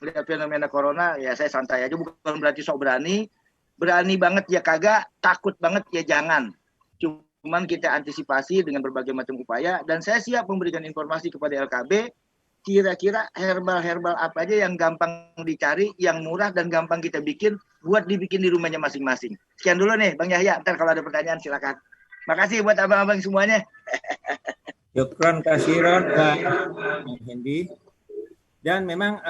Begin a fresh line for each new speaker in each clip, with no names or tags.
lihat fenomena corona, ya saya santai aja, bukan berarti sok berani. Berani banget ya kagak, takut banget ya jangan. Cuman kita antisipasi dengan berbagai macam upaya, dan saya siap memberikan informasi kepada LKB, kira-kira herbal-herbal apa aja yang gampang dicari, yang murah dan gampang kita bikin, buat dibikin di rumahnya masing-masing. Sekian dulu nih Bang Yahya, ntar kalau ada pertanyaan silakan. Makasih buat abang-abang semuanya.
Syukron kasiron Bang Hendy. Dan memang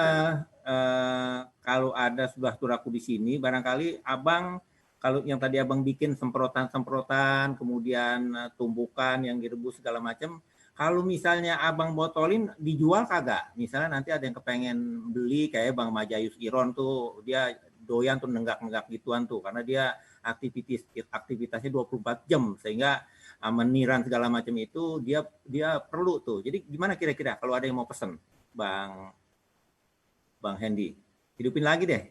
kalau ada sudah turaku di sini, barangkali abang kalau yang tadi abang bikin semprotan-semprotan, kemudian tumbukan yang direbus segala macam, kalau misalnya abang botolin dijual kagak? Misalnya nanti ada yang kepengen beli kayak Bang Majayus Iron tuh, dia doyan tuh nenggak-nenggak gituan tuh, karena dia aktivitasnya 24 jam sehingga meniran segala macam itu dia perlu tuh. Jadi gimana kira-kira kalau ada yang mau pesen, Bang Hendy? Hidupin lagi deh.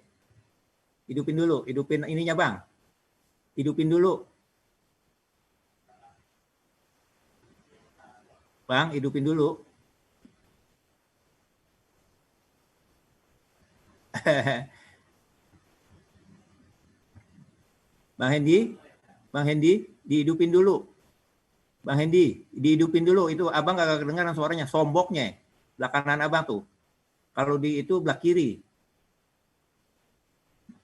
Hidupin dulu, hidupin ininya Bang. Hidupin dulu. Bang, hidupin dulu. Bang Hendy, dihidupin dulu. Bang Hendy, dihidupin dulu. Itu abang gak kedengaran suaranya, somboknya. Belah kanan abang tuh. Kalau di itu belah kiri.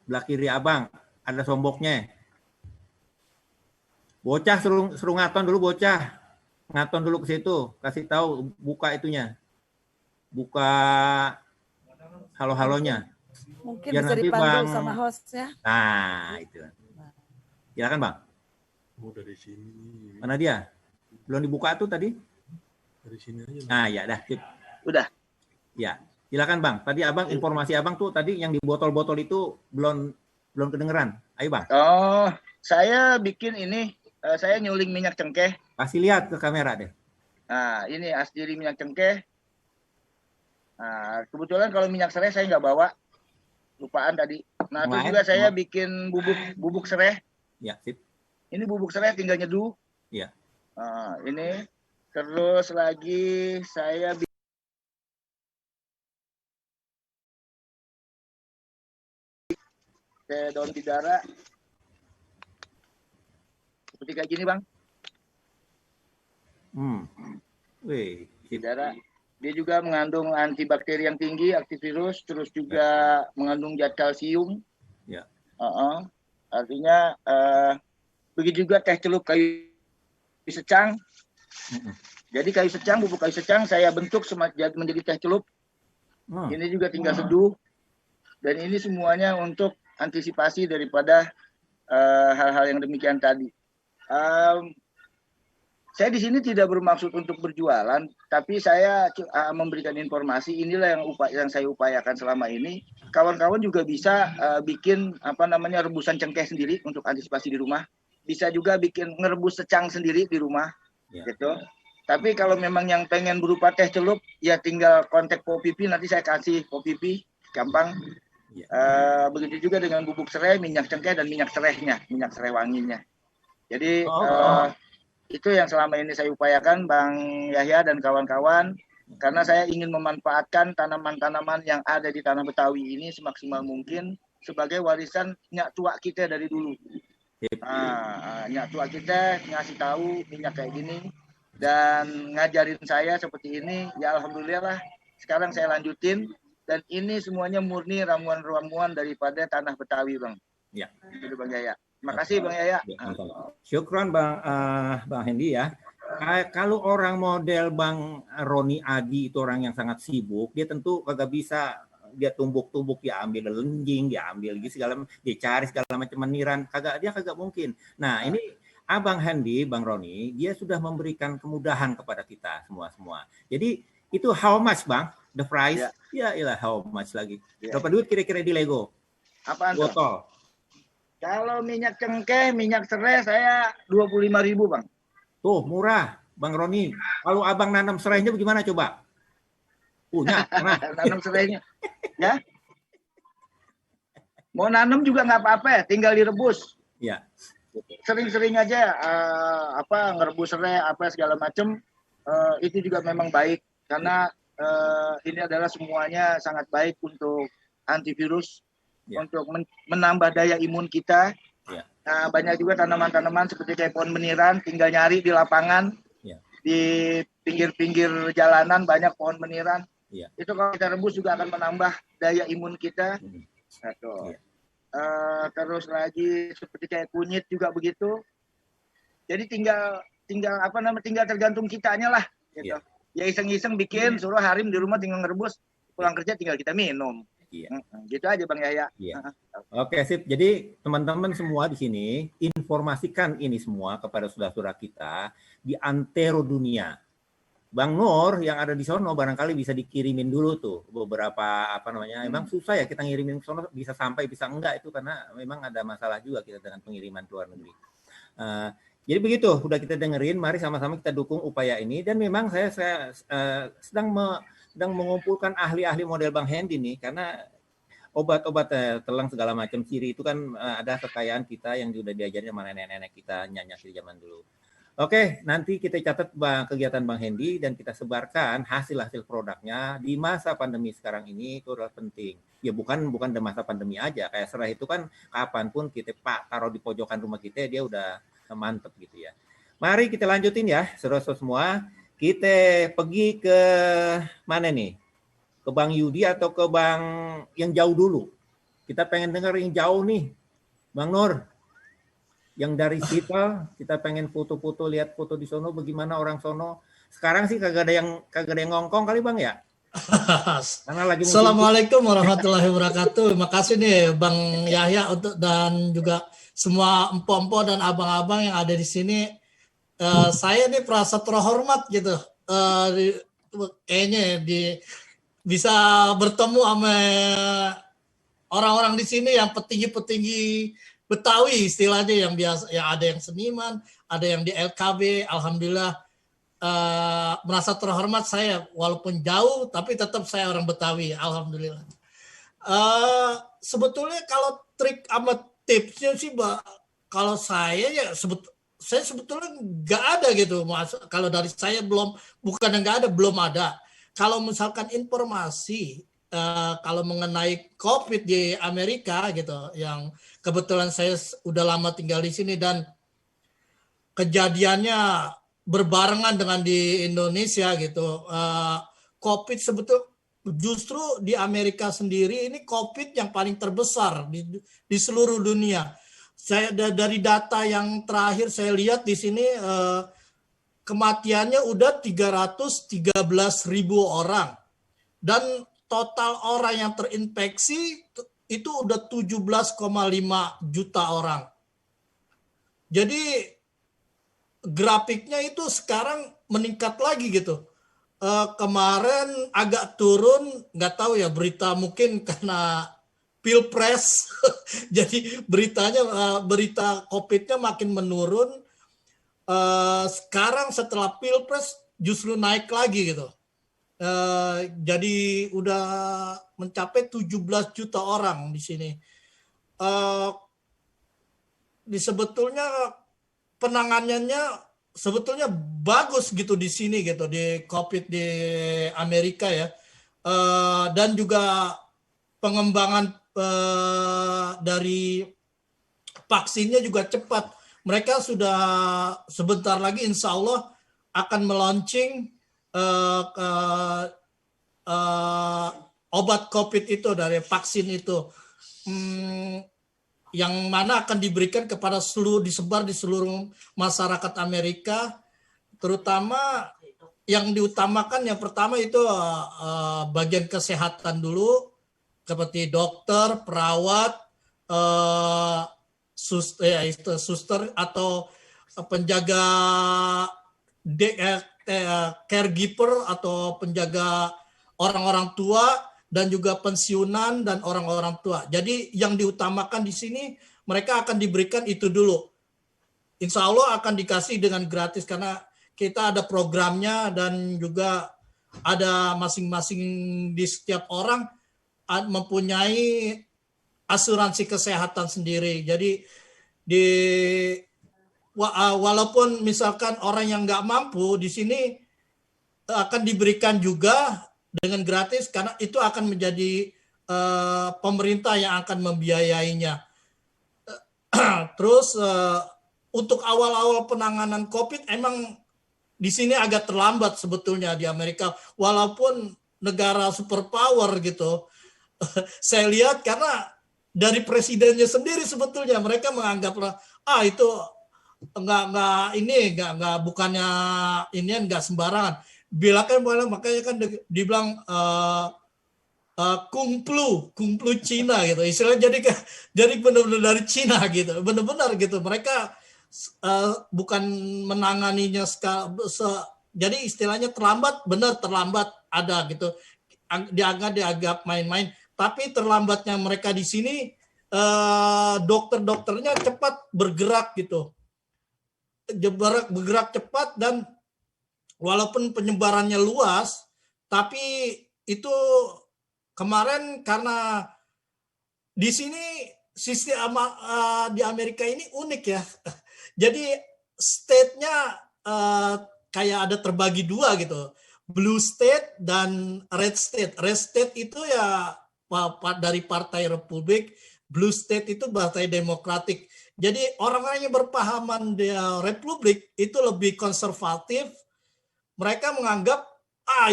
Belah kiri abang, ada somboknya. Bocah suruh ngaton dulu bocah. Ngaton dulu ke situ, kasih tahu, buka itunya. Buka halo-halonya.
Mungkin biar bisa dipandu sama hostnya.
Nah, itu. Silakan Bang.
Oh, dari sini.
Mana dia? Belum dibuka tuh tadi?
Dari sini aja.
Nah, ya dah.
Udah.
Ya, silakan Bang. Tadi Abang informasi Abang tuh tadi yang di botol-botol itu belum kedengeran. Ayo Bang.
Oh, saya bikin ini, saya nyuling minyak cengkeh.
Kasih lihat ke kamera deh.
Nah, ini asdiri minyak cengkeh. Nah, kebetulan kalau minyak serai saya nggak bawa, lupaan tadi. Nah, terus juga saya bikin bubuk serai.
Ya, sip.
Ini bubuk serai tinggal nyeduh.
Iya.
Nah, ini terus lagi saya bikin daun bidara. Seperti kayak gini, Bang.
Wih,
bidara. Dia juga mengandung antibakteri yang tinggi, antivirus, terus juga mengandung zat kalsium.
Ya.
Artinya begitu juga teh celup kayu secang. Jadi kayu secang, bubuk kayu secang saya bentuk menjadi teh celup. Ini juga tinggal seduh. Dan ini semuanya untuk antisipasi daripada hal-hal yang demikian tadi. Saya di sini tidak bermaksud untuk berjualan, tapi saya memberikan informasi. Inilah yang saya upayakan selama ini. Kawan-kawan juga bisa bikin rebusan cengkeh sendiri untuk antisipasi di rumah. Bisa juga bikin ngerebus secang sendiri di rumah, gitu. Tapi kalau memang yang pengen berupa teh celup, ya tinggal kontak Po Pipi, nanti saya kasih Po Pipi, gampang. Begitu juga dengan bubuk serai, minyak cengkeh dan minyak serainya, minyak serai wanginya. Jadi itu yang selama ini saya upayakan, Bang Yahya dan kawan-kawan, karena saya ingin memanfaatkan tanaman-tanaman yang ada di tanah Betawi ini semaksimal mungkin sebagai warisan nyak tua kita dari dulu. Nyak tua kita ngasih tahu minyak kayak gini dan ngajarin saya seperti ini, ya alhamdulillah lah. Sekarang saya lanjutin dan ini semuanya murni ramuan-ramuan daripada tanah Betawi, Bang.
Ya.
Itu Bang Yahya. Makasih Bang Yahya.
Syukron Bang Hendy ya. Kalau orang model Bang Roni Adi itu orang yang sangat sibuk, dia tentu kagak bisa dia tumbuk-tumbuk, dia ambil lenjing, dia ambil segala, dia cari segala macam meniran, dia kagak mungkin. Nah, ini Abang Hendy, Bang Roni, dia sudah memberikan kemudahan kepada kita semua. Jadi itu how much Bang? The price? Ya iyalah how much lagi. Berapa duit kira-kira di Lego?
Apaan
botol?
Kalau minyak cengkeh, minyak serai saya 25.000 Bang.
Tuh murah, Bang Roni. Kalau Abang nanam serainya bagaimana coba? Punya,
nanam serainya, ya? Mau nanam juga nggak apa-apa ya, tinggal direbus.
Ya.
Sering-sering aja ngerebus serai apa segala macam. Itu juga memang baik karena ini adalah semuanya sangat baik untuk antivirus
Ya.
untuk menambah daya imun kita.
Ya.
Nah, banyak juga tanaman-tanaman seperti kayak pohon meniran, tinggal nyari di lapangan,
Ya.
di pinggir-pinggir jalanan banyak pohon meniran.
Ya.
Itu kalau kita rebus juga akan menambah daya imun kita.
Ya.
Terus lagi seperti kayak kunyit juga begitu. Jadi tinggal tinggal tergantung kitanya lah gitu. Ya iseng-iseng bikin, suruh Harim di rumah tinggal ngerebus, pulang kerja tinggal kita minum.
Iya.
Gitu aja Bang Yahya.
Iya. Oke, sip. Jadi teman-teman semua di sini informasikan ini semua kepada saudara-saudara kita di antero dunia. Bang Nur yang ada di sono barangkali bisa dikirimin dulu tuh beberapa Emang susah ya kita ngirimin ke sono, bisa sampai bisa enggak itu karena memang ada masalah juga kita dengan pengiriman ke luar negeri. Jadi begitu, udah kita dengerin, mari sama-sama kita dukung upaya ini. Dan memang saya sedang mengumpulkan ahli-ahli model Bang Hendy nih, karena obat-obat telang segala macam ciri itu kan ada kekayaan kita yang sudah diajarin sama nenek-nenek kita, nyanyi dari zaman dulu. Oke, nanti kita catat kegiatan Bang Hendy dan kita sebarkan hasil-hasil produknya di masa pandemi sekarang ini, itu adalah penting. Ya bukan di masa pandemi aja, kayak serah itu kan kapanpun kita taruh di pojokan rumah kita, dia udah mantep gitu ya. Mari kita lanjutin ya, saudara-saudara semua. Kita pergi ke mana nih? Ke Bang Yudi atau ke Bang yang jauh dulu? Kita pengen dengar yang jauh nih. Bang Nur, yang dari kita pengen foto-foto, lihat foto di sono, bagaimana orang sono. Sekarang sih kagak ada yang ngongkong kali Bang ya?
Karena lagi Assalamualaikum warahmatullahi wabarakatuh. Terima kasih nih Bang Yahya dan juga semua empo-empo dan abang-abang yang ada di sini. Saya nih merasa terhormat gitu. Kayaknya bisa bertemu sama orang-orang di sini yang petinggi-petinggi Betawi istilahnya, yang biasa, yang ada yang seniman, ada yang di LKB. Alhamdulillah merasa terhormat saya, walaupun jauh tapi tetap saya orang Betawi. Alhamdulillah. Sebetulnya kalau trik sama tipsnya sih, kalau saya ya saya sebetulnya nggak ada gitu. Kalau dari saya belum ada. Kalau misalkan informasi kalau mengenai COVID di Amerika gitu, yang kebetulan saya udah lama tinggal di sini dan kejadiannya berbarengan dengan di Indonesia gitu. COVID sebetulnya justru di Amerika sendiri ini COVID yang paling terbesar di seluruh dunia. Saya dari data yang terakhir saya lihat di sini kematiannya udah 313.000 orang dan total orang yang terinfeksi itu udah 17,5 juta orang. Jadi grafiknya itu sekarang meningkat lagi gitu. Kemarin agak turun, nggak tahu ya, berita mungkin karena Pilpres, jadi berita COVID-nya makin menurun. Sekarang setelah Pilpres justru naik lagi gitu. Jadi udah mencapai 17 juta orang di sini. Sebetulnya penanganannya sebetulnya bagus gitu di sini gitu, di COVID di Amerika ya. Dan juga pengembangan dari vaksinnya juga cepat. Mereka sudah sebentar lagi insya Allah akan melaunching obat COVID itu, dari vaksin itu, yang mana akan diberikan kepada disebar di seluruh masyarakat Amerika, terutama yang diutamakan yang pertama itu bagian kesehatan dulu, seperti dokter, perawat, suster atau penjaga caregiver atau penjaga orang-orang tua dan juga pensiunan dan orang-orang tua. Jadi yang diutamakan di sini mereka akan diberikan itu dulu. Insya Allah akan dikasih dengan gratis karena kita ada programnya dan juga ada masing-masing di setiap orang mempunyai asuransi kesehatan sendiri. Jadi walaupun misalkan orang yang nggak mampu di sini akan diberikan juga dengan gratis karena itu akan menjadi pemerintah yang akan membiayainya. Terus untuk awal-awal penanganan COVID emang di sini agak terlambat sebetulnya di Amerika, walaupun negara superpower gitu. Saya lihat karena dari presidennya sendiri sebetulnya mereka menganggaplah itu nggak bukannya ini nggak sembarangan. Makanya kan dibilang kungplu Cina gitu. Istilahnya jadi benar-benar dari Cina gitu. Benar-benar gitu. Mereka bukan menanganinya jadi istilahnya terlambat, benar terlambat ada gitu. Dianggap main-main. Tapi terlambatnya mereka di sini dokter-dokternya cepat bergerak gitu. Bergerak cepat dan walaupun penyebarannya luas, tapi itu kemarin karena di sini sistem di Amerika ini unik ya. Jadi state-nya kayak ada terbagi dua gitu. Blue state dan red state. Red state itu ya dari Partai Republik, Blue State itu Partai Demokratik. Jadi orang-orang yang berpahaman di Republik itu lebih konservatif. Mereka menganggap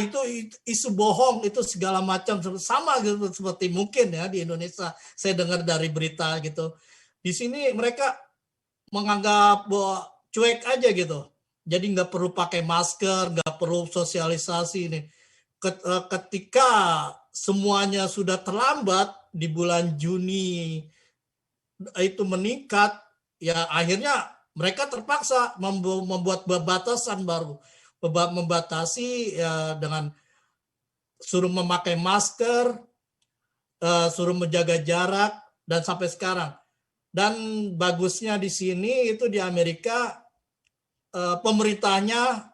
itu isu bohong, itu segala macam sama gitu seperti mungkin ya di Indonesia. Saya dengar dari berita gitu. Di sini mereka menganggap cuek aja gitu. Jadi nggak perlu pakai masker, nggak perlu sosialisasi ini. Ketika semuanya sudah terlambat di bulan Juni itu meningkat, ya akhirnya mereka terpaksa membuat batasan baru, membatasi ya, dengan suruh memakai masker, suruh menjaga jarak, dan sampai sekarang. Dan bagusnya di sini itu di Amerika pemerintahnya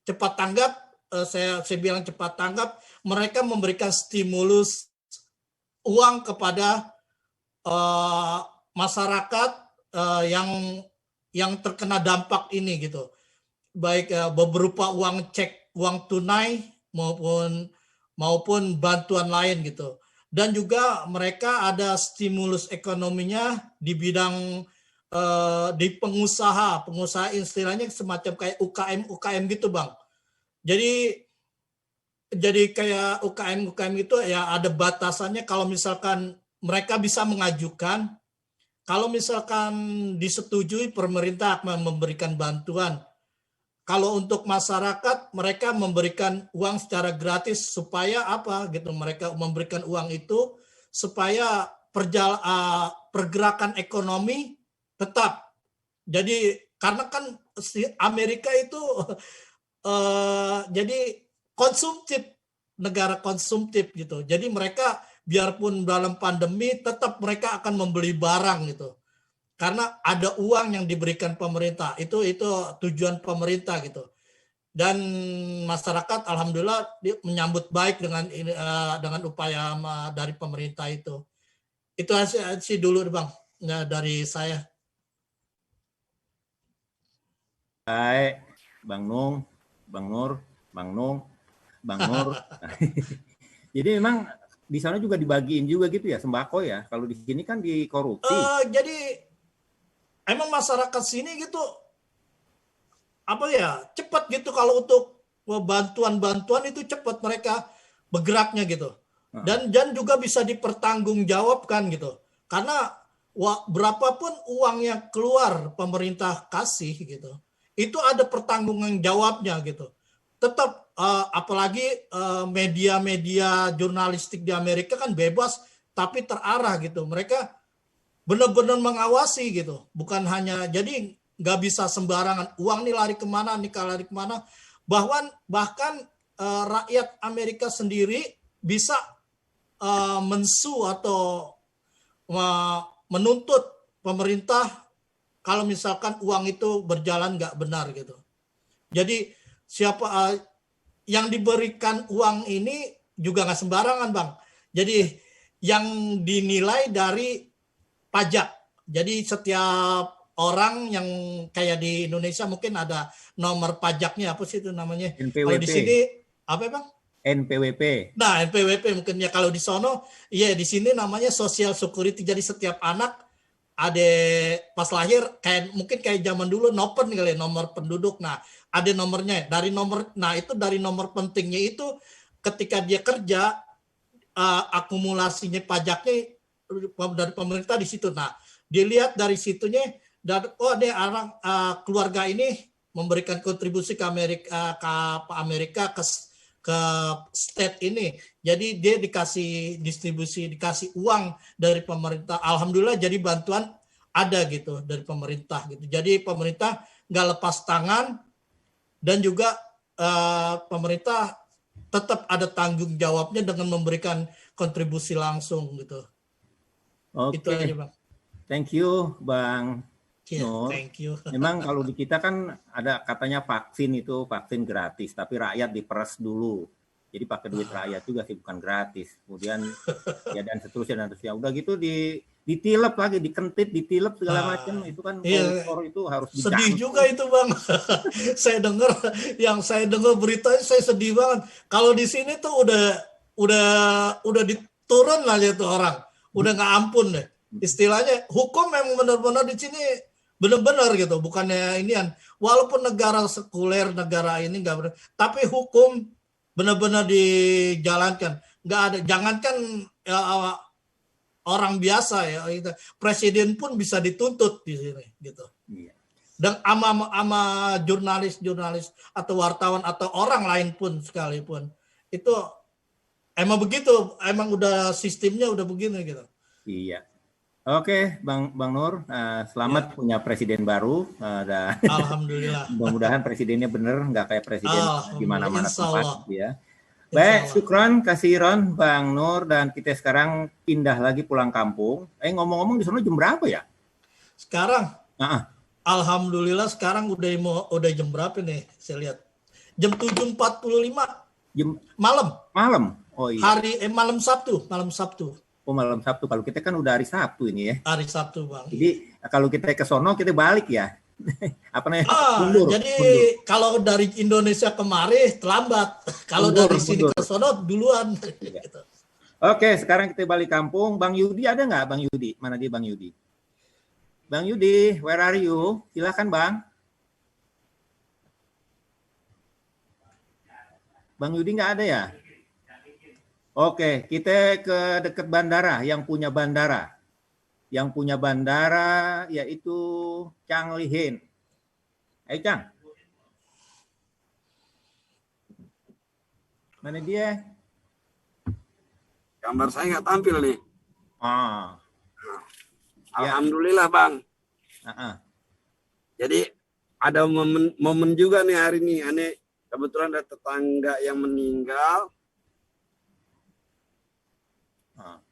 cepat tanggap. Saya bilang cepat tanggap, mereka memberikan stimulus uang kepada masyarakat yang terkena dampak ini gitu, baik berupa uang cek, uang tunai maupun bantuan lain gitu. Dan juga mereka ada stimulus ekonominya di bidang di pengusaha istilahnya semacam kayak UKM gitu Bang. Jadi kayak UKM itu ya ada batasannya. Kalau misalkan mereka bisa mengajukan, kalau misalkan disetujui pemerintah akan memberikan bantuan. Kalau untuk masyarakat mereka memberikan uang secara gratis supaya apa gitu, mereka memberikan uang itu supaya pergerakan ekonomi tetap. Jadi karena kan Amerika itu jadi konsumtif, negara konsumtif gitu. Jadi mereka biarpun dalam pandemi tetap mereka akan membeli barang gitu. Karena ada uang yang diberikan pemerintah. Itu tujuan pemerintah gitu. Dan masyarakat alhamdulillah menyambut baik dengan upaya dari pemerintah itu. Itu sih dulu Bang dari saya.
Baik, Bang Nung, Bang Nur, Bang Nung, Bang Nur. Jadi memang di sana juga dibagiin juga gitu ya sembako ya. Kalau di sini kan dikorupsi.
Jadi emang masyarakat sini gitu apa ya cepat gitu kalau untuk bantuan itu cepat mereka bergeraknya gitu. Dan juga bisa dipertanggungjawabkan gitu. Karena berapapun uang yang keluar pemerintah kasih gitu, itu ada pertanggungan jawabnya gitu. Tetap apalagi media-media jurnalistik di Amerika kan bebas tapi terarah gitu. Mereka benar-benar mengawasi gitu. Bukan hanya jadi nggak bisa sembarangan uang nih lari kemana, bahkan rakyat Amerika sendiri bisa mensu atau menuntut pemerintah kalau misalkan uang itu berjalan nggak benar gitu. Jadi siapa yang diberikan uang ini juga nggak sembarangan Bang. Jadi yang dinilai dari pajak. Jadi setiap orang yang kayak di Indonesia mungkin ada nomor pajaknya apa sih itu namanya?
NPWP.
Kalau di sini apa Bang?
NPWP.
Nah, NPWP mungkin ya, kalau di sono, iya di sini namanya Social Security. Jadi setiap anak ada pas lahir mungkin kayak zaman dulu nopen kali ya, nomor penduduk. Nah, ada nomornya. Dari nomor pentingnya itu ketika dia kerja, akumulasinya pajaknya dari pemerintah di situ. Nah, dilihat dari situnya, ada orang keluarga ini memberikan kontribusi ke Amerika ke state ini. Jadi dia dikasih uang dari pemerintah. Alhamdulillah, jadi bantuan ada gitu dari pemerintah gitu. Jadi pemerintah nggak lepas tangan, dan juga pemerintah tetap ada tanggung jawabnya dengan memberikan kontribusi langsung gitu.
Oke.
Itu aja, Bang.
Thank you, Bang
Yeah,
Nur.
thank you.
Memang kalau di kita kan ada katanya vaksin gratis, tapi rakyat diperes dulu. Jadi pakai duit rakyat juga sih, bukan gratis. Kemudian ya dan seterusnya. Udah gitu ditilep lagi, dikentit, ditilep segala macam. Itu kan koruptor itu harus
sedih juga itu, Bang. Saya dengar beritanya, saya sedih banget. Kalau di sini tuh udah diturun aja tuh orang. Udah nggak ampun deh. Istilahnya hukum memang benar-benar di sini benar-benar gitu, bukannya inian. Walaupun negara sekuler, negara ini nggak benar, tapi hukum benar-benar dijalankan. Nggak ada, jangankan ya, orang biasa ya, presiden pun bisa dituntut di sini gitu. Dan ama jurnalis atau wartawan atau orang lain pun sekalipun itu emang begitu, emang udah sistemnya udah begini gitu.
Iya. Oke, Bang Nur, selamat punya presiden baru. Dan
Alhamdulillah.
Mudah-mudahan presidennya bener, nggak kayak presiden di mana-mana tempat. Ya.
Baik,
syukran kasiron Bang Nur, dan kita sekarang pindah lagi pulang kampung. Ngomong-ngomong di sana jam berapa ya?
Sekarang? Alhamdulillah sekarang udah jam berapa nih? Saya lihat jam 7.45 malam.
Malam. Oh iya.
Malam Sabtu.
Oh, malam Sabtu. Kalau kita kan udah hari Sabtu ini ya.
Hari Sabtu, Bang.
Jadi kalau kita ke sono kita balik ya. Apa namanya?
Mundur. Kalau dari Indonesia kemari terlambat. Kalau dari sini ke sono duluan.
Ya. Gitu. Oke, sekarang kita balik kampung. Bang Yudi ada nggak, Bang Yudi? Mana dia, Bang Yudi? Bang Yudi, where are you? Silakan, Bang. Bang Yudi nggak ada ya? Oke, kita ke dekat bandara, yang punya bandara. Yang punya bandara yaitu Chang Lihin. Chang. Mana dia?
Gambar saya nggak tampil nih. Alhamdulillah, Bang. Jadi ada momen juga nih hari ini. Aneh, kebetulan ada tetangga yang meninggal.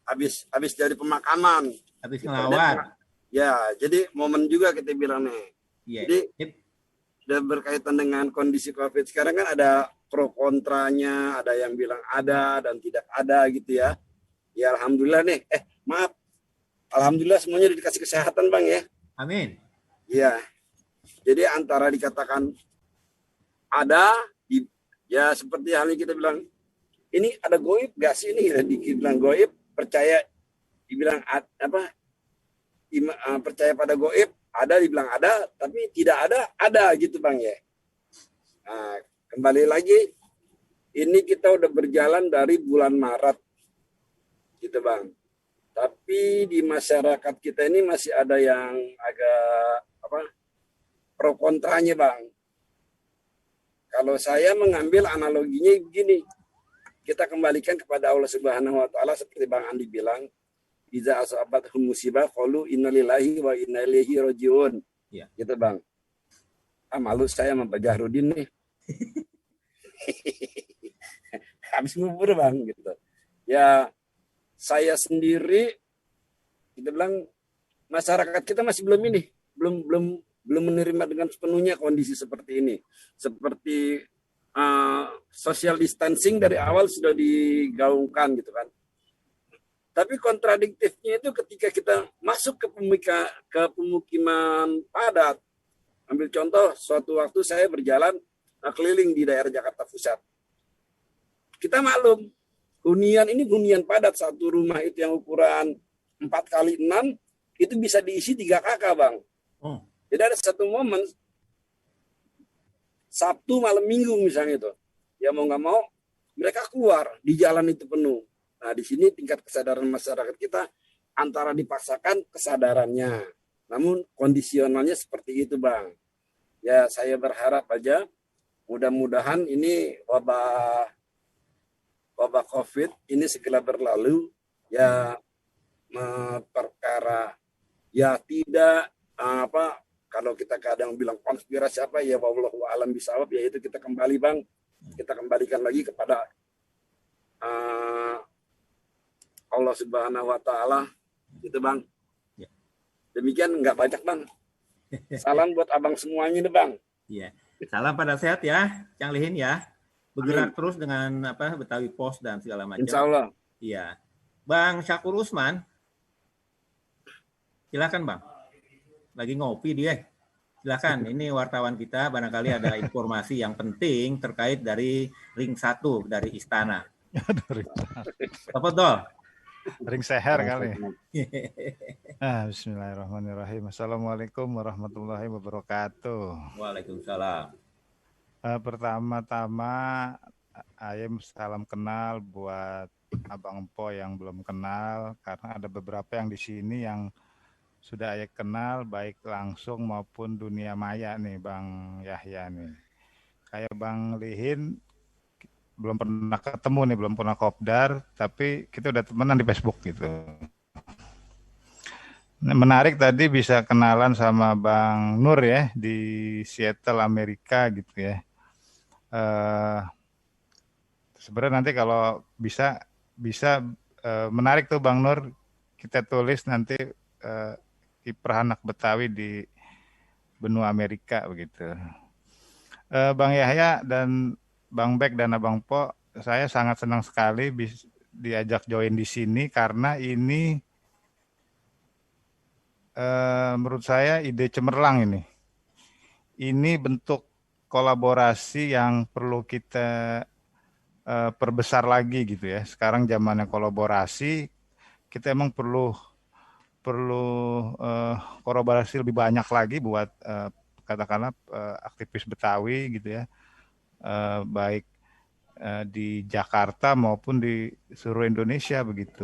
Habis dari pemakaman.
Habis ngelawar.
Ya, jadi momen juga kita bilang nih.
Yeah.
Jadi udah berkaitan dengan kondisi COVID sekarang kan ada pro kontranya, ada yang bilang ada dan tidak ada gitu ya. Ya alhamdulillah nih. Maaf. Alhamdulillah semuanya dikasih kesehatan, Bang ya.
Amin.
Iya. Jadi antara dikatakan ada, ya seperti halnya kita bilang, ini ada goib gak sih ini? Dibilang goib, percaya, dibilang percaya pada goib, ada, dibilang ada, tapi tidak ada gitu, Bang ya. Nah, kembali lagi, ini kita udah berjalan dari bulan Maret, gitu, Bang. Tapi di masyarakat kita ini masih ada yang agak pro kontranya, Bang. Kalau saya mengambil analoginya begini, kita kembalikan kepada Allah Subhanahu wa taala seperti Bang Andi bilang, iza asabathum musibah qalu innalillahi wa inna ilaihi rajiun.
Ya.
Gitu, Bang. Malu saya sama Pak Jahrudin nih. Habis ngubur, Bang, gitu. Ya saya sendiri, kita bilang masyarakat kita masih belum menerima dengan sepenuhnya kondisi seperti ini. Seperti social distancing dari awal sudah digaungkan gitu kan. Tapi kontradiktifnya itu ketika kita masuk ke pemukiman padat. Ambil contoh, suatu waktu saya berjalan keliling di daerah Jakarta Pusat. kita maklum, ini hunian padat, satu rumah itu yang ukuran 4x6 itu bisa diisi 3 kakak, Bang. Jadi ada satu momen Sabtu malam Minggu misalnya itu, ya mau nggak mau mereka keluar di jalan itu penuh. Nah di sini tingkat kesadaran masyarakat kita antara dipaksakan kesadarannya, namun kondisionalnya seperti itu, Bang. Ya saya berharap aja mudah-mudahan ini wabah COVID ini segera berlalu, ya perkara ya tidak kalau kita kadang bilang konspirasi apa ya wallahu alam bisawab, ya itu kita kembali, Bang, kita kembalikan lagi kepada Allah Subhanahu wa taala gitu, Bang. Demikian, nggak banyak, Bang. Salam buat abang semuanya nih, Bang.
Iya. Salam pada sehat ya, Cang Lihin ya. Bergerak terus dengan Betawi Pos dan segala macam.
Insya Allah.
Iya. Bang Syakur Usman, silakan, Bang. Lagi ngopi dia. Silakan. Ini wartawan kita barangkali ada informasi yang penting terkait dari ring 1 dari Istana. Apa tuh?
Ring seher kali. Bismillahirrahmanirrahim. Assalamualaikum warahmatullahi wabarakatuh.
Waalaikumsalam.
Pertama-tama, ayam salam kenal buat Abang Empo yang belum kenal, karena ada beberapa yang di sini yang sudah ayah kenal baik langsung maupun dunia maya nih, Bang Yahya nih. Kayak Bang Lihin belum pernah ketemu nih, belum pernah kopdar, tapi kita udah temenan di Facebook gitu. Menarik tadi bisa kenalan sama Bang Nur ya di Seattle, Amerika gitu ya. Sebenarnya nanti kalau bisa menarik tuh Bang Nur, kita tulis nanti kiprah anak Betawi di benua Amerika begitu. Bang Yahya dan Bang Bek dan Abang Po, saya sangat senang sekali diajak join di sini karena ini menurut saya ide cemerlang ini. Ini bentuk kolaborasi yang perlu kita perbesar lagi gitu ya. Sekarang zamannya kolaborasi, kita emang perlu kolaborasi lebih banyak lagi buat katakanlah aktivis Betawi gitu ya. Baik di Jakarta maupun di seluruh Indonesia begitu.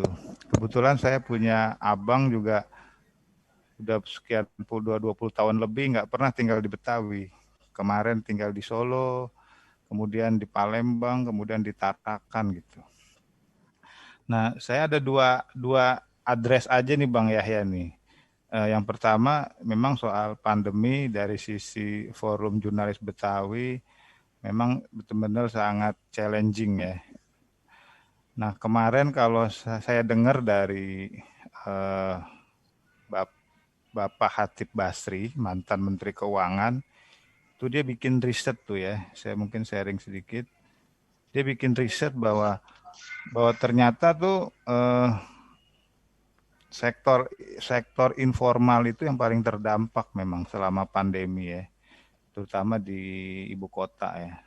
Kebetulan saya punya abang juga udah sekian 20 tahun lebih nggak pernah tinggal di Betawi. Kemarin tinggal di Solo, kemudian di Palembang, kemudian di Tarakan gitu. Nah, saya ada dua address aja nih Bang Yahya nih. Yang pertama memang soal pandemi dari sisi Forum Jurnalis Betawi memang benar-benar sangat challenging ya. Nah kemarin kalau saya dengar dari Bapak Hatip Basri, mantan Menteri Keuangan, itu dia bikin riset tuh ya, saya mungkin sharing sedikit. Dia bikin riset bahwa ternyata tuh sektor informal itu yang paling terdampak memang selama pandemi ya, terutama di ibu kota ya.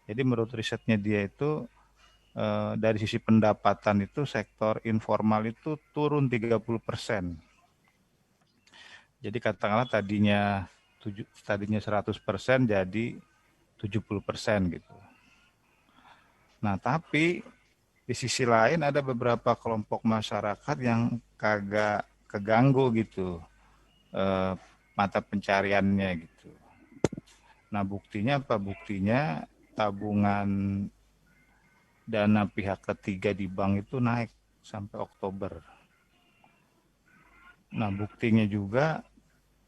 Jadi menurut risetnya dia itu dari sisi pendapatan itu sektor informal itu turun 30%. Jadi katakanlah tadinya 100% jadi 70% gitu. Nah tapi di sisi lain ada beberapa kelompok masyarakat yang kagak keganggu gitu mata pencariannya gitu. Nah buktinya apa? Buktinya tabungan dana pihak ketiga di bank itu naik sampai Oktober. Nah buktinya juga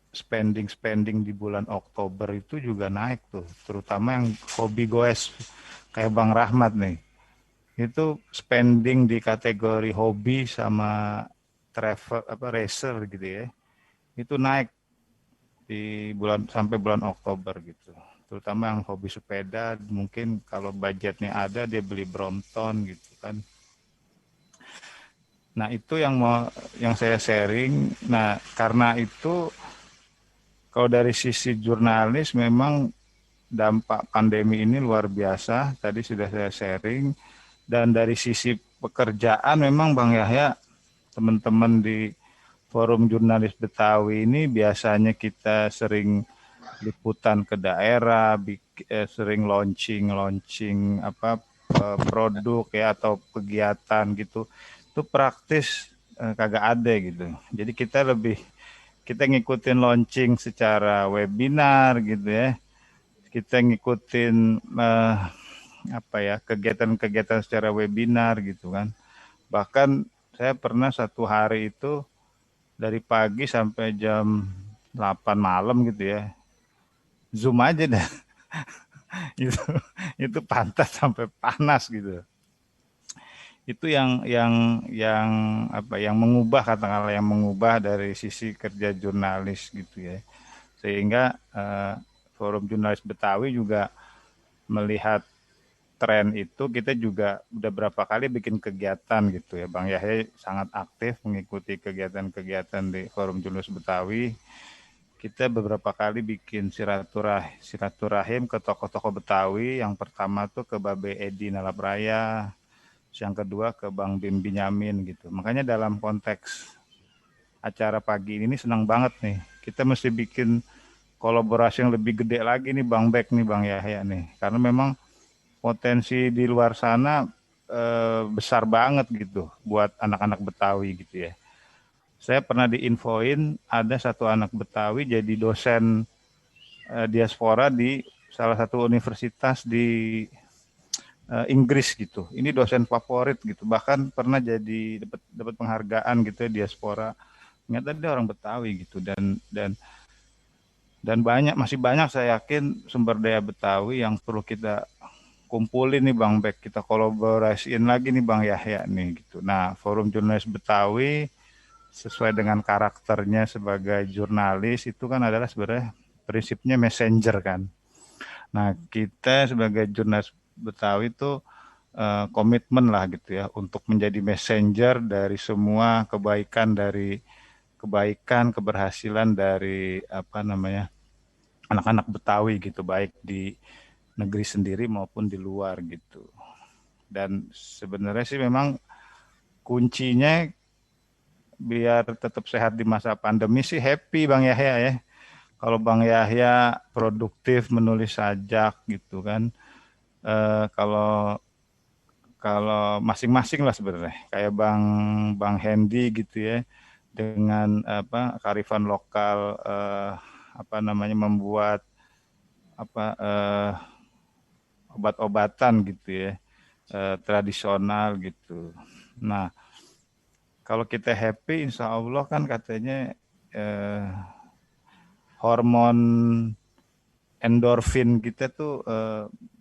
spending di bulan Oktober itu juga naik tuh, terutama yang hobi goes kayak Bang Rahmat nih. Itu spending di kategori hobi sama travel racer gitu ya. Itu naik di sampai bulan Oktober gitu. Terutama yang hobi sepeda, mungkin kalau budgetnya ada dia beli Brompton gitu kan. Nah, itu yang saya sharing. Nah, karena itu kalau dari sisi jurnalis memang dampak pandemi ini luar biasa. Tadi sudah saya sharing Dan dari sisi pekerjaan memang Bang Yahya, teman-teman di Forum Jurnalis Betawi ini biasanya kita sering liputan ke daerah, sering launching produk ya atau kegiatan gitu. Itu praktis kagak ada gitu. Jadi kita ngikutin launching secara webinar gitu ya. Kita ngikutin kegiatan-kegiatan secara webinar gitu kan. Bahkan saya pernah satu hari itu dari pagi sampai jam 8 malam gitu ya. Zoom aja dah. itu pantat sampai panas gitu. Itu yang mengubah dari sisi kerja jurnalis gitu ya. Sehingga Forum Jurnalis Betawi juga melihat tren itu, kita juga udah berapa kali bikin kegiatan gitu ya. Bang Yahya sangat aktif mengikuti kegiatan-kegiatan di Forum Jurnalis Betawi. Kita beberapa kali bikin silaturahim ke tokoh-tokoh Betawi. Yang pertama tuh ke Babe Edi Nalapraya, yang kedua ke Bang Bim Binyamin gitu. Makanya dalam konteks acara pagi ini senang banget nih. Kita mesti bikin kolaborasi yang lebih gede lagi nih Bang Bek nih, Bang Yahya nih. Karena memang potensi di luar sana besar banget gitu buat anak-anak Betawi gitu ya. Saya pernah diinfoin ada satu anak Betawi jadi dosen diaspora di salah satu universitas di Inggris gitu. Ini dosen favorit gitu. Bahkan pernah jadi dapat penghargaan gitu ya diaspora. Ternyata dia orang Betawi gitu dan masih banyak saya yakin sumber daya Betawi yang perlu kita kumpulin nih Bang Bek, kita kolaborasiin lagi nih Bang Yahya nih gitu. Nah, Forum Jurnalis Betawi sesuai dengan karakternya sebagai jurnalis itu kan adalah sebenarnya prinsipnya messenger kan. Nah, kita sebagai jurnalis Betawi itu komitmen lah gitu ya untuk menjadi messenger dari semua keberhasilan dari anak-anak Betawi gitu, baik di negeri sendiri maupun di luar gitu. Dan sebenarnya sih memang kuncinya biar tetap sehat di masa pandemi sih happy Bang Yahya ya. Kalau Bang Yahya produktif menulis sajak gitu kan. Kalau masing-masing lah sebenarnya kayak Bang Hendy gitu ya dengan kearifan lokal membuat obat-obatan gitu ya tradisional gitu. Nah, kalau kita happy, insya Allah kan katanya hormon endorfin kita tuh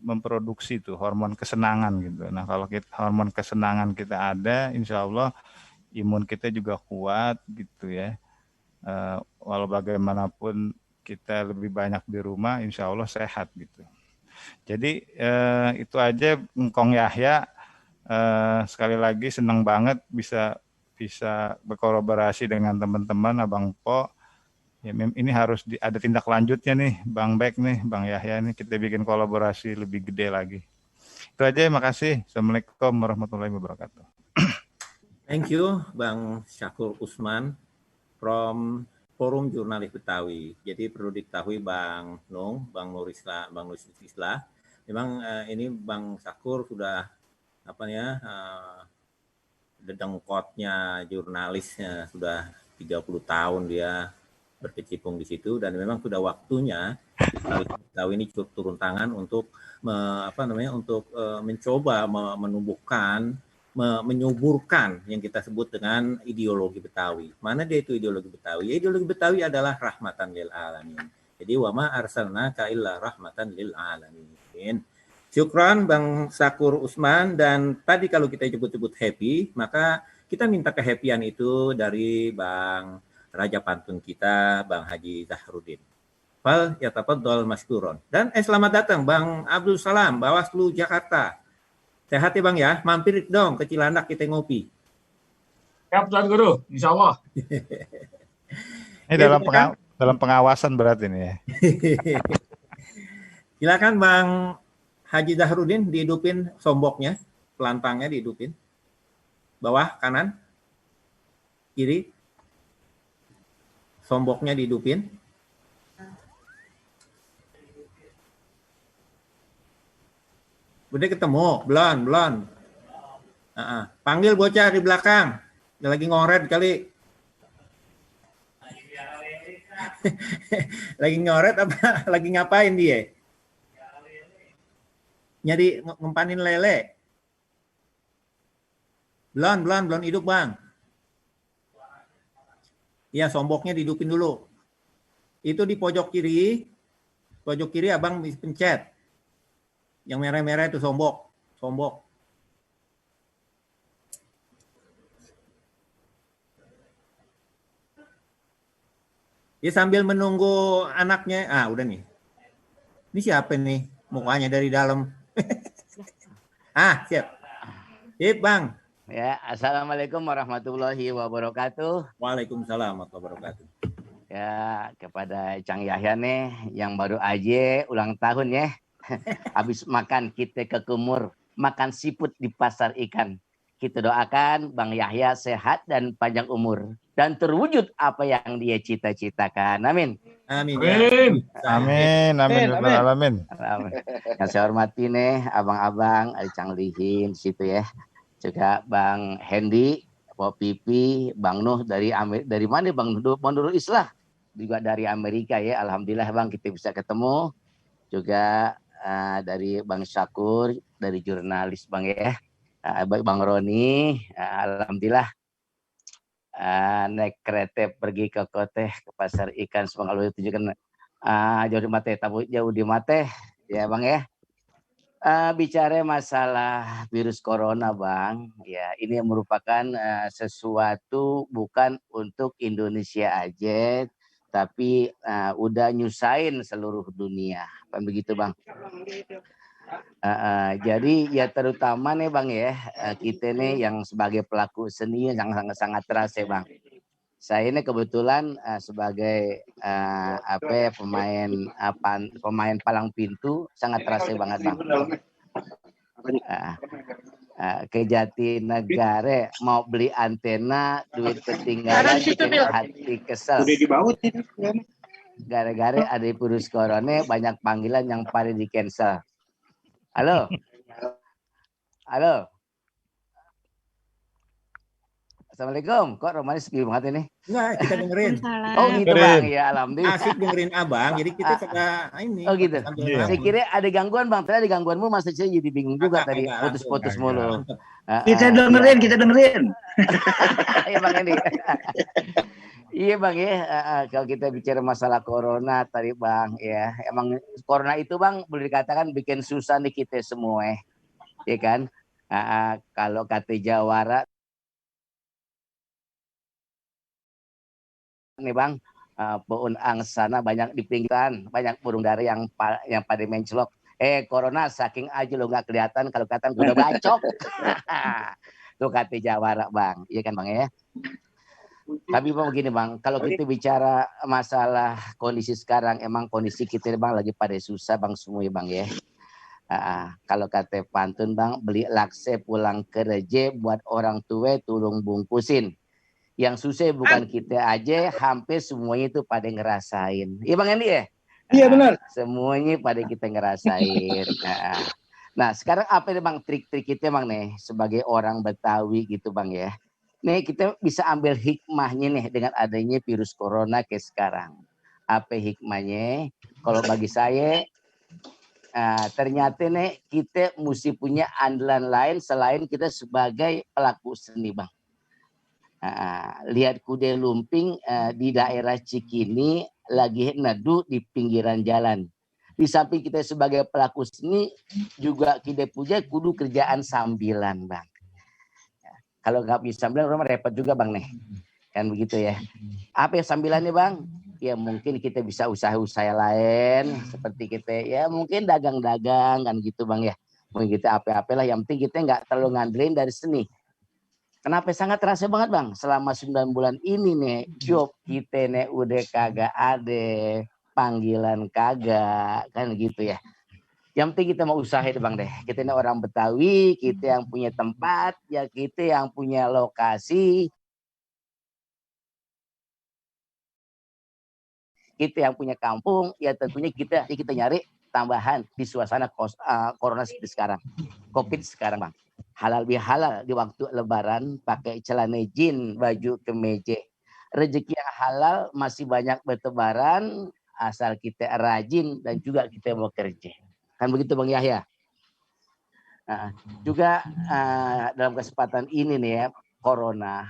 memproduksi tuh hormon kesenangan gitu. Nah, kalau hormon kesenangan kita ada, insya Allah imun kita juga kuat gitu ya. Walau bagaimanapun kita lebih banyak di rumah, insya Allah sehat gitu. Jadi itu aja Kong Yahya. Sekali lagi senang banget bisa berkolaborasi dengan teman-teman Abang Po. Ya, ini harus ada tindak lanjutnya nih Bang Bek nih, Bang Yahya nih, kita bikin kolaborasi lebih gede lagi. Itu aja, makasih. Assalamualaikum warahmatullahi wabarakatuh.
Thank you Bang Syakur Usman from Forum Jurnalis Betawi. Jadi perlu diketahui Bang Nung, Bang Nur Islah, memang ini Bang Syakur sudah dedengkotnya jurnalisnya sudah 30 tahun dia berkecimpung di situ dan memang sudah waktunya Betawi ini turun tangan untuk mencoba menumbuhkan menyuburkan yang kita sebut dengan ideologi Betawi. Mana dia itu ideologi Betawi? Ideologi Betawi adalah rahmatan lil alamin. Jadi wa ma arsalnaka illa rahmatan lil alamin. Syukran Bang Syakur Usman, dan tadi kalau kita sebut-sebut happy, maka kita minta kehappyan itu dari Bang Raja Pantun kita, Bang Haji Zahrudin. Fal yatafaddal maskuron. Dan selamat datang Bang Abdul Salam, Bawaslu Jakarta. Sehat ya Bang ya, mampir dong ke Cilandak kita ngopi.
Siap Tuan Guru, insya Allah.
Ini dalam pengawasan berarti ini ya.
Silakan Bang Haji Zahrudin dihidupin somboknya. pelantangnya dihidupin. Bawah, kanan, kiri. Somboknya dihidupin. Udah ketemu, belum. Panggil bocah di belakang. Dia lagi ngoret kali. Lagi ngoret apa? Lagi ngapain dia? Nyari ngempanin lele. Belum hidup bang. Ya, somboknya dihidupin dulu. Itu di pojok kiri. Pojok kiri abang pencet. Yang merah-merah itu sombok. Dia sambil menunggu anaknya. Udah nih. Ini siapa nih? Mukanya dari dalam. Siap. Siap, Bang.
Ya, Assalamualaikum warahmatullahi wabarakatuh.
Waalaikumsalam warahmatullahi wabarakatuh.
Ya, kepada Cang Yahya nih yang baru aja ulang tahun ya. Habis makan kita ke kumur, makan siput di pasar ikan. Kita doakan Bang Yahya sehat dan panjang umur dan terwujud apa yang dia cita-citakan. Amin.
Amin.
Amin.
Yang saya hormati nih abang-abang, ada Cang Lihin di situ ya. Juga Bang Hendy, Pak Pipi, Bang Nuh dari mana Bang Nurul Islah juga dari Amerika ya. Alhamdulillah Bang kita bisa ketemu. Juga dari Bang Syakur dari jurnalis Bang ya. Bang Roni, alhamdulillah naik kereta pergi ke kota ke pasar ikan Semangalu itu juga jauh di mate ya Bang ya. Bicara masalah virus corona Bang, ya ini merupakan sesuatu bukan untuk Indonesia aja, tapi udah nyusahin seluruh dunia, kan begitu Bang. Jadi ya terutama nih Bang ya, kita nih yang sebagai pelaku seni yang sangat terasa Bang. Saya ini kebetulan sebagai pemain palang pintu sangat terasa banget Bang. Ke Jatinegara mau beli antena, duit ketinggalan, bikin hati kesel. Gara-gara ada virus corona, banyak panggilan yang pada di cancel. Halo. Assalamualaikum. Kok romanis sepi banget ini?
Enggak, kita dengerin.
Oh gitu Bang. Ya alhamdulillah.
Asik dengerin abang. Jadi kita suka ini.
Oh gitu. Saya kira ada gangguan Bang. Tadi ada gangguanmu, masa saya jadi bingung juga tadi. Putus-putus mulu.
Kita dengerin.
Iya Bang ini. Iya Bang ya. Kalau kita bicara masalah corona tadi Bang ya. Emang corona itu Bang boleh dikatakan bikin susah nih kita semua. Ya kan? Kalau kata Jawara nih Bang, Poun angsana banyak di pinggiran, banyak burung dara yang pada mencelok. Corona saking aja lo nggak kelihatan kalau kelihatan udah bacok. Tuh kata Jawara Bang, iya kan Bang ya. Tapi Bang begini Bang, kalau kita bicara masalah kondisi sekarang, emang kondisi kita Bang lagi pada susah Bang semua ya Bang ya. Kalau kata pantun Bang, beli lakse pulang kerja buat orang tua tulung bungkusin. Yang susah bukan kita aja, hampir semuanya itu pada ngerasain. Iya Bang Andi ya?
Iya benar.
Semuanya pada kita ngerasain. Nah sekarang apa nih Bang trik-trik kita Bang nih sebagai orang Betawi gitu Bang ya. Nih kita bisa ambil hikmahnya nih dengan adanya virus corona kayak sekarang. Apa hikmahnya? Kalau bagi saya ternyata nih kita mesti punya andalan lain selain kita sebagai pelaku seni Bang. Lihat kuda lumping di daerah Cikini lagi neduh di pinggiran jalan. Di samping kita sebagai pelaku seni juga kita punya kudu kerjaan sambilan Bang. Kalau nggak bisa sambilan orang repot juga Bang nih. Kan begitu ya. Apa sambilannya Bang? Ya mungkin kita bisa usaha-usaha lain seperti kita ya mungkin dagang-dagang kan gitu Bang ya. Mungkin kita apa-apa lah yang penting kita nggak terlalu ngandelin dari seni. Kenapa sangat terasa banget Bang? Selama 9 bulan ini nih, job kita nih udah kagak ada, panggilan kagak, kan gitu ya. Yang penting kita mau usaha itu Bang deh. Kita ini orang Betawi, kita yang punya tempat, ya kita yang punya lokasi, kita yang punya kampung, ya tentunya kita nyari tambahan di suasana corona seperti sekarang, COVID sekarang Bang. Halal bihalal di waktu Lebaran, pakai celana jin, baju kemeja. Rezeki yang halal masih banyak bertebaran, asal kita rajin dan juga kita mau kerja. Kan begitu Bang Yahya. Juga dalam kesempatan ini nih ya, corona,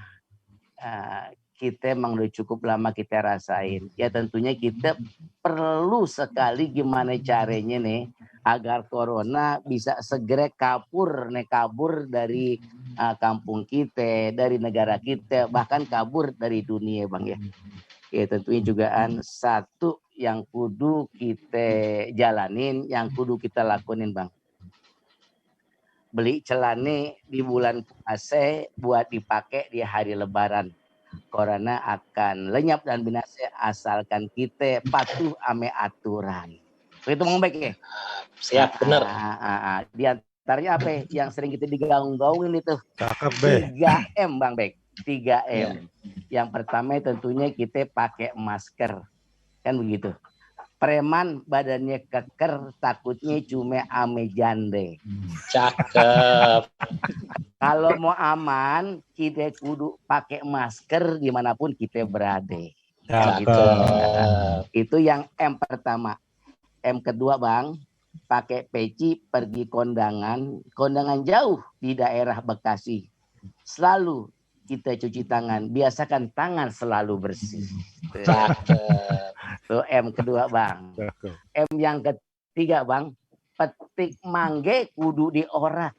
kita memang udah cukup lama kita rasain. Ya tentunya kita perlu sekali gimana caranya nih, agar corona bisa segera kabur dari kampung kita, dari negara kita, bahkan kabur dari dunia Bang ya. Ya tentunya juga satu yang kudu kita jalanin, yang kudu kita lakonin Bang. Beli celana di bulan puasa buat dipakai di hari Lebaran. Corona akan lenyap dan binasa asalkan kita patuh ame aturan. Begitu Bang Bek ya?
Siap, benar.
Di antaranya apa yang sering kita digaung-gaungin itu? 3M Bang Bek. 3M. Yang pertama tentunya kita pakai masker. Kan begitu. Preman badannya keker, takutnya cuma ame jande.
Cakep.
Kalau mau aman, kita kudu pakai masker dimanapun kita berada. Gitu. Itu yang M pertama. M kedua Bang, pakai peci pergi kondangan jauh di daerah Bekasi. Selalu kita cuci tangan, biasakan tangan selalu bersih. Tuh M kedua Bang. M yang ketiga Bang, petik mangge kudu diorak.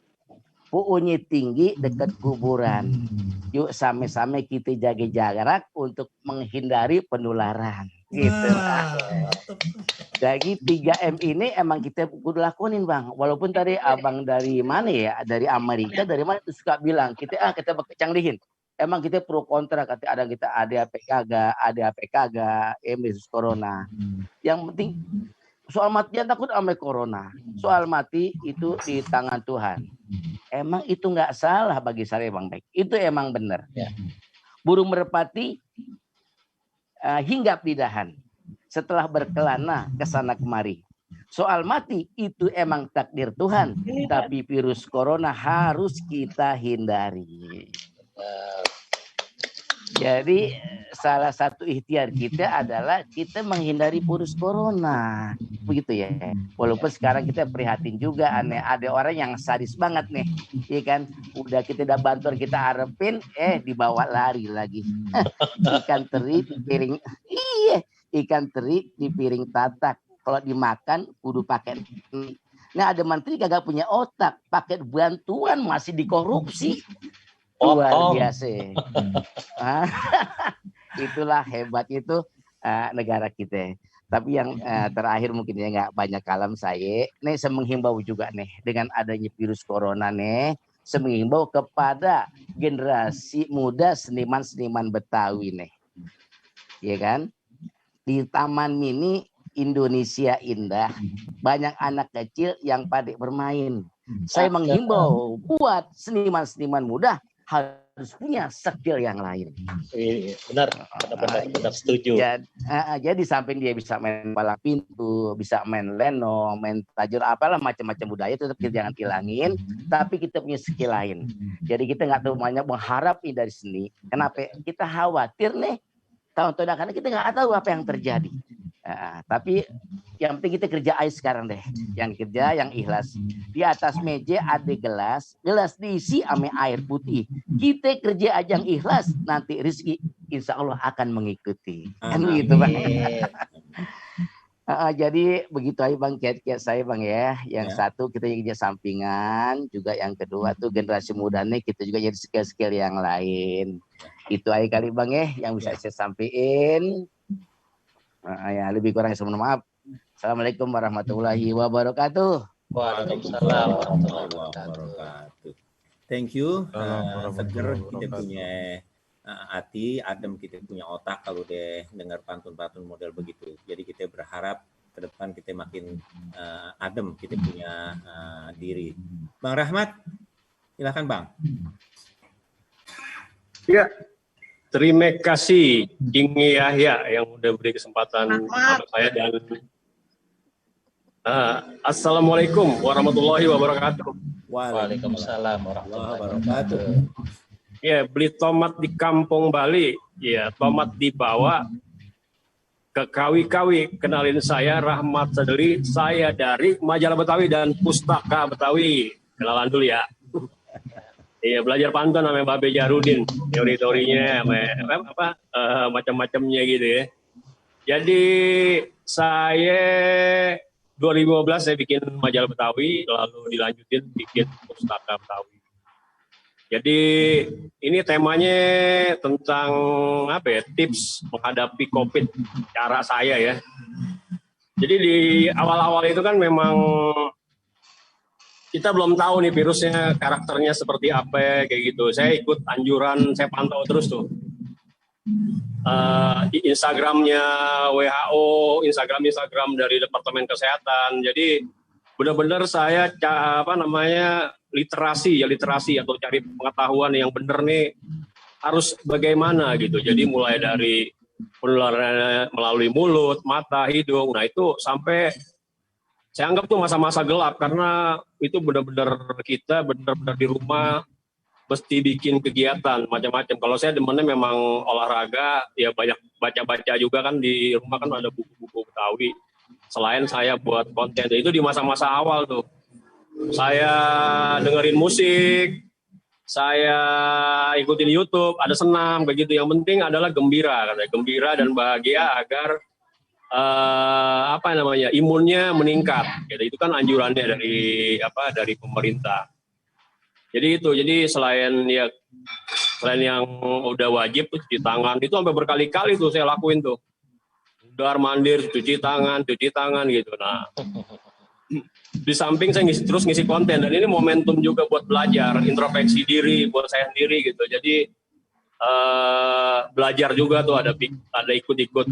Puunya tinggi dekat kuburan. Yuk sama-sama kita jaga jarak untuk menghindari penularan. Gitu. Jadi 3M ini emang kita kudu lakonin Bang. Walaupun tadi abang dari mana ya, dari Amerika, dari mana itu suka bilang kita cangdihin. Emang kita pro kontra, kata ada kita ada apa kagak, virus corona. Yang penting soal mati jangan takut sama corona. Soal mati itu di tangan Tuhan. Emang itu nggak salah bagi saya Bang Bek. Itu emang benar. Ya. Burung merpati hinggap di dahan setelah berkelana ke sana kemari. Soal mati itu emang takdir Tuhan, tapi virus corona harus kita hindari. Jadi salah satu ikhtiar kita adalah kita menghindari virus corona, begitu ya. Walaupun sekarang kita prihatin juga, ada orang yang sadis banget nih, ya kan? Udah kita udah bantuan kita harapin, dibawa lari lagi. Ikan teri di piring, ikan teri di piring tatak. Kalau dimakan kudu pakai. Nah ada menteri kagak punya otak, pakai bantuan masih dikorupsi. Luar biasa. Itulah hebat itu negara kita. Tapi yang terakhir mungkin ya nggak banyak kalam saya. Nih saya menghimbau juga nih dengan adanya virus corona nih, saya menghimbau kepada generasi muda seniman-seniman Betawi nih. Ya kan? Di Taman Mini Indonesia Indah banyak anak kecil yang pada bermain. Saya menghimbau buat seniman-seniman muda harus punya skill yang lain.
Benar setuju.
Jadi samping dia bisa main palang pintu, bisa main lenong, main tajur, apalah macam-macam budaya itu tetap kita jangan hilangin. Tapi kita punya skill lain. Jadi kita nggak terlalu banyak mengharap dari seni. Kenapa? Kita khawatir nih tahun-tahun karena kita nggak tahu apa yang terjadi. Tapi yang penting kita kerja aja sekarang deh. Yang kerja, yang ikhlas. Di atas meja ada gelas diisi sama air putih. Kita kerja aja yang ikhlas, nanti rezeki insya Allah akan mengikuti. Kan begitu Bang. Jadi begitu aja Bang, kiat-kiat saya Bang ya. Yang satu kita kerja sampingan, juga yang kedua tuh generasi muda nih kita juga jadi skill-skill yang lain. Itu aja kali Bang ya yang bisa saya sampaikan. Ya lebih kurang saya mohon maaf. Assalamualaikum warahmatullahi wabarakatuh.
Waalaikumsalam warahmatullahi wabarakatuh.
Thank you. Seger kita punya hati, adem kita punya otak kalau deh dengar pantun-pantun model begitu. Jadi kita berharap ke depan kita makin adem, kita punya diri. Bang Rahmat, silakan Bang.
Ya, terima kasih King Yahya yang udah beri kesempatan kepada saya dan Assalamualaikum warahmatullahi wabarakatuh.
Waalaikumsalam warahmatullahi wabarakatuh.
Ya, beli tomat di Kampung Bali. Ya, tomat dibawa ke Kawi-Kawi. Kenalin saya Rahmat Sadeli. Saya dari Majalah Betawi dan Pustaka Betawi. Kenalan dulu ya. Iya, belajar pantun sama Babe Jarudin, teori-teorinya, macam-macamnya gitu ya. Jadi saya 2015 saya bikin Majalah Betawi, lalu dilanjutin bikin Pustaka Betawi. Jadi ini temanya tentang tips menghadapi COVID, cara saya ya. Jadi di awal-awal itu kan memang kita belum tahu nih virusnya karakternya seperti apa kayak gitu. Saya ikut anjuran, saya pantau terus tuh Instagramnya WHO, Instagram dari Departemen Kesehatan. Jadi benar-benar saya literasi atau cari pengetahuan yang benar nih harus bagaimana gitu. Jadi mulai dari penularan melalui mulut, mata, hidung. Nah itu sampai saya anggap tuh masa-masa gelap karena itu benar-benar kita benar-benar di rumah mesti bikin kegiatan macam-macam. Kalau saya demennya memang olahraga, ya banyak baca-baca juga kan di rumah kan ada buku-buku Betawi. Selain saya buat konten itu di masa-masa awal tuh. Saya dengerin musik, saya ikutin YouTube, ada senam begitu. Yang penting adalah gembira, katanya gembira dan bahagia agar imunnya meningkat. Gitu. Itu kan anjurannya dari pemerintah. Jadi selain yang udah wajib tuh cuci tangan itu sampai berkali-kali tuh saya lakuin tuh. Udar mandir, cuci tangan gitu. Nah, di samping saya terus ngisi konten dan ini momentum juga buat belajar, introspeksi diri buat saya sendiri gitu. Jadi belajar juga tuh ada ikut-ikut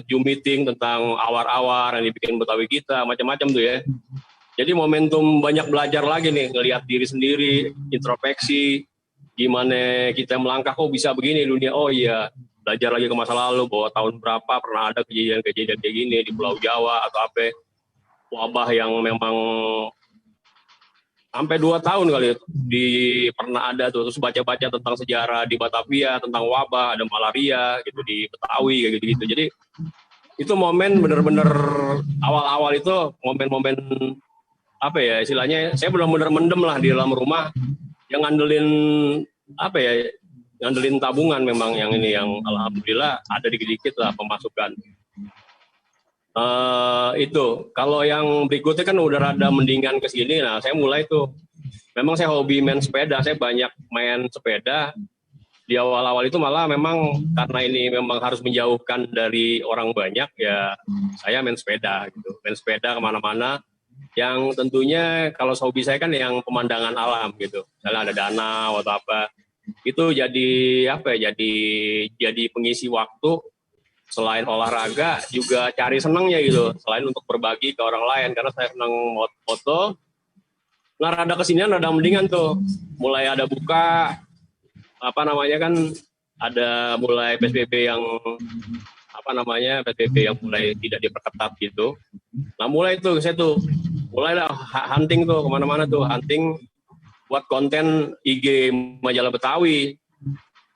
Zoom meeting tentang awar-awar yang dibikin Betawi kita, macam-macam tuh ya. Jadi momentum banyak belajar lagi nih, ngelihat diri sendiri, introspeksi, gimana kita melangkah, kok bisa begini dunia, oh iya, belajar lagi ke masa lalu, bahwa tahun berapa pernah ada kejadian-kejadian kayak gini di Pulau Jawa atau wabah yang memang sampai 2 tahun kali pernah ada tuh, terus baca-baca tentang sejarah di Batavia, tentang wabah, ada malaria gitu di Betawi kayak gitu-gitu. Jadi itu momen bener-bener awal-awal itu momen-momen istilahnya saya benar-benar mendem lah di dalam rumah yang ngandelin tabungan memang yang ini yang alhamdulillah ada dikit-dikit lah pemasukan. Itu kalau yang berikutnya kan udah rada mendingan ke sini. Nah saya mulai tuh memang saya hobi main sepeda, saya banyak main sepeda. Di awal-awal itu malah memang karena ini memang harus menjauhkan dari orang banyak ya saya main sepeda gitu, main sepeda kemana-mana yang tentunya kalau hobi saya kan yang pemandangan alam gitu, misalnya ada danau atau apa itu jadi jadi pengisi waktu. Selain olahraga juga cari senangnya gitu, selain untuk berbagi ke orang lain karena saya senang foto. Nah rada kesinian rada mendingan tuh, mulai ada buka kan ada mulai PSBB yang PSBB yang mulai tidak diperketat gitu. Nah mulai tuh saya tuh mulailah hunting tuh kemana-mana tuh, hunting buat konten IG Majalah Betawi.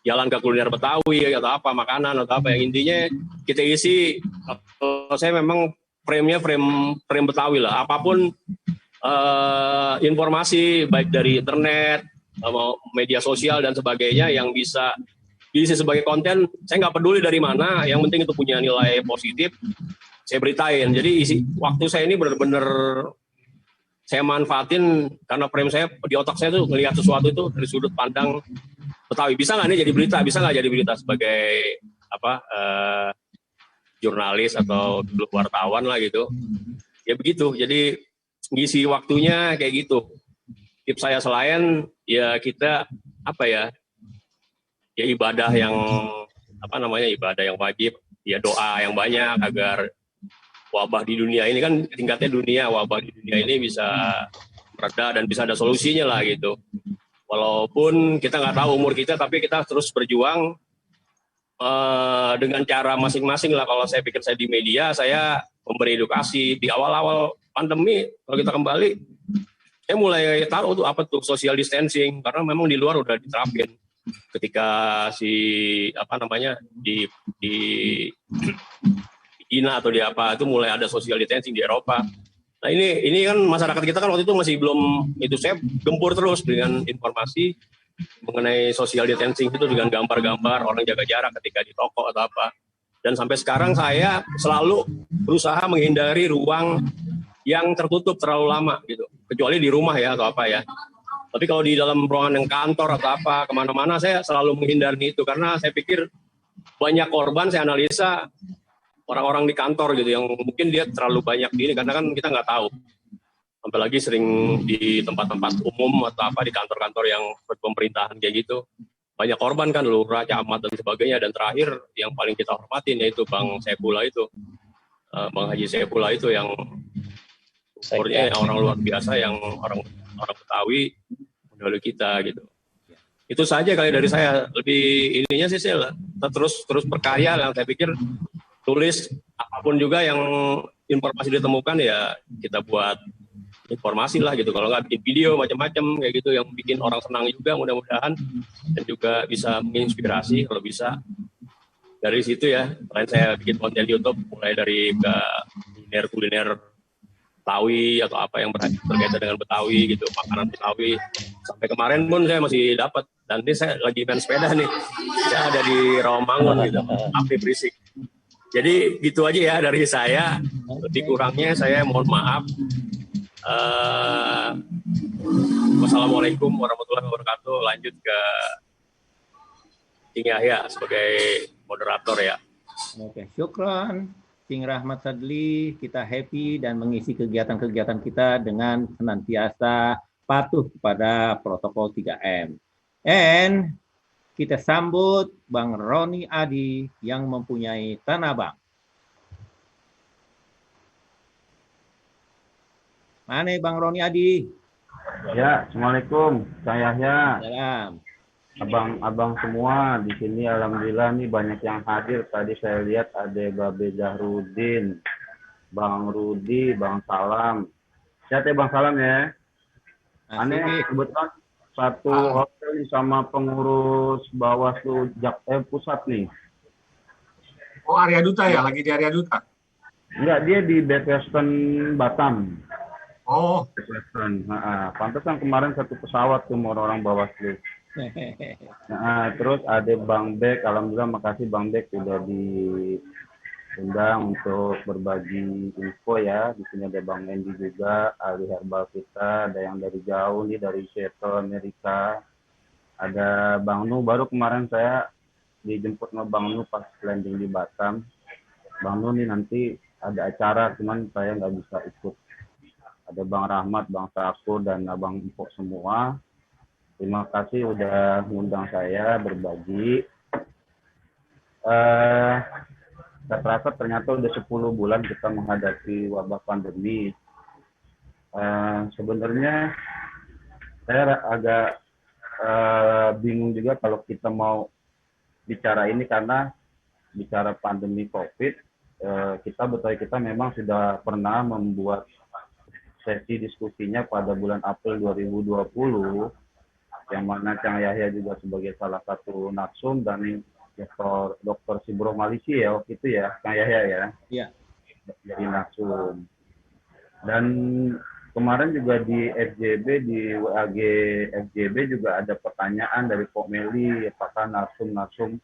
Jalan ke kuliner Betawi atau apa makanan atau apa yang intinya kita isi. Kalau saya memang frame-nya frame Betawi lah, apapun informasi baik dari internet, media sosial dan sebagainya yang bisa diisi sebagai konten, saya nggak peduli dari mana, yang penting itu punya nilai positif, saya beritain. Jadi isi waktu saya ini benar-benar saya manfaatin karena frame saya di otak saya tuh melihat sesuatu itu dari sudut pandang Betawi. Bisa nggak nih jadi berita? Bisa nggak jadi berita sebagai jurnalis atau wartawan lah gitu? Ya begitu. Jadi ngisi waktunya kayak gitu. Tips saya selain ya kita ya ibadah yang ibadah yang wajib, ya doa yang banyak agar wabah di dunia ini kan tingkatnya dunia, wabah di dunia ini bisa mereda dan bisa ada solusinya lah gitu. Walaupun kita nggak tahu umur kita, tapi kita terus berjuang dengan cara masing-masing lah. Kalau saya pikir saya di media, saya memberi edukasi di awal-awal pandemi. Kalau kita kembali, saya mulai tahu tuh apa tuh social distancing, karena memang di luar udah diterapin. Ketika di China atau di apa itu mulai ada social distancing di Eropa. Nah ini kan masyarakat kita kan waktu itu masih belum, itu saya gempur terus dengan informasi mengenai social distancing itu dengan gambar-gambar orang jaga jarak ketika di toko atau apa. Dan sampai sekarang saya selalu berusaha menghindari ruang yang tertutup terlalu lama gitu. Kecuali di rumah ya atau apa ya. Tapi kalau di dalam ruangan yang kantor atau apa, kemana-mana saya selalu menghindari itu. Karena saya pikir banyak korban, saya analisa orang-orang di kantor gitu yang mungkin dia terlalu banyak di ini, karena kan kita nggak tahu. Apalagi sering di tempat-tempat umum atau apa, di kantor-kantor yang pemerintahan kayak gitu. Banyak korban kan, lurah, camat, dan sebagainya. Dan terakhir yang paling kita hormatin yaitu Bang Saifullah itu. Bang Haji Saifullah itu yang umurnya orang luar biasa, yang orang Betawi mendahului kita gitu. Itu saja kali dari saya. Lebih ininya sih saya terus berkarya lah. Saya pikir tulis apapun juga yang informasi ditemukan ya kita buat informasi lah gitu. Kalau nggak bikin video macam-macam kayak gitu yang bikin orang senang juga mudah-mudahan, dan juga bisa menginspirasi kalau bisa. Dari situ ya, selain saya bikin konten YouTube mulai dari kuliner Betawi atau apa yang berkaitan dengan Betawi gitu, makanan Betawi. Sampai kemarin pun saya masih dapat, dan ini saya lagi main sepeda nih. Saya ada di Rawamangun gitu, api berisik. Jadi gitu aja ya dari saya. Lebih kurangnya saya mohon maaf. Wassalamualaikum warahmatullahi wabarakatuh. Lanjut ke King Yahya sebagai moderator ya.
Oke, syukron King Rahmat Sadli. Kita happy dan mengisi kegiatan-kegiatan kita dengan senantiasa patuh kepada protokol 3M. And kita sambut Bang Roni Adi yang mempunyai Tanah Abang. Mana Bang Roni Adi?
Ya, Assalamualaikum, Kang Yahya.
Salam.
Abang-abang semua di sini alhamdulillah nih banyak yang hadir. Tadi saya lihat ada Babe Zahrudin, Bang Rudi, Bang Salam. Siapa ya Bang Salam ya? Aneh kebetulan satu hotel sama pengurus Bawaslu pusat nih.
Oh, Arya Duta ya, lagi di Arya Duta.
Enggak, dia di Bed Western Batam.
Oh,
Bed Western. Pantesan kemarin satu pesawat tuh orang-orang Bawaslu. Nah, terus ada Bang Bek, alhamdulillah makasih Bang Bek sudah diundang untuk berbagi info ya. Di sini ada Bang Endi juga, ahli herbal kita, ada yang dari jauh nih dari Seattle, Amerika. Ada Bang Nu, baru kemarin saya dijemput sama Bang Nu pas landing di Batam. Bang Nu nih nanti ada acara, cuman saya nggak bisa ikut. Ada Bang Rahmat, Bang Sakur, dan Abang Empok semua. Terima kasih udah ngundang saya berbagi. Terasa ternyata udah 10 bulan kita menghadapi wabah pandemi. Sebenarnya saya agak bingung juga kalau kita mau bicara ini, karena bicara pandemi COVID, kita memang sudah pernah membuat sesi diskusinya pada bulan April 2020, yang mana Kang Yahya juga sebagai salah satu narsum, dan Dr. Sibro Malisi ya waktu itu ya, Kang Yahya ya.
Iya.
Jadi narsum. Dan kemarin juga di FJB, di WAG FJB juga ada pertanyaan dari Pok Meli, apakah narsum-narsum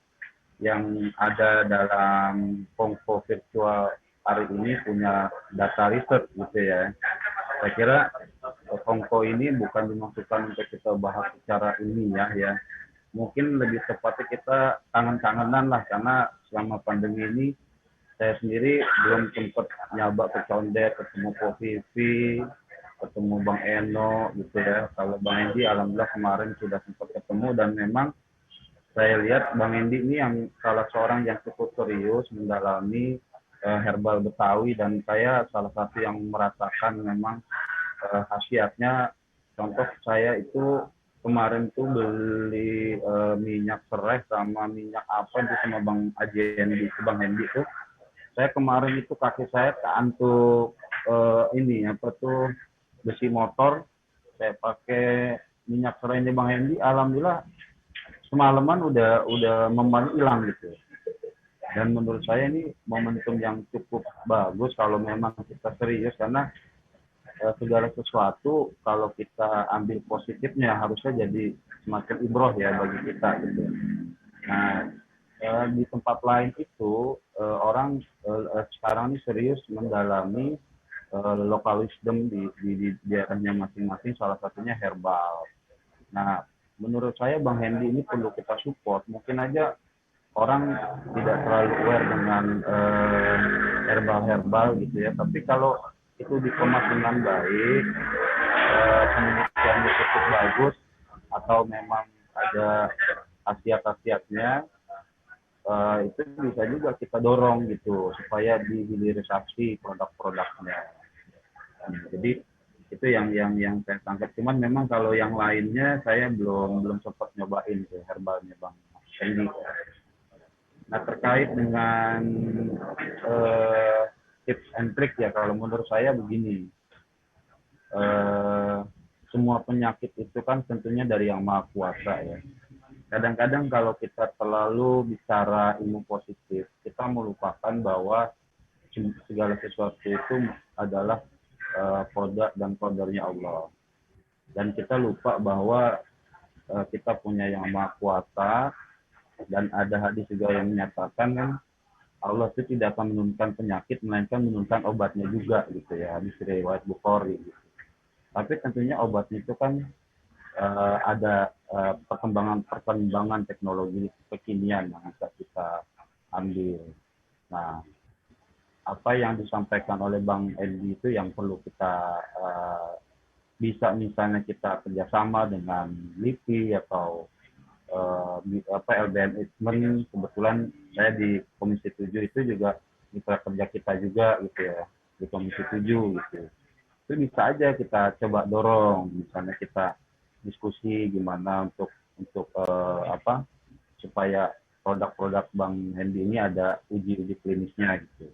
yang ada dalam Kongko virtual hari ini punya data riset gitu ya. Saya kira Kongko ini bukan dimaksudkan untuk kita bahas secara ilmiah ya. Mungkin lebih tepatnya kita tangan-tanganan lah, karena selama pandemi ini saya sendiri belum sempat nyaba ke Condet, ketemu Ko Vivi, ketemu Bang Eno gitu ya. Kalau Bang Endi alhamdulillah kemarin sudah sempat ketemu, dan memang saya lihat Bang Endi ini yang salah seorang yang cukup serius mendalami herbal Betawi, dan saya salah satu yang merasakan memang khasiatnya. Contoh saya itu kemarin tuh beli minyak serai sama minyak apa itu sama Bang Ajen di Bang Hendi tuh. Saya kemarin itu kaki saya keantuk ini apa tuh besi motor. Saya pakai minyak serainya Bang Hendi, alhamdulillah semalaman udah memang hilang gitu. Dan menurut saya ini momentum yang cukup bagus kalau memang kita serius, karena segala sesuatu kalau kita ambil positifnya harusnya jadi semacam ibroh ya bagi kita gitu. Nah, di tempat lain itu orang sekarang ini serius mendalami local wisdom di daerahnya masing-masing, salah satunya herbal. Nah, menurut saya Bang Hendi ini perlu kita support. Mungkin aja orang tidak terlalu aware dengan herbal-herbal gitu ya, tapi kalau itu dikemas dengan baik, penelitiannya cukup bagus, atau memang ada khasiat-khasiatnya, itu bisa juga kita dorong gitu supaya dihilirisasi produk-produknya. Jadi itu yang saya tangkap. Cuman memang kalau yang lainnya saya belum sempat nyobain tuh herbalnya Bang Hendi. Nah, terkait dengan tips and trick ya, kalau menurut saya begini, semua penyakit itu kan tentunya dari Yang Maha Kuasa ya. Kadang-kadang kalau kita terlalu bicara ilmu positif, kita melupakan bahwa segala sesuatu itu adalah produk dan kodarnya Allah. Dan kita lupa bahwa kita punya Yang Maha Kuasa, dan ada hadis juga yang menyatakan kan Allah itu tidak akan menurunkan penyakit, melainkan menurunkan obatnya juga gitu ya, hadis riwayat Bukhari gitu. Tapi tentunya obatnya itu kan ada perkembangan teknologi kekinian yang bisa kita ambil. Nah, apa yang disampaikan oleh Bang Edi itu yang perlu kita bisa misalnya kita kerjasama dengan LIPI atau LBM Eijkman. Kebetulan saya di Komisi 7 itu juga mitra kerja kita juga gitu ya, di Komisi 7 gitu. Itu bisa aja kita coba dorong, misalnya kita diskusi gimana untuk supaya produk-produk Bang Hendi ini ada uji klinisnya gitu.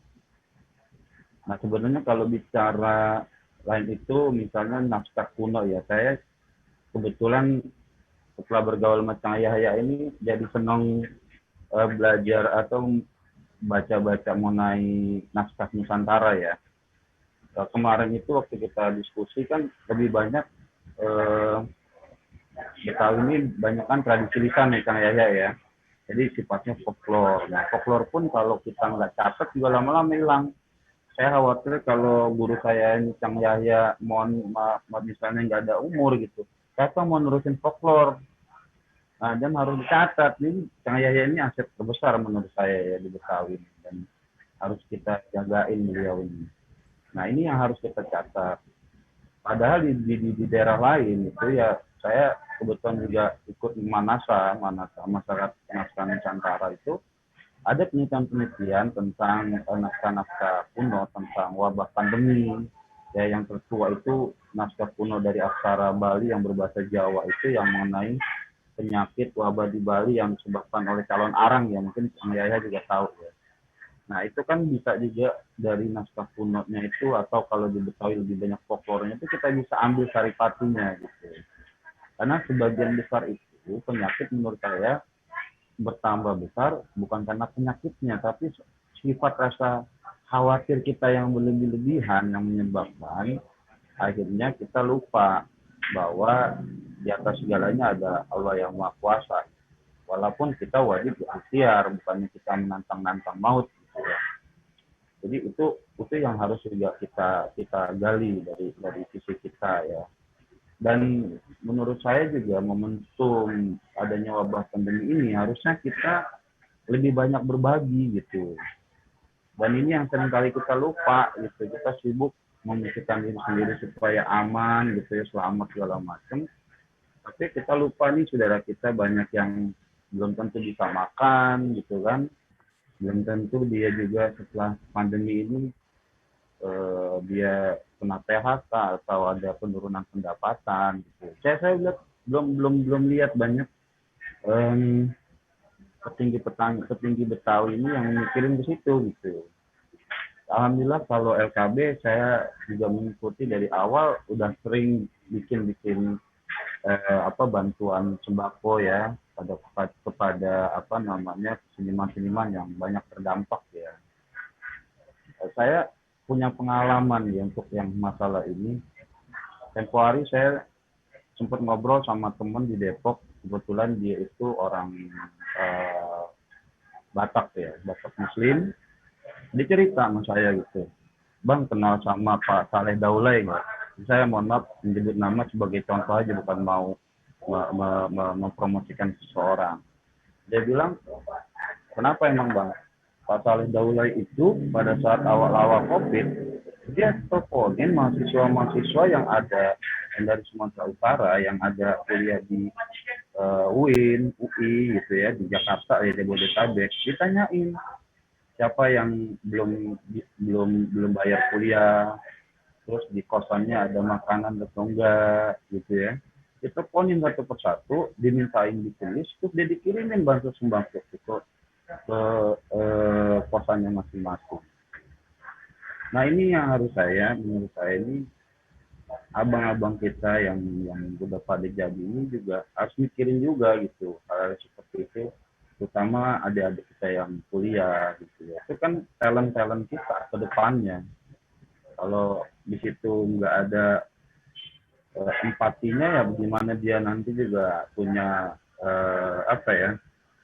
Nah, sebenarnya kalau bicara lain itu misalnya naskah kuno ya, saya kebetulan setelah bergaul sama Cang Yahya ini jadi senang belajar atau baca-baca mengenai naskah Nusantara ya. Kemarin itu waktu kita diskusi kan lebih banyak Betawi ini banyak kan tradisi lisan ya Cang Yahya ya. Jadi sifatnya folklore. Nah, folklore pun kalau kita nggak catat juga lama-lama hilang. Saya khawatir kalau guru saya ini Cang Yahya misalnya nggak ada umur gitu, siapa mau nerusin folklore? Nah, dan harus dicatat. Ini Cang Yahya ini aset terbesar menurut saya ya di Betawi, dan harus kita jagain beliau ini. Nah, ini yang harus kita catat. Padahal di daerah lain itu ya, saya kebetulan juga ikut Manasa masyarakat naskah Nusantara itu ada penelitian tentang naskah-naskah kuno tentang wabah pandemi. Ya, yang tertua itu naskah kuno dari aksara Bali yang berbahasa Jawa itu yang mengenai penyakit wabah di Bali yang disebabkan oleh calon arang ya, mungkin Cang Yahya juga tahu ya. Nah, itu kan bisa juga dari naskah kunonya itu, atau kalau di Betawi lebih banyak folklornya itu kita bisa ambil saripatinya gitu. Karena sebagian besar itu penyakit menurut saya bertambah besar bukan karena penyakitnya, tapi sifat rasa khawatir kita yang berlebih-lebihan yang menyebabkan akhirnya kita lupa bahwa di atas segalanya ada Allah yang Maha Kuasa. Walaupun kita wajib berikhtiar, bukannya kita menantang-nantang maut gitu ya. Jadi itu yang harus juga kita gali dari sisi kita ya. Dan menurut saya juga momentum adanya wabah pandemi ini harusnya kita lebih banyak berbagi gitu. Dan ini yang seringkali kita lupa gitu. Kita sibuk memikirkan diri sendiri supaya aman gitu ya, selamat segala macam. Tapi kita lupa nih saudara kita banyak yang belum tentu bisa makan gitu kan. belum tentu dia juga setelah pandemi ini dia kena PHK atau ada penurunan pendapatan gitu. Saya lihat belum lihat banyak petinggi Betawi ini yang mikirin ke situ gitu. Alhamdulillah kalau LKB saya juga mengikuti dari awal, udah sering bikin bantuan sembako ya kepada seniman-seniman yang banyak terdampak ya. Saya punya pengalaman ya untuk yang masalah ini. Tempo hari saya sempat ngobrol sama teman di Depok, kebetulan dia itu orang Batak ya, Batak Muslim. Dia cerita sama saya gitu, Bang kenal sama Pak Saleh Daulay nggak? Saya mohon maaf menyebut nama sebagai contoh aja, bukan mau mempromosikan seseorang. Dia bilang, kenapa emang Bang? Pak Saleh Daulay itu pada saat awal-awal COVID, dia teleponin mahasiswa-mahasiswa yang dari Sumatera Utara, yang ada kuliah di UIN, UI gitu ya, di Jakarta ya, di Jabodetabek, ditanyain siapa yang belum bayar kuliah, terus di kosannya ada makanan atau enggak gitu ya. Diteleponin satu persatu, dimintain ditulis, terus dia dikirimin bantuan sembako itu ke kosannya masing-masing. Nah ini yang menurut saya ini abang-abang kita yang udah pada jadi ini juga harus mikirin juga gitu hal seperti itu, terutama adik-adik kita yang kuliah gitu ya. Itu kan talent kita ke depannya. Kalau di situ nggak ada empatinya, ya bagaimana dia nanti juga punya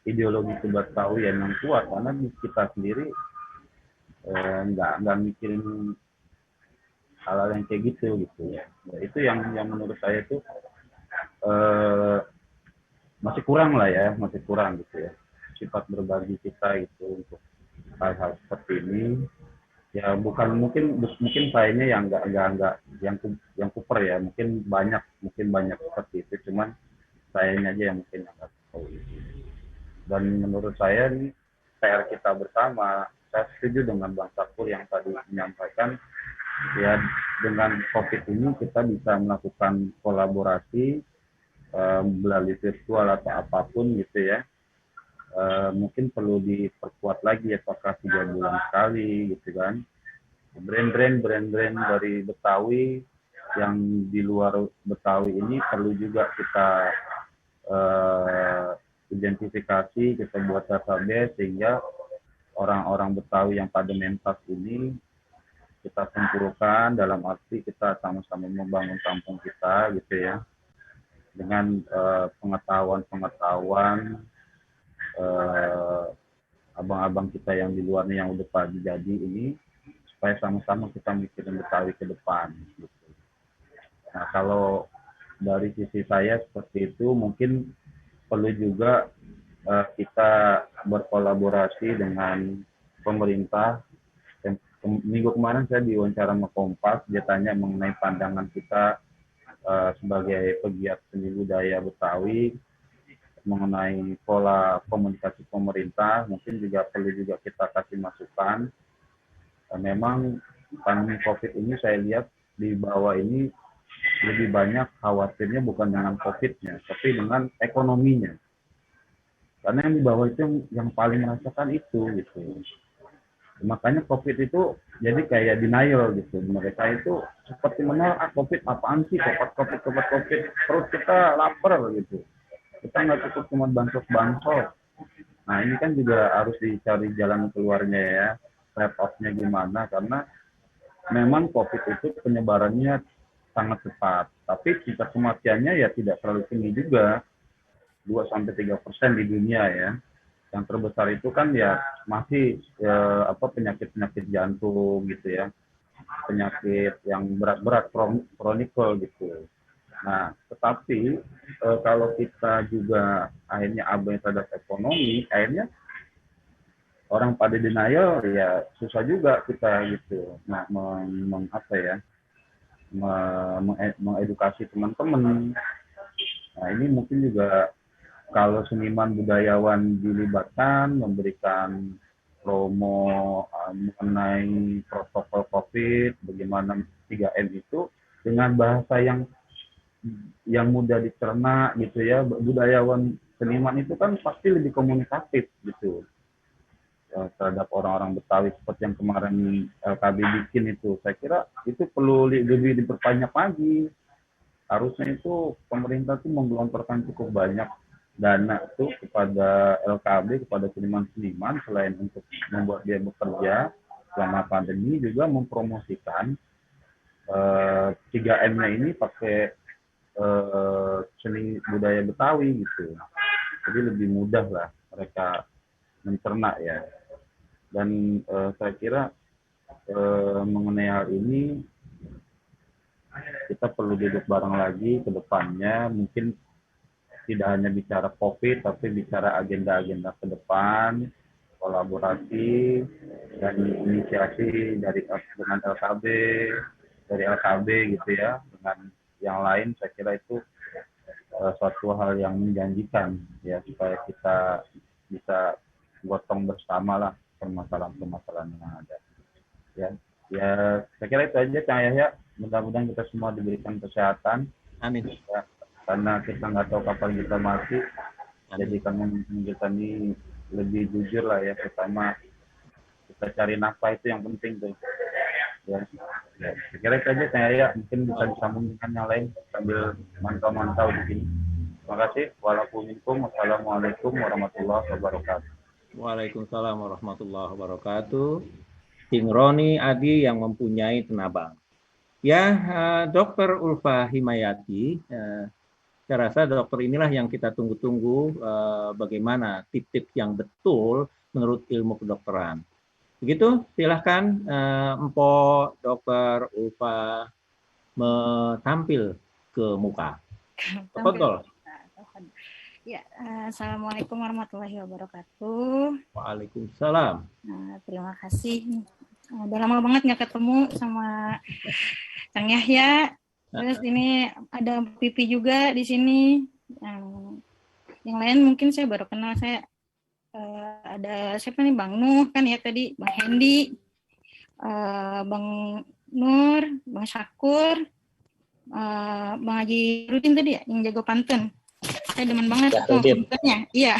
ideologi Betawi yang kuat, karena kita sendiri nggak mikirin hal-hal yang kayak gitu ya. Nah, itu yang menurut saya itu masih kurang gitu ya, sifat berbagi kita itu untuk hal-hal seperti ini. Ya bukan mungkin sayanya yang enggak yang kuper ya, mungkin banyak seperti itu, cuman sayanya aja yang mungkin enggak tahu itu. Dan menurut saya ini PR kita bersama. Saya setuju dengan Bang Sakur yang tadi menyampaikan ya, dengan COVID ini kita bisa melakukan kolaborasi melalui virtual atau apapun gitu ya. Mungkin perlu diperkuat lagi, apakah 3 bulan sekali gitu kan. Brand-brand dari Betawi yang di luar Betawi ini perlu juga kita identifikasi, kita buat database sehingga orang-orang Betawi yang pada mentas ini kita sempurnakan, dalam arti kita sama-sama membangun kampung kita gitu ya, dengan pengetahuan abang-abang kita yang di luarnya yang udah pada jadi ini, supaya sama-sama kita mikirin Betawi ke depan gitu. Nah kalau dari sisi saya seperti itu, mungkin perlu juga kita berkolaborasi dengan pemerintah. Minggu kemarin saya diwawancara sama Kompas, dia tanya mengenai pandangan kita sebagai pegiat seni budaya Betawi mengenai pola komunikasi pemerintah. Mungkin juga perlu juga kita kasih masukan. Memang pandemi COVID ini saya lihat di bawah ini lebih banyak khawatirnya bukan dengan COVID-nya, tapi dengan ekonominya. Karena yang di bawah itu yang paling merasakan itu gitu. Makanya COVID itu jadi kayak denial gitu. Mereka itu seperti menolak COVID, apaan sih COVID. Terus kita lapar gitu. Kita nggak cukup cuma bansos. Nah ini kan juga harus dicari jalan keluarnya ya. Trade-off-nya gimana, karena memang COVID itu penyebarannya sangat cepat. Tapi tingkat kematiannya ya tidak terlalu tinggi juga. 2-3% di dunia ya. Yang terbesar itu kan ya masih penyakit-penyakit jantung gitu ya, penyakit yang berat-berat kronikal gitu. Nah tetapi kalau kita juga akhirnya abai terhadap ekonomi, akhirnya orang pada denial ya susah juga kita gitu. Nah mengedukasi teman-teman. Nah ini mungkin juga kalau seniman budayawan dilibatkan, memberikan promo mengenai protokol COVID, bagaimana 3M itu dengan bahasa yang mudah dicerna gitu ya. Budayawan seniman itu kan pasti lebih komunikatif gitu terhadap orang-orang Betawi seperti yang kemarin LKB bikin itu. Saya kira itu perlu lebih diperbanyak lagi. Harusnya itu pemerintah tuh menggelontorkan cukup banyak dana tuh kepada LKB, kepada seniman-seniman, selain untuk membuat dia bekerja selama pandemi, juga mempromosikan 3M-nya ini pakai seni budaya Betawi gitu. Jadi lebih mudah lah mereka mencerna ya. Dan saya kira mengenai hal ini kita perlu duduk bareng lagi ke depannya, mungkin tidak hanya bicara COVID tapi bicara agenda-agenda ke depan, kolaborasi dan inisiasi dengan LKB, dari LKB gitu ya, dengan yang lain. Saya kira itu suatu hal yang menjanjikan ya, supaya kita bisa gotong bersama lah permasalahan-permasalahan yang ada. Ya, saya kira itu aja Kang Yahya. Mudah-mudahan kita semua diberikan kesehatan.
Amin.
Ya, karena kita nggak tahu kapan kita mati. Jadi kami kita ini lebih jujur lah ya, pertama kita cari nafkah itu yang penting tuh. Ya, saya kira itu aja Kang Yahya. Mungkin bisa disambung dengan yang lain sambil mantau-mantau di sini. Terima kasih. Wassalamualaikum warahmatullahi wabarakatuh.
Waalaikumsalam warahmatullahi wabarakatuh. King Roni Adi yang mempunyai tenabang. Ya, Dr. Ulfa Himayati, saya rasa dokter inilah yang kita tunggu-tunggu, bagaimana tip-tip yang betul menurut ilmu kedokteran. Begitu, silahkan Empo Dr. Ulfa tampil ke muka. Betul.
Ya, Assalamualaikum warahmatullahi wabarakatuh.
Waalaikumsalam.
Terima kasih. Udah lama banget nggak ketemu sama Kang Yahya. Terus ini ada Pipi juga di sini. Yang lain mungkin saya baru kenal. Saya ada siapa nih, Bang Nuh kan ya tadi, Bang Hendi, Bang Nur, Bang Syakur, Bang Haji Rutin tadi ya yang jago pantun. Saya demen banget pantunnya. Iya.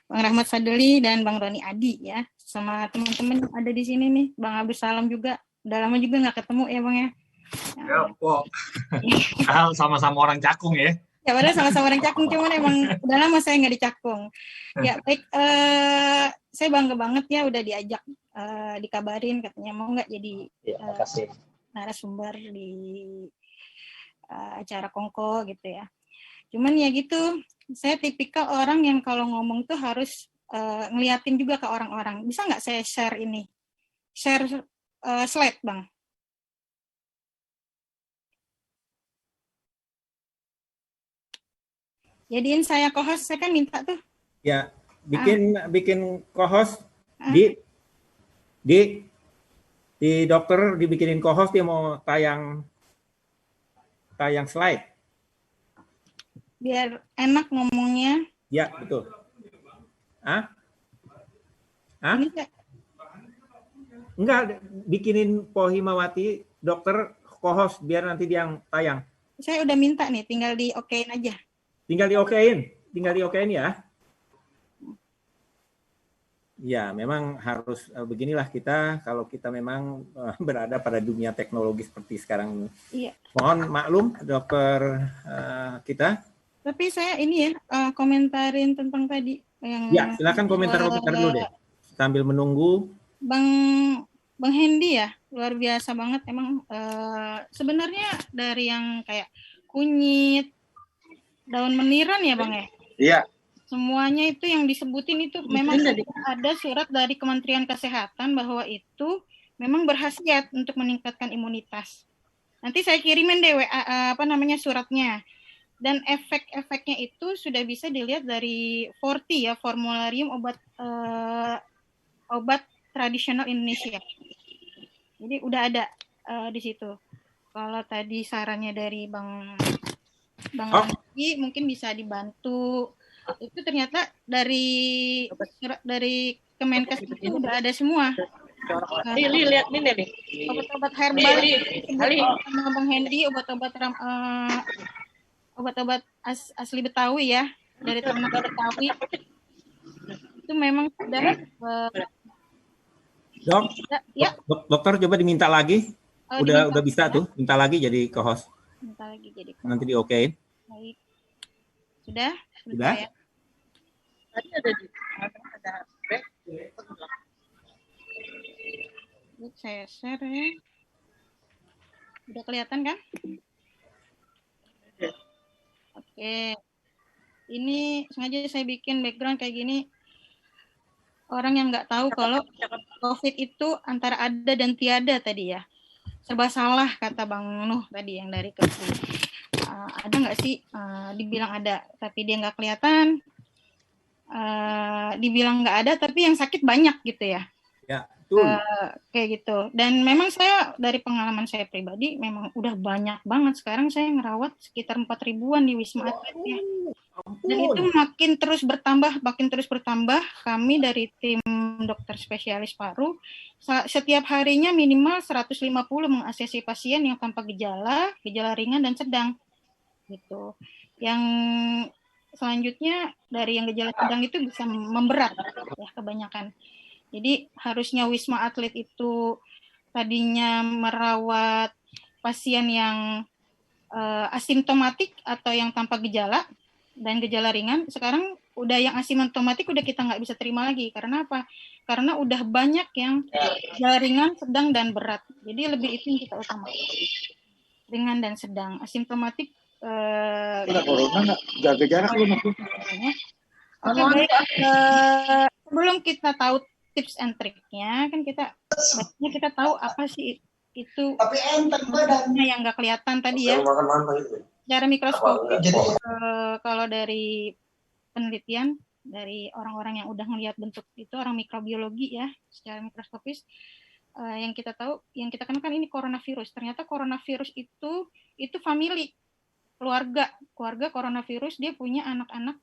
Bang Rahmat Sadeli dan Bang Roni Adi ya. Sama teman-teman yang ada di sini nih, Bang Abdul Salam juga. Udah lama juga nggak ketemu ya Bang ya.
Ya, kok. Sama-sama orang Cakung ya.
Ya padahal sama-sama orang Cakung, cuman emang udah lama saya nggak di Cakung. Ya baik, saya bangga banget ya udah diajak, dikabarin katanya mau nggak jadi narasumber di acara Kongko gitu ya. Cuman ya gitu, saya tipikal orang yang kalau ngomong tuh harus ngeliatin juga ke orang-orang. Bisa nggak saya share ini? Share slide, Bang. Jadiin saya co-host, saya kan minta tuh.
Ya, bikin co-host di dokter dibikinin co-host, dia mau tayang slide.
Biar enak ngomongnya.
Ya, betul. Enggak, bikinin Po Himawati, dokter co-host, biar nanti dia yang tayang.
Saya udah minta nih, tinggal di-okein aja.
Tinggal di-okein ya. Ya, memang harus beginilah kita kalau kita memang berada pada dunia teknologi seperti sekarang ini.
Iya.
Mohon maklum, dokter kita.
Tapi saya ini ya, komentarin tentang tadi.
Ya, silakan komentar dulu deh. Sambil menunggu.
Bang Hendi ya, luar biasa banget. Emang sebenarnya dari yang kayak kunyit, daun meniran ya Bang ya?
Iya.
Semuanya itu yang disebutin itu memang ada surat dari Kementerian Kesehatan bahwa itu memang berkhasiat untuk meningkatkan imunitas. Nanti saya kirimin deh suratnya. Dan efek-efeknya itu sudah bisa dilihat dari FORTI ya, Formularium Obat Tradisional Indonesia. Jadi udah ada di situ. Kalau tadi sarannya dari Bang Andi mungkin bisa dibantu. Itu ternyata dari Kemenkes itu udah ada semua.
Lihat ini nih.
Obat-obat herbal,
Ali.
sama Bang Hendy, obat-obat asli Betawi ya, dari ternak Betawi. Itu memang sudah
Dok,
ya.
dokter coba diminta lagi. Udah bisa tuh, minta lagi jadi co-host.
Minta lagi jadi co-host.
Nanti di-okein.
Baik. Sudah?
Sudah?
Ya?
Tadi ada back.
Saya share ya. Udah kelihatan kan? Oke. Ini sengaja saya bikin background kayak gini. Orang yang nggak tahu kalau COVID itu antara ada dan tiada tadi ya. Serba salah kata Bang Nuh tadi yang dari Kepri. Ada nggak sih? Dibilang ada, tapi dia nggak kelihatan. Dibilang nggak ada, tapi yang sakit banyak gitu ya.
Ya.
Kayak gitu. Dan memang saya dari pengalaman saya pribadi memang udah banyak banget. Sekarang saya ngerawat sekitar 4.000-an di Wisma Atlet ya. Dan itu makin terus bertambah. Kami dari tim dokter spesialis paru setiap harinya minimal 150 mengasesi pasien yang tanpa gejala ringan dan sedang gitu. Yang selanjutnya dari yang gejala sedang itu bisa memberat ya kebanyakan. Jadi harusnya Wisma Atlet itu tadinya merawat pasien yang asimptomatik atau yang tanpa gejala dan gejala ringan. Sekarang udah yang asimptomatik udah kita nggak bisa terima lagi. Karena apa? Karena udah banyak yang gejala ringan, sedang, dan berat. Jadi lebih itu yang kita utamakan. Ringan dan sedang. Asimptomatik
corona nggak jaga jarak lu maksudnya.
Oke, baik. Sebelum kita tahu tips and triknya, kan kita tahu apa sih itu yang nggak kelihatan tadi ya. Secara mikroskopis, kalau dari penelitian dari orang-orang yang udah ngelihat bentuk itu, orang mikrobiologi ya, secara mikroskopis, yang kita tahu, yang kita kenal kan ini coronavirus. Ternyata coronavirus itu family, keluarga coronavirus. Dia punya anak-anak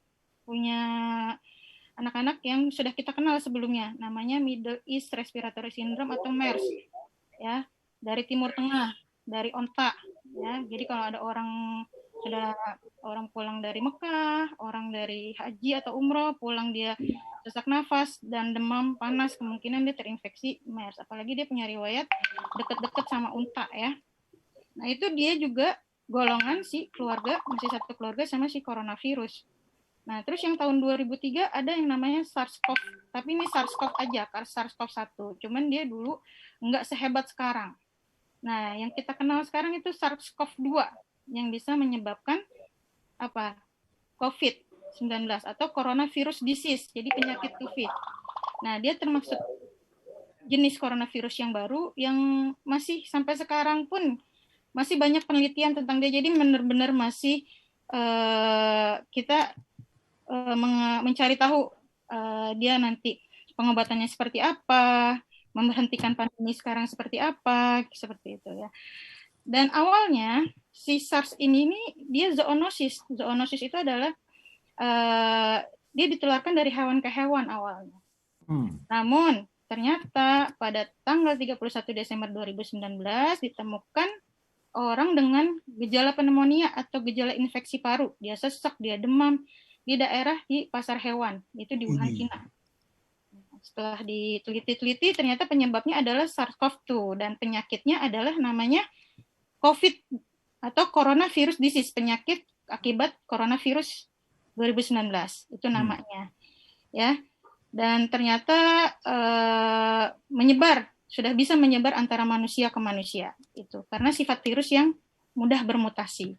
yang sudah kita kenal sebelumnya, namanya Middle East Respiratory Syndrome atau MERS, ya, dari Timur Tengah, dari onta, ya. Jadi kalau ada orang pulang dari Mekah, orang dari haji atau umroh, pulang dia sesak nafas dan demam panas, kemungkinan dia terinfeksi MERS. Apalagi dia punya riwayat deket-deket sama unta, ya. Nah itu dia juga golongan si keluarga, masih satu keluarga sama si coronavirus. Nah, terus yang tahun 2003 ada yang namanya SARS-CoV, tapi ini SARS-CoV aja, SARS-CoV-1. Cuman dia dulu nggak sehebat sekarang. Nah, yang kita kenal sekarang itu SARS-CoV-2 yang bisa menyebabkan apa? COVID-19 atau coronavirus disease, jadi penyakit COVID. Nah, dia termasuk jenis coronavirus yang baru yang masih sampai sekarang pun masih banyak penelitian tentang dia. Jadi benar-benar masih kita mencari tahu dia nanti pengobatannya seperti apa, memberhentikan pandemi sekarang seperti apa, seperti itu ya. Dan awalnya si SARS ini dia zoonosis. Zoonosis itu adalah dia ditularkan dari hewan ke hewan awalnya. Namun ternyata pada tanggal 31 Desember 2019 ditemukan orang dengan gejala pneumonia atau gejala infeksi paru. Dia sesak, dia demam di daerah di pasar hewan, itu di Wuhan, Cina. Setelah diteliti-teliti, ternyata penyebabnya adalah SARS-CoV-2 dan penyakitnya adalah namanya COVID atau coronavirus disease, penyakit akibat coronavirus 2019 itu namanya, ya. Dan ternyata sudah bisa menyebar antara manusia ke manusia itu karena sifat virus yang mudah bermutasi.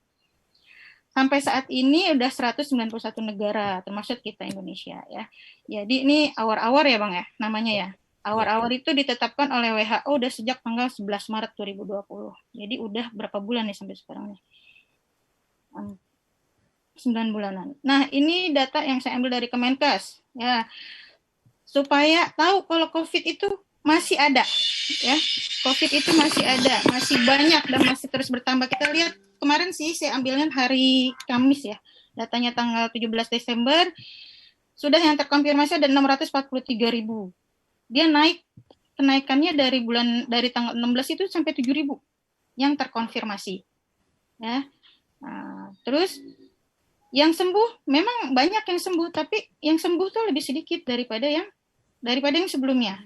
Sampai saat ini udah 191 negara, termasuk kita Indonesia ya. Jadi ini awar-awar ya Bang ya, namanya ya. Awar-awar itu ditetapkan oleh WHO udah sejak tanggal 11 Maret 2020. Jadi udah berapa bulan nih sampai sekarang nih? 9 bulanan. Nah, ini data yang saya ambil dari Kemenkes ya. Supaya tahu kalau COVID itu masih ada ya. COVID itu masih ada, masih banyak dan masih terus bertambah. Kita lihat kemarin sih saya ambilnya hari Kamis ya. Datanya tanggal 17 Desember sudah yang terkonfirmasi ada 643.000 dia kenaikannya dari tanggal 16 itu sampai 7.000 yang terkonfirmasi. Ya. Nah, terus yang sembuh memang banyak yang sembuh, tapi yang sembuh tuh lebih sedikit daripada yang sebelumnya.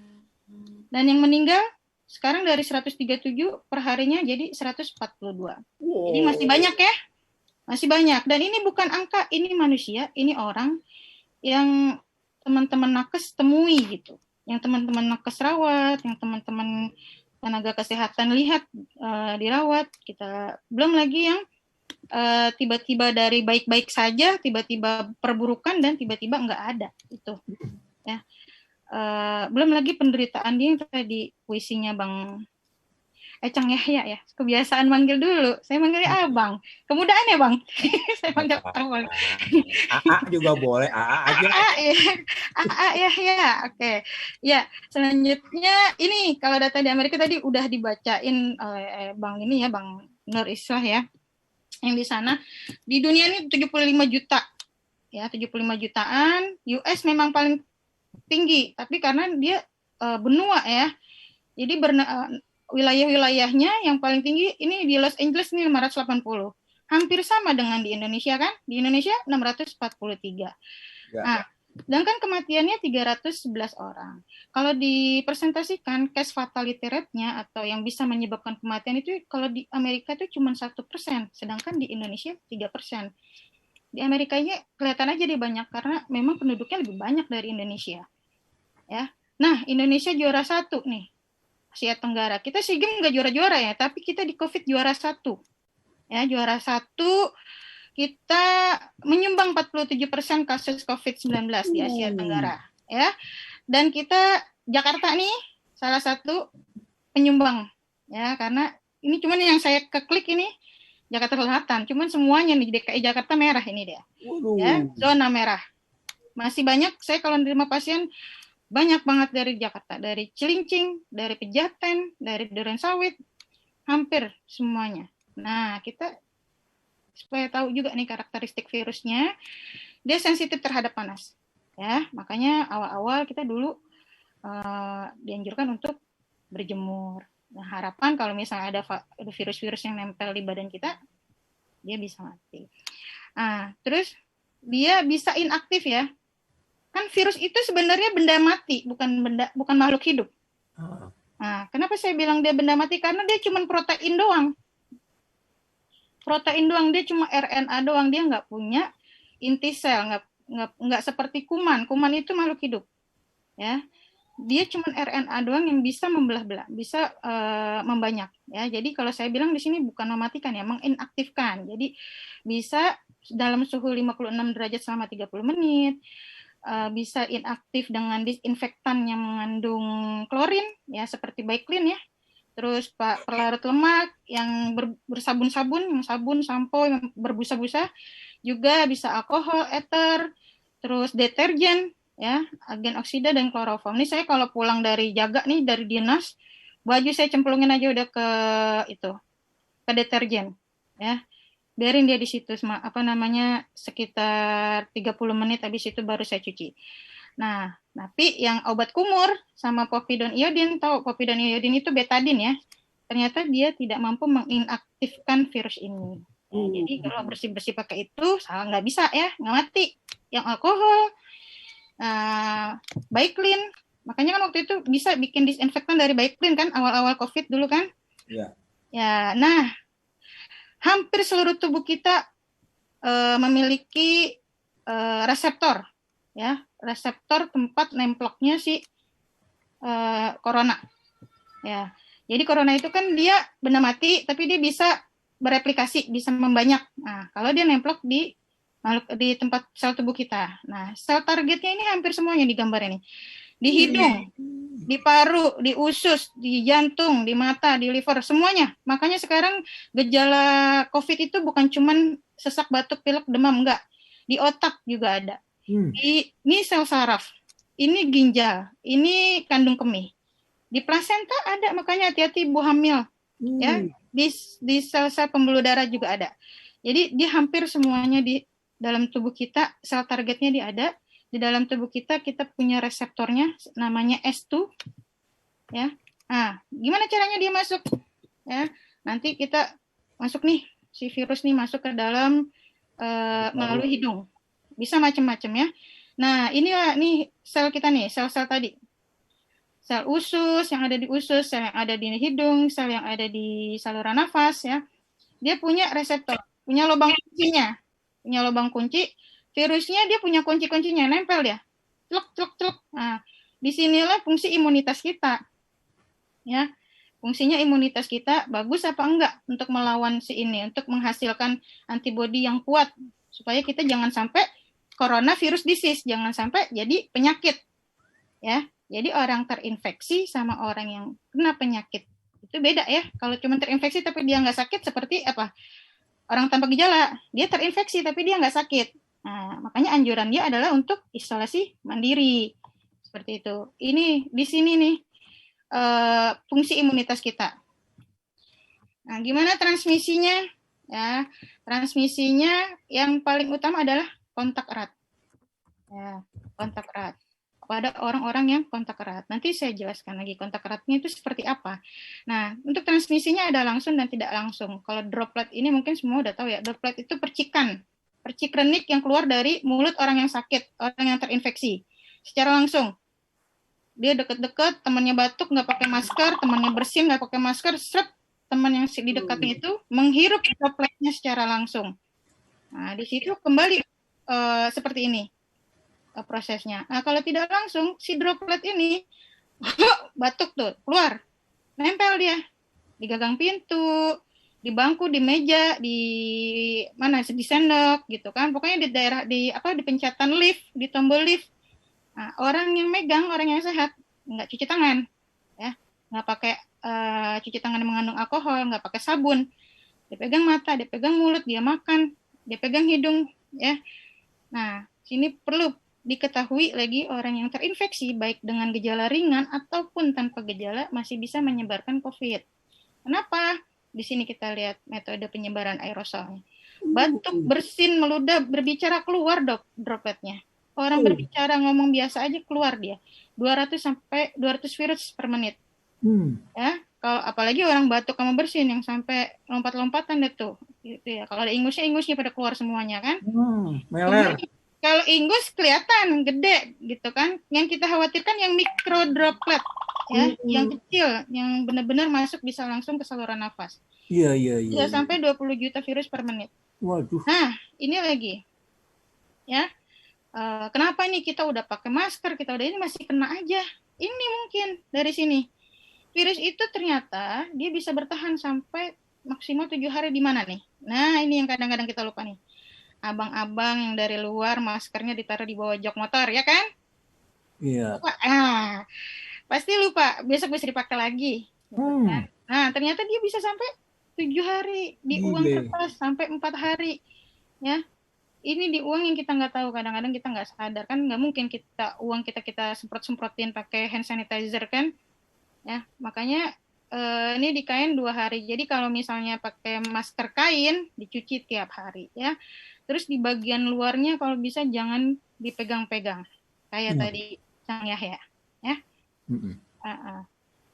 Dan yang meninggal sekarang dari 137 per harinya jadi 142. Jadi masih banyak ya. Masih banyak. Dan ini bukan angka, ini manusia, ini orang yang teman-teman nakes temui gitu. Yang teman-teman nakes rawat, yang teman-teman tenaga kesehatan lihat dirawat. Kita belum lagi yang tiba-tiba dari baik-baik saja, tiba-tiba perburukan dan tiba-tiba nggak ada itu. Ya. Belum lagi penderitaan dia yang tadi puisinya Bang Cang Yahya ya. Kebiasaan manggil dulu. Saya manggilnya Abang. Kemudahan ya Bang. Saya manggil Abang.
AA juga boleh. AA aja.
AA Yahya. Oke. Ya, selanjutnya ini kalau data di Amerika tadi udah dibacain oleh Bang ini ya, Bang Nur Islah ya. Yang di sana di dunia ini 75 juta. Ya, 75 jutaan. US memang paling tinggi, tapi karena dia benua ya. Jadi wilayah-wilayahnya yang paling tinggi ini di Los Angeles ini 580. Hampir sama dengan di Indonesia kan? Di Indonesia 643. Ya. Nah, sedangkan kematiannya 311 orang. Kalau dipresentasikan case fatality rate-nya atau yang bisa menyebabkan kematian itu kalau di Amerika itu cuma 1%, sedangkan di Indonesia 3%. Di Amerikanya kelihatan aja dia banyak karena memang penduduknya lebih banyak dari Indonesia. Ya. Nah, Indonesia juara 1 nih. Asia Tenggara. Kita SEA Games nggak juara-juara ya, tapi kita di COVID juara 1. Ya, juara 1. Kita menyumbang 47% kasus COVID-19 di Asia Tenggara. Ya. Dan kita, Jakarta nih, salah satu penyumbang. Ya, karena ini cuman yang saya keklik ini, Jakarta Selatan. Cuman semuanya di DKI Jakarta merah ini dia. Ya, zona merah. Masih banyak, saya kalau menerima pasien, banyak banget dari Jakarta, dari Cilincing, dari Pejaten, dari Durensawit, hampir semuanya. Nah, kita supaya tahu juga nih karakteristik virusnya, dia sensitif terhadap panas. Ya, makanya awal-awal kita dulu dianjurkan untuk berjemur. Nah, harapan kalau misalnya ada virus-virus yang nempel di badan kita, dia bisa mati. Nah, terus dia bisa inaktif ya. Kan virus itu sebenarnya benda mati, bukan makhluk hidup. Nah, kenapa saya bilang dia benda mati? Karena dia cuma protein doang. Protein doang, dia cuma RNA doang, dia nggak punya inti sel, nggak seperti kuman. Kuman itu makhluk hidup, ya. Dia cuma RNA doang yang bisa membelah-belah, bisa membanyak, ya. Jadi kalau saya bilang di sini bukan mematikan ya, menginaktifkan. Jadi bisa dalam suhu 56 derajat selama 30 menit. Bisa inaktif dengan disinfektan yang mengandung klorin ya seperti Baiklin ya, terus pelarut lemak yang bersabun-sabun, yang sabun, sampo yang berbusa-busa, juga bisa alkohol, ether, terus deterjen ya, agen oksida dan kloroform. Ini saya kalau pulang dari jaga nih, dari dinas, baju saya cemplungin aja udah ke deterjen ya. Biarin dia di situ sekitar 30 menit, habis itu baru saya cuci. Nah, tapi yang obat kumur sama povidone iodin, tahu povidone iodin itu betadin ya. Ternyata dia tidak mampu menginaktifkan virus ini. Ya, jadi kalau bersih-bersih pakai itu salah, nggak bisa ya, nggak mati. Yang alkohol, Baiklin, makanya kan waktu itu bisa bikin disinfektan dari Baiklin kan awal-awal COVID dulu kan. Iya. Ya, nah. Hampir seluruh tubuh kita memiliki reseptor, ya, reseptor tempat nemploknya si corona, ya. Jadi corona itu kan dia benda mati, tapi dia bisa bereplikasi, bisa membanyak. Nah, kalau dia nemplok di tempat sel tubuh kita, nah sel targetnya ini hampir semuanya digambar ini. Di hidung, di paru, di usus, di jantung, di mata, di liver, semuanya. Makanya sekarang gejala COVID itu bukan cuman sesak, batuk, pilek, demam, enggak. Di otak juga ada. Ini sel saraf, ini ginjal, ini kandung kemih. Di plasenta ada, makanya hati-hati ibu hamil. Ya, di sel-sel pembuluh darah juga ada. Jadi dia hampir semuanya di dalam tubuh kita, sel targetnya dia ada. di dalam tubuh kita punya reseptornya namanya S2 ya. Nah, gimana caranya dia masuk ya? Nanti kita masuk nih, si virus nih masuk ke dalam melalui hidung. Bisa macam-macam ya. Nah, inilah nih sel kita nih, sel-sel tadi. Sel usus yang ada di usus, sel yang ada di hidung, sel yang ada di saluran nafas ya. Dia punya reseptor, punya lubang kuncinya. Punya lubang kunci. Virusnya dia punya kunci-kuncinya, nempel dia. Celuk. Nah, disinilah fungsi imunitas kita. Ya, fungsinya imunitas kita bagus apa enggak untuk melawan si ini, untuk menghasilkan antibodi yang kuat supaya kita jangan sampai coronavirus disease, jangan sampai jadi penyakit. Ya, jadi orang terinfeksi sama orang yang kena penyakit itu beda ya. Kalau cuma terinfeksi tapi dia nggak sakit seperti apa? Orang tanpa gejala, dia terinfeksi tapi dia nggak sakit. Nah, makanya anjuran dia adalah untuk isolasi mandiri. Seperti itu. Ini di sini nih fungsi imunitas kita. Nah, gimana transmisinya? Ya, transmisinya yang paling utama adalah kontak erat. Ya, kontak erat pada orang-orang yang kontak erat. Nanti saya jelaskan lagi kontak eratnya itu seperti apa. Nah, untuk transmisinya ada langsung dan tidak langsung. Kalau droplet ini mungkin semua udah tahu ya. Droplet itu percikrenik yang keluar dari mulut orang yang sakit, orang yang terinfeksi. Secara langsung. Dia deket-deket, temannya batuk nggak pakai masker, temannya bersin nggak pakai masker, teman yang di dekatnya itu menghirup dropletnya secara langsung. Nah, di situ kembali seperti ini prosesnya. Nah, kalau tidak langsung, si droplet ini batuk tuh, keluar. Nempel dia di gagang pintu, di bangku, di meja, di mana, di sendok gitu kan. Pokoknya di daerah di pencatan lift, di tombol lift. Nah, orang yang megang, orang yang sehat nggak cuci tangan, ya, nggak pakai cuci tangan yang mengandung alkohol, nggak pakai sabun. Dia pegang mata, dia pegang mulut, dia makan, dia pegang hidung, ya. Nah, sini perlu diketahui lagi orang yang terinfeksi baik dengan gejala ringan ataupun tanpa gejala masih bisa menyebarkan COVID. Kenapa? Di sini kita lihat metode penyebaran aerosolnya. Batuk, bersin, meludah, berbicara keluar dropletnya. Orang berbicara ngomong biasa aja keluar dia. 200 sampai 200 virus per menit. Ya, kalau apalagi orang batuk sama bersin yang sampai lompat-lompatan itu ya. Kalau ada ingusnya pada keluar semuanya kan.
Meler.
Kalau ingus kelihatan gede gitu kan. Yang kita khawatirkan yang mikro droplet ya, yang kecil, yang benar-benar masuk bisa langsung ke saluran nafas.
Iya.
Bisa sampai 20 juta virus per menit.
Waduh.
Nah, ini lagi. Ya. Kenapa nih kita udah pakai masker, kita udah ini masih kena aja. Ini mungkin dari sini. Virus itu ternyata dia bisa bertahan sampai maksimal 7 hari di mana nih? Nah, ini yang kadang-kadang kita lupa nih. Abang-abang yang dari luar maskernya ditaruh di bawah jok motor, ya kan?
Iya.
Pasti lupa. Besok bisa dipakai lagi. Kan? Nah, ternyata dia bisa sampai 7 hari di uang kertas sampai 4 hari. Ya. Ini di uang yang kita nggak tahu, kadang-kadang kita nggak sadar kan, nggak mungkin uang kita semprot-semprotin pakai hand sanitizer kan, ya makanya ini di kain 2 hari. Jadi kalau misalnya pakai masker kain dicuci tiap hari ya. Terus di bagian luarnya kalau bisa jangan dipegang-pegang kayak tadi Sang Yahya ya.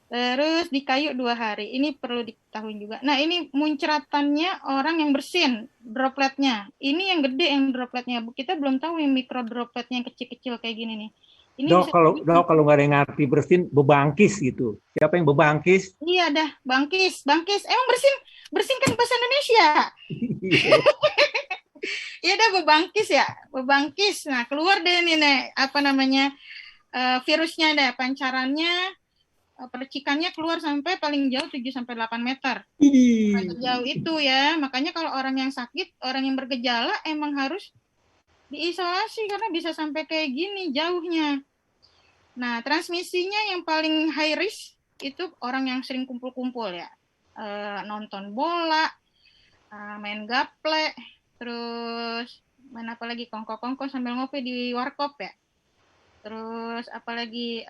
Terus di kayu 2 hari. Ini perlu diketahui juga. Nah, ini muncratannya orang yang bersin, dropletnya. Ini yang gede yang dropletnya. Kita belum tahu yang mikro dropletnya yang kecil-kecil kayak gini nih. Ini
kalau nggak ada yang ngerti bersin, bebangkis gitu. Siapa yang bebangkis?
Iya dah, bangkis. Emang bersin kan bahasa Indonesia. Iya dah, bebangkis. Nah, keluar deh nih, virusnya deh, pancarannya, percikannya keluar sampai paling jauh 7 sampai 8 meter. Jauh itu ya. Makanya kalau orang yang sakit, orang yang bergejala emang harus diisolasi karena bisa sampai kayak gini jauhnya. Nah, transmisinya yang paling high risk itu orang yang sering kumpul-kumpul ya. Nonton bola, main gaple, terus main apa lagi, kongko-kongko sambil ngopi di warkop ya. Terus apalagi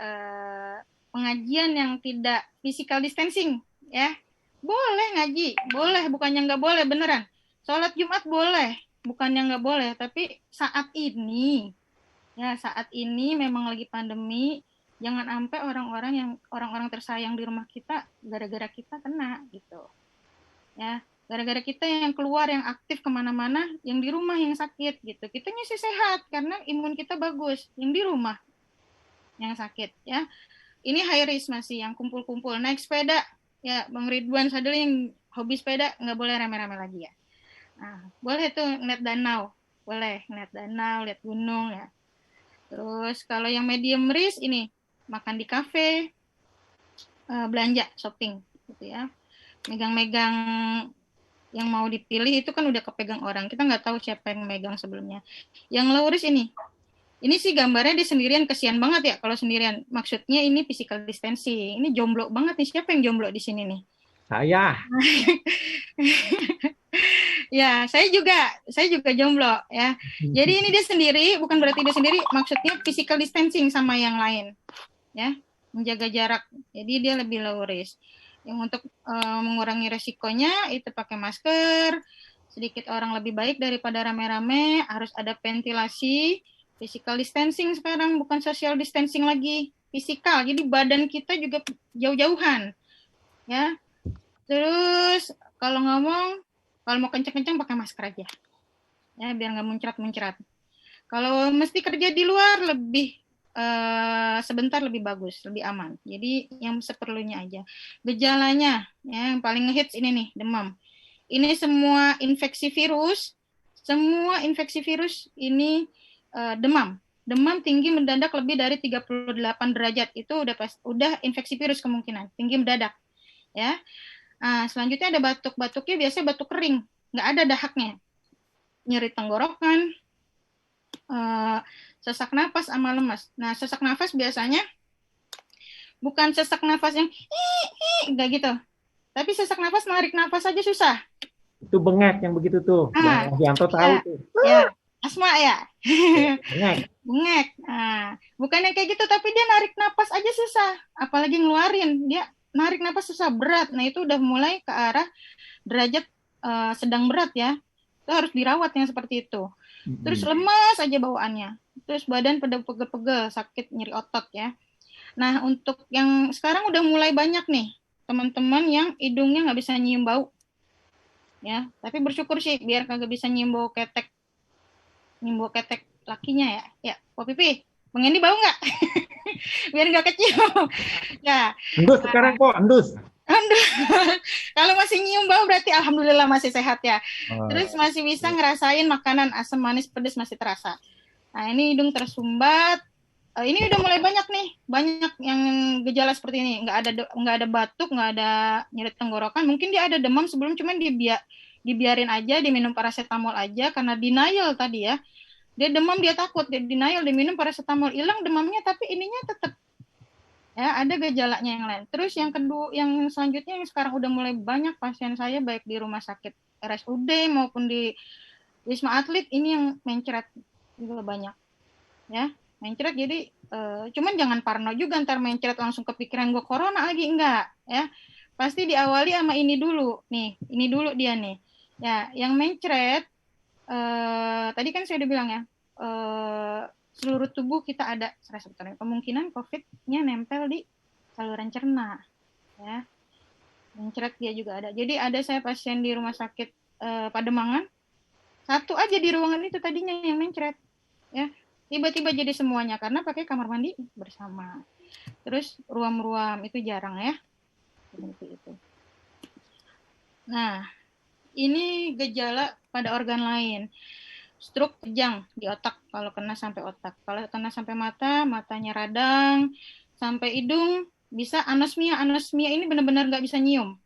pengajian yang tidak physical distancing ya. Boleh ngaji, boleh, bukannya nggak boleh, beneran. Sholat Jumat boleh, bukannya nggak boleh, tapi saat ini Ya, saat ini memang lagi pandemi, jangan sampai orang-orang tersayang di rumah kita gara-gara kita kena gitu. Ya, gara-gara kita yang keluar, yang aktif kemana-mana, yang di rumah yang sakit gitu. Kitanya sih sehat karena imun kita bagus, yang di rumah yang sakit ya. Ini high risk masih yang kumpul-kumpul. Naik sepeda, ya Bang Ridwan Sadil yang hobi sepeda nggak boleh rame-rame lagi ya. Nah, boleh tuh ngeliat danau, boleh ngeliat danau, lihat gunung ya. Terus kalau yang medium risk ini makan di kafe, belanja, shopping gitu ya. Megang-megang yang mau dipilih itu kan udah kepegang orang. Kita nggak tahu siapa yang megang sebelumnya. Yang low risk ini sih gambarnya dia sendirian, kesian banget ya kalau sendirian. Maksudnya ini physical distancing. Ini jomblo banget nih. Siapa yang jomblo di sini nih?
Saya.
Ya, saya juga jomblo ya. Jadi ini dia sendiri, bukan berarti dia sendiri, maksudnya physical distancing sama yang lain. Ya, menjaga jarak. Jadi dia lebih low risk. Yang untuk mengurangi resikonya itu pakai masker, sedikit orang lebih baik daripada rame-rame, harus ada ventilasi. Physical distancing sekarang, bukan social distancing lagi, fisikal. Jadi badan kita juga jauh-jauhan, ya. Terus kalau mau kencang-kencang pakai masker aja, ya biar nggak muncrat-muncrat. Kalau mesti kerja di luar lebih sebentar lebih bagus, lebih aman. Jadi yang seperlunya aja. Gejalanya, ya, yang paling ngehits ini nih, demam. Ini semua infeksi virus ini demam tinggi mendadak lebih dari 38 derajat itu udah infeksi virus kemungkinan tinggi mendadak ya. Selanjutnya ada batuknya biasanya batuk kering, nggak ada dahaknya, nyeri tenggorokan, sesak napas sama lemas. Nah, sesak napas biasanya bukan sesak napas yang nggak gitu, tapi sesak napas narik napas aja susah.
Itu bengek yang begitu tuh. Bang Yanto tahu tuh.
Ya. Asma ya, bengek. Bukan yang kayak gitu, tapi dia narik napas aja susah, apalagi ngeluarin, dia narik napas susah, berat. Nah itu udah mulai ke arah derajat sedang berat ya, itu harus dirawat yang seperti itu. Terus lemas aja bawaannya, terus badan pada pegel-pegel, sakit nyeri otot ya. Nah untuk yang sekarang udah mulai banyak nih teman-teman yang hidungnya nggak bisa nyium bau, ya. Tapi bersyukur sih biar kagak bisa nyium bau ketek lakinya ya. Pak Pipi, Bang Endi bau nggak? Biar nggak kecium. Ya.
Endus sekarang kok, endus.
Kalau masih nyium bau berarti alhamdulillah masih sehat ya. Terus masih bisa ngerasain makanan asam, manis, pedas masih terasa. Nah ini hidung tersumbat. Ini udah mulai banyak nih, banyak yang gejala seperti ini. Nggak ada batuk, nggak ada nyeri tenggorokan. Mungkin dia ada demam sebelum, cuman dibiarin aja, diminum paracetamol aja karena denial tadi ya. Dia demam, dia takut, dia denial, diminum paracetamol, hilang demamnya, tapi ininya tetap ya ada gejalanya yang lain. Terus yang kedua, yang selanjutnya yang sekarang udah mulai banyak pasien saya baik di rumah sakit RSUD maupun di Wisma Atlet ini yang mencret juga banyak ya, mencret. Jadi cuman jangan parno juga ntar mencret langsung kepikiran gue corona lagi, enggak ya. Pasti diawali sama ini dulu nih, ini dulu dia nih ya, yang mencret. Tadi kan saya udah bilang ya, seluruh tubuh kita ada reseptornya. Kemungkinan COVID-nya nempel di saluran cerna, ya. Mencret dia juga ada. Jadi ada saya pasien di rumah sakit Pademangan, satu aja di ruangan itu tadinya yang mencret, ya. Tiba-tiba jadi semuanya karena pakai kamar mandi bersama. Terus ruam-ruam itu jarang ya, seperti itu. Nah, ini gejala pada organ lain. Stroke kejang di otak kalau kena sampai otak. Kalau kena sampai mata, matanya radang. Sampai hidung bisa anosmia. Anosmia ini benar-benar nggak bisa nyium.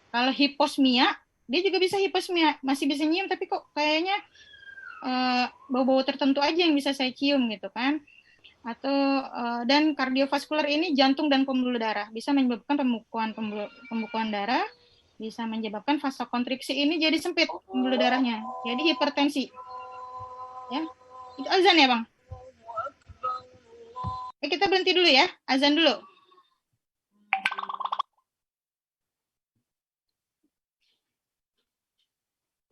Kalau hiposmia, dia juga bisa hiposmia. Masih bisa nyium, tapi kok kayaknya bau-bau tertentu aja yang bisa saya cium gitu kan. Atau dan kardiovaskular ini jantung dan pembuluh darah. Bisa menyebabkan pembukuan darah. Bisa menyebabkan vasokonstriksi ini jadi sempit pembuluh darahnya, jadi hipertensi. Ya, itu azan ya Bang. Kita berhenti dulu ya, azan dulu.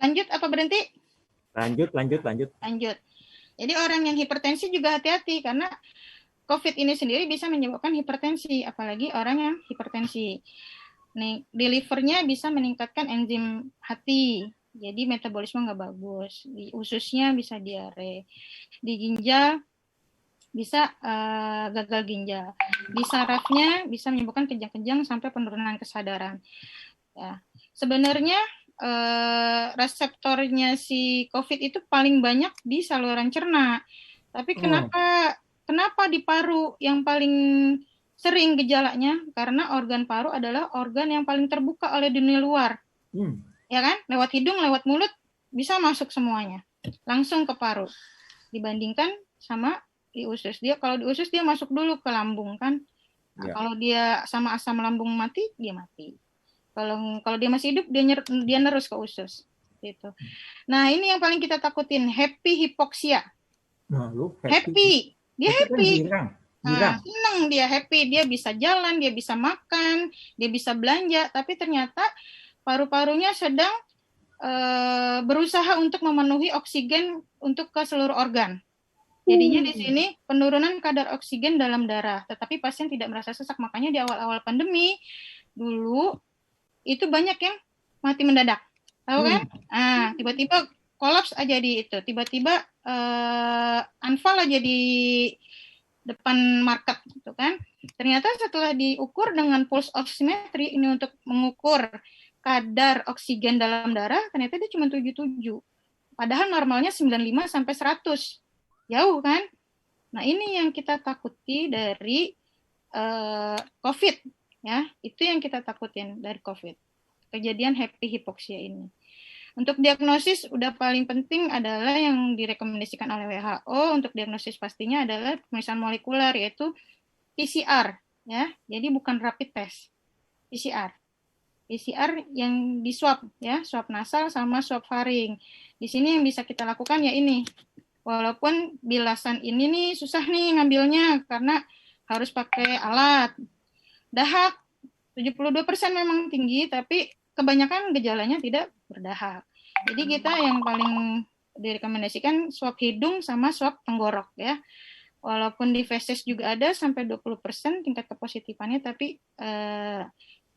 Lanjut apa berhenti?
Lanjut.
Lanjut. Jadi orang yang hipertensi juga hati-hati karena COVID ini sendiri bisa menyebabkan hipertensi, apalagi orang yang hipertensi. Nih, di livernya bisa meningkatkan enzim hati, jadi metabolisme nggak bagus. Di ususnya bisa diare, di ginjal bisa gagal ginjal, di sarafnya bisa menyebabkan kejang-kejang sampai penurunan kesadaran. Ya, sebenarnya reseptornya si COVID itu paling banyak di saluran cerna. Tapi kenapa di paru yang paling sering gejalanya? Karena organ paru adalah organ yang paling terbuka oleh dunia luar. Ya kan? Lewat hidung, lewat mulut bisa masuk semuanya. Langsung ke paru. Dibandingkan sama di usus. Kalau di usus dia masuk dulu ke lambung kan. Nah, kalau dia sama asam lambung mati, dia mati. Kalau dia masih hidup, dia nerus ke usus. Gitu. Nah, ini yang paling kita takutin, happy hipoksia.
Nah, lu
happy. Dia happy.
Girang.
Senang dia happy, dia bisa jalan, dia bisa makan, dia bisa belanja, tapi ternyata paru-parunya sedang berusaha untuk memenuhi oksigen untuk ke seluruh organ. Jadinya di sini penurunan kadar oksigen dalam darah, tetapi pasien tidak merasa sesak. Makanya di awal-awal pandemi dulu itu banyak yang mati mendadak, tahu kan? Tiba-tiba kolaps aja di itu, tiba-tiba anfal aja di depan market, gitu kan? Ternyata setelah diukur dengan pulse oximetry ini untuk mengukur kadar oksigen dalam darah, ternyata dia cuma 77. Padahal normalnya 95 sampai 100. Jauh kan? Nah, ini yang kita takuti dari COVID, ya. Itu yang kita takutin dari COVID. Kejadian happy hipoksia ini. Untuk diagnosis udah paling penting adalah yang direkomendasikan oleh WHO untuk diagnosis pastinya adalah pemeriksaan molekuler, yaitu PCR, ya. Jadi bukan rapid test. PCR. PCR yang di swab, ya, swab nasal sama swab faring. Di sini yang bisa kita lakukan ya ini. Walaupun bilasan ini nih susah nih ngambilnya karena harus pakai alat. Dahak 72% memang tinggi, tapi kebanyakan gejalanya tidak berdahak. Jadi kita yang paling direkomendasikan swab hidung sama swab tenggorok, ya. Walaupun di feses juga ada sampai 20% tingkat kepositifannya, tapi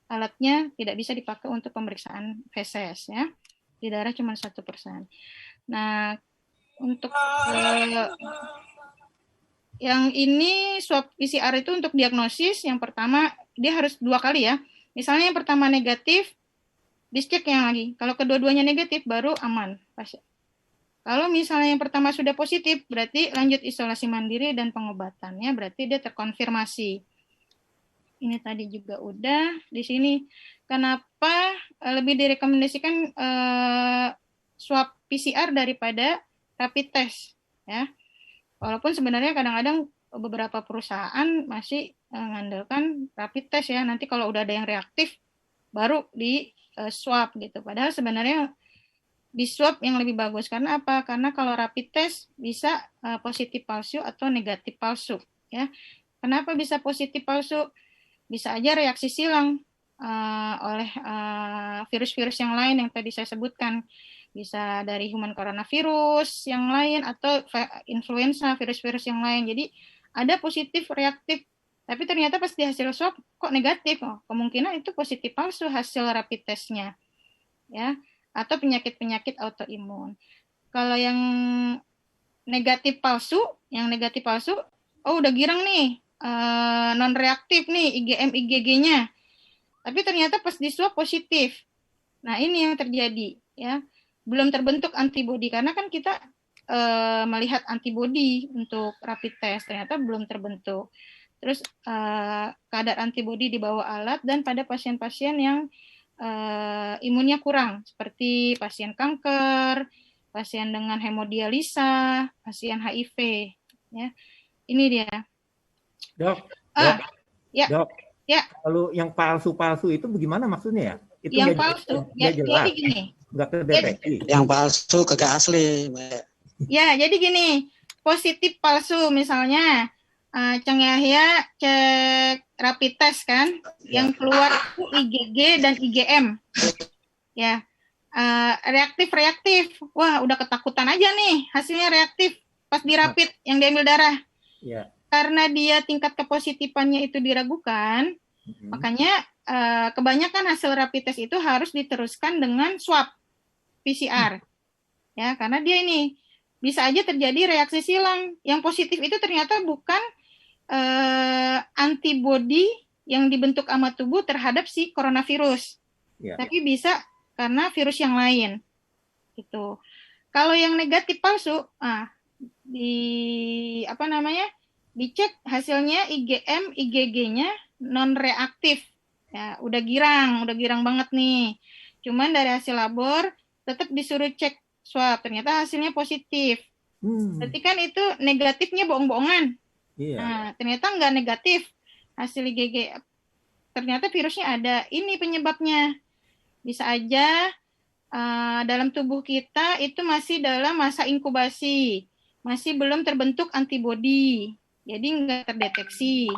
alatnya tidak bisa dipakai untuk pemeriksaan feses, ya. Di darah cuma 1%. Nah, untuk yang ini swab PCR itu untuk diagnosis, yang pertama dia harus 2 kali ya. Misalnya yang pertama negatif, dicek yang lagi. Kalau kedua-duanya negatif baru aman pasien. Kalau misalnya yang pertama sudah positif, berarti lanjut isolasi mandiri dan pengobatannya, berarti dia terkonfirmasi. Ini tadi juga udah di sini. Kenapa lebih direkomendasikan swab PCR daripada rapid test, ya? Walaupun sebenarnya kadang-kadang beberapa perusahaan masih mengandalkan rapid test, ya. Nanti kalau udah ada yang reaktif, baru di swab gitu. Padahal sebenarnya di swab yang lebih bagus. Karena apa? Karena kalau rapid test bisa positif palsu atau negatif palsu, ya. Kenapa bisa positif palsu? Bisa aja reaksi silang oleh virus-virus yang lain yang tadi saya sebutkan. Bisa dari human coronavirus yang lain atau influenza, virus-virus yang lain. Jadi ada positif reaktif, tapi ternyata pas di hasil swab kok negatif. Kemungkinan itu positif palsu hasil rapid testnya, ya. Atau penyakit-penyakit autoimun. Kalau yang negatif palsu, udah girang nih, non reaktif nih IgM IgG-nya. Tapi ternyata pas di swab positif. Nah, ini yang terjadi, ya. Belum terbentuk antibodi karena kan kita melihat antibodi untuk rapid test, ternyata belum terbentuk. Terus kadar antibodi di bawah alat dan pada pasien-pasien yang imunnya kurang, seperti pasien kanker, pasien dengan hemodialisa, pasien HIV, ya. Ini dia.
Dok.
Ya.
Dok.
Ya.
Kalau yang palsu-palsu itu bagaimana maksudnya ya? Itu
yang palsu, jadi gini.
Nggak terdeteksi.
Yang palsu kagak asli.
Ya, jadi gini, positif palsu misalnya, Ceng Yahya cek rapid test kan, yang keluar itu IgG dan IgM, ya, reaktif, wah udah ketakutan aja nih, hasilnya reaktif, pas dirapid yang diambil darah.
Ya.
Karena dia tingkat kepositifannya itu diragukan, makanya kebanyakan hasil rapid test itu harus diteruskan dengan swab PCR. Ya, karena dia ini bisa aja terjadi reaksi silang. Yang positif itu ternyata bukan antibodi yang dibentuk sama tubuh terhadap si coronavirus.
Ya.
Tapi bisa karena virus yang lain. Gitu. Kalau yang negatif palsu, dicek hasilnya IgM, IgG-nya non reaktif. Ya, udah girang banget nih. Cuman dari hasil labor tetap disuruh cek swab, ternyata hasilnya positif. Berarti kan itu negatifnya bohong-bohongan.
Iya.
Nah, ternyata nggak negatif hasil IgG. Ternyata virusnya ada. Ini penyebabnya. Bisa aja dalam tubuh kita itu masih dalam masa inkubasi. Masih belum terbentuk antibodi. Jadi nggak terdeteksi.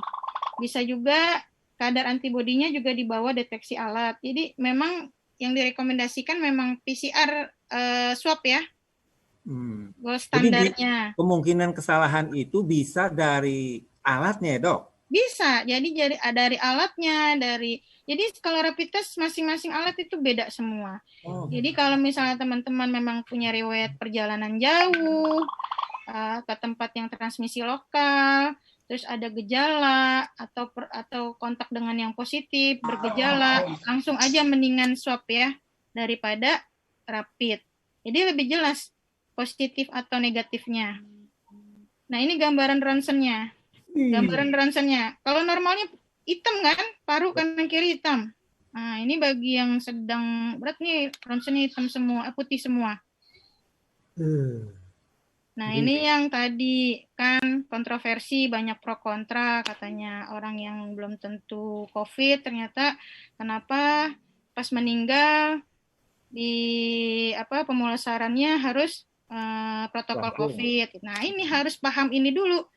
Bisa juga kadar antibodinya juga di bawah deteksi alat. Jadi memang yang direkomendasikan memang PCR swab ya. Gold standarnya.
Jadi kemungkinan kesalahan itu bisa dari alatnya ya, Dok?
Bisa. Jadi dari alatnya, jadi kalau rapid test masing-masing alat itu beda semua. Jadi kalau misalnya teman-teman memang punya riwayat perjalanan jauh ke tempat yang transmisi lokal, terus ada gejala atau kontak dengan yang positif bergejala, langsung aja mendingan swab ya daripada rapid. Jadi lebih jelas positif atau negatifnya. Nah, ini gambaran ronsennya. Gambaran ronsennya. Kalau normalnya hitam kan, paru kanan kiri hitam. Nah, ini bagi yang sedang berat nih, ronsennya hitam semua, putih semua. Nah, ini yang tadi kan kontroversi, banyak pro kontra, katanya orang yang belum tentu COVID, ternyata kenapa pas meninggal di pemulasarannya harus protokol COVID. Nah, ini harus paham ini dulu.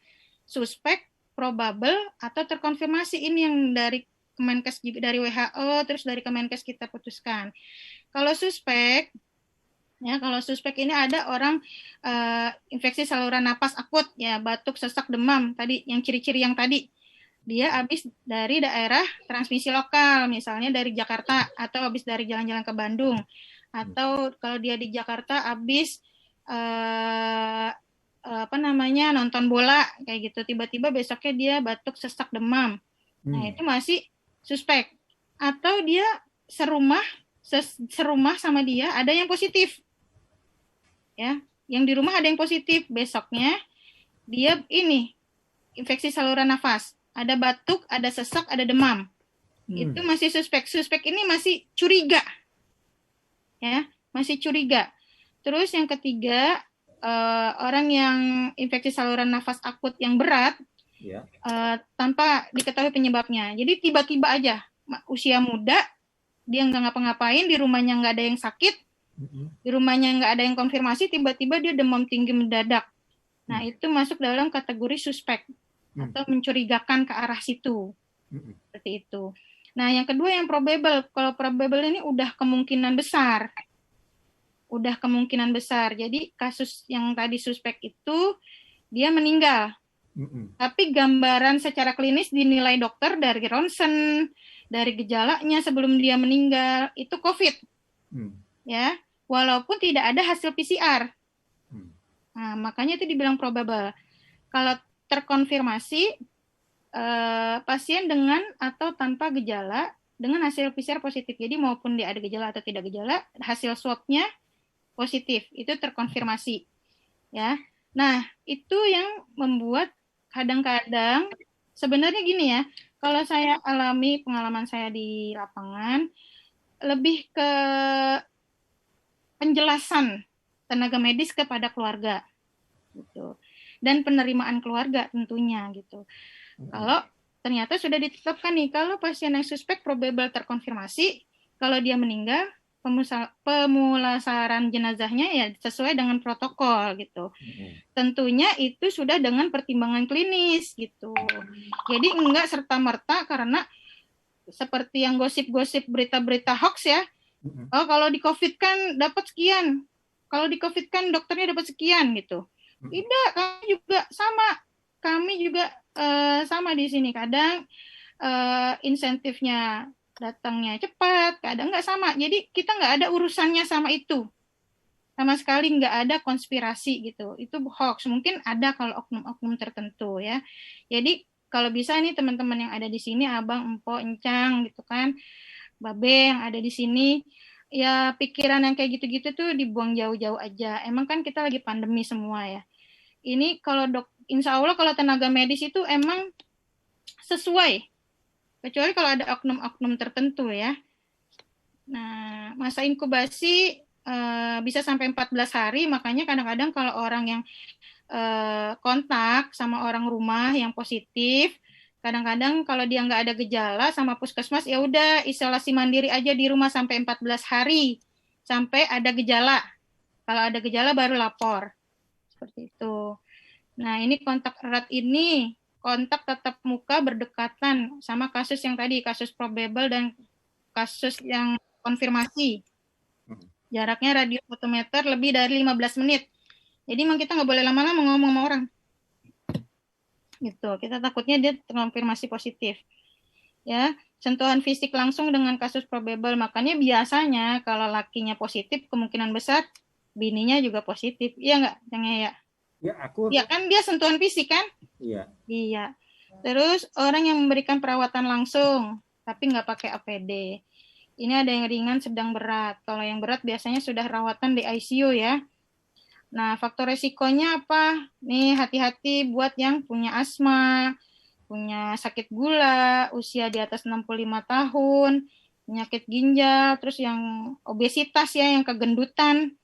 Suspek, probable, atau terkonfirmasi, ini yang dari Kemenkes, dari WHO, terus dari Kemenkes kita putuskan. Kalau suspek, ini ada orang infeksi saluran napas akut, ya batuk, sesak, demam, tadi yang ciri-ciri yang tadi. Dia habis dari daerah transmisi lokal, misalnya dari Jakarta, atau habis dari jalan-jalan ke Bandung, atau kalau dia di Jakarta habis nonton bola kayak gitu, tiba-tiba besoknya dia batuk, sesak, demam. Nah, itu masih suspek. Atau dia serumah sama dia ada yang positif. Ya, yang di rumah ada yang positif, besoknya dia ini infeksi saluran nafas, ada batuk, ada sesak, ada demam. Itu masih suspek. Suspek ini masih curiga. Ya, masih curiga. Terus yang ketiga, orang yang infeksi saluran nafas akut yang berat, tanpa diketahui penyebabnya. Jadi tiba-tiba aja, usia muda, dia nggak ngapa-ngapain, di rumahnya nggak ada yang sakit, di rumahnya nggak ada yang konfirmasi, tiba-tiba dia demam tinggi mendadak. Nah, itu masuk dalam kategori suspek atau mencurigakan ke arah situ. Seperti itu. Nah, yang kedua yang probable. Kalau probable ini udah kemungkinan besar. Jadi kasus yang tadi suspek itu dia meninggal. Tapi gambaran secara klinis dinilai dokter dari ronsen, dari gejalanya sebelum dia meninggal itu COVID. Ya, walaupun tidak ada hasil PCR. Nah, makanya itu dibilang probable. Kalau terkonfirmasi pasien dengan atau tanpa gejala dengan hasil PCR positif. Jadi maupun dia ada gejala atau tidak gejala, hasil swab-nya positif, itu terkonfirmasi. Ya. Nah, itu yang membuat kadang-kadang sebenarnya gini ya, kalau saya alami pengalaman saya di lapangan, lebih ke penjelasan tenaga medis kepada keluarga, gitu, dan penerimaan keluarga tentunya, gitu. Kalau ternyata sudah ditetapkan nih, kalau pasien yang suspek probable terkonfirmasi, kalau dia meninggal, pemulasaran jenazahnya ya sesuai dengan protokol gitu. Tentunya itu sudah dengan pertimbangan klinis gitu. Jadi enggak serta-merta karena seperti yang gosip-gosip berita-berita hoax ya. Oh, kalau di COVID kan dapat sekian. Kalau di COVID kan dokternya dapat sekian gitu. Tidak, kami juga sama. Kami juga sama di sini. Kadang insentifnya datangnya cepat, kadang nggak sama. Jadi kita nggak ada urusannya sama itu. Sama sekali nggak ada konspirasi gitu. Itu hoax. Mungkin ada kalau oknum-oknum tertentu ya. Jadi kalau bisa nih teman-teman yang ada di sini, Abang, Empo, Encang gitu kan, Babe yang ada di sini, ya pikiran yang kayak gitu-gitu tuh dibuang jauh-jauh aja. Emang kan kita lagi pandemi semua ya. Ini kalau insya Allah kalau tenaga medis itu emang sesuai. Kecuali kalau ada oknum-oknum tertentu ya. Nah, masa inkubasi bisa sampai 14 hari, makanya kadang-kadang kalau orang yang kontak sama orang rumah yang positif, kadang-kadang kalau dia nggak ada gejala sama puskesmas, ya udah isolasi mandiri aja di rumah sampai 14 hari, sampai ada gejala. Kalau ada gejala baru lapor. Seperti itu. Nah, ini kontak erat ini, kontak tatap muka berdekatan sama kasus yang tadi, kasus probable dan kasus yang konfirmasi. Jaraknya radius 1 meter lebih dari 15 menit. Jadi memang kita nggak boleh lama-lama ngomong sama orang. Gitu. Kita takutnya dia terkonfirmasi positif. Ya, sentuhan fisik langsung dengan kasus probable. Makanya biasanya kalau lakinya positif, kemungkinan besar bininya juga positif. Iya nggak, Cang ya?
Ya, aku.
Ya kan dia sentuhan fisik kan?
Iya.
Iya. Terus orang yang memberikan perawatan langsung, tapi nggak pakai APD. Ini ada yang ringan, sedang berat. Kalau yang berat biasanya sudah rawatan di ICU ya. Nah, faktor resikonya apa? Nih, hati-hati buat yang punya asma, punya sakit gula, usia di atas 65 tahun, penyakit ginjal, terus yang obesitas ya, yang kegendutan,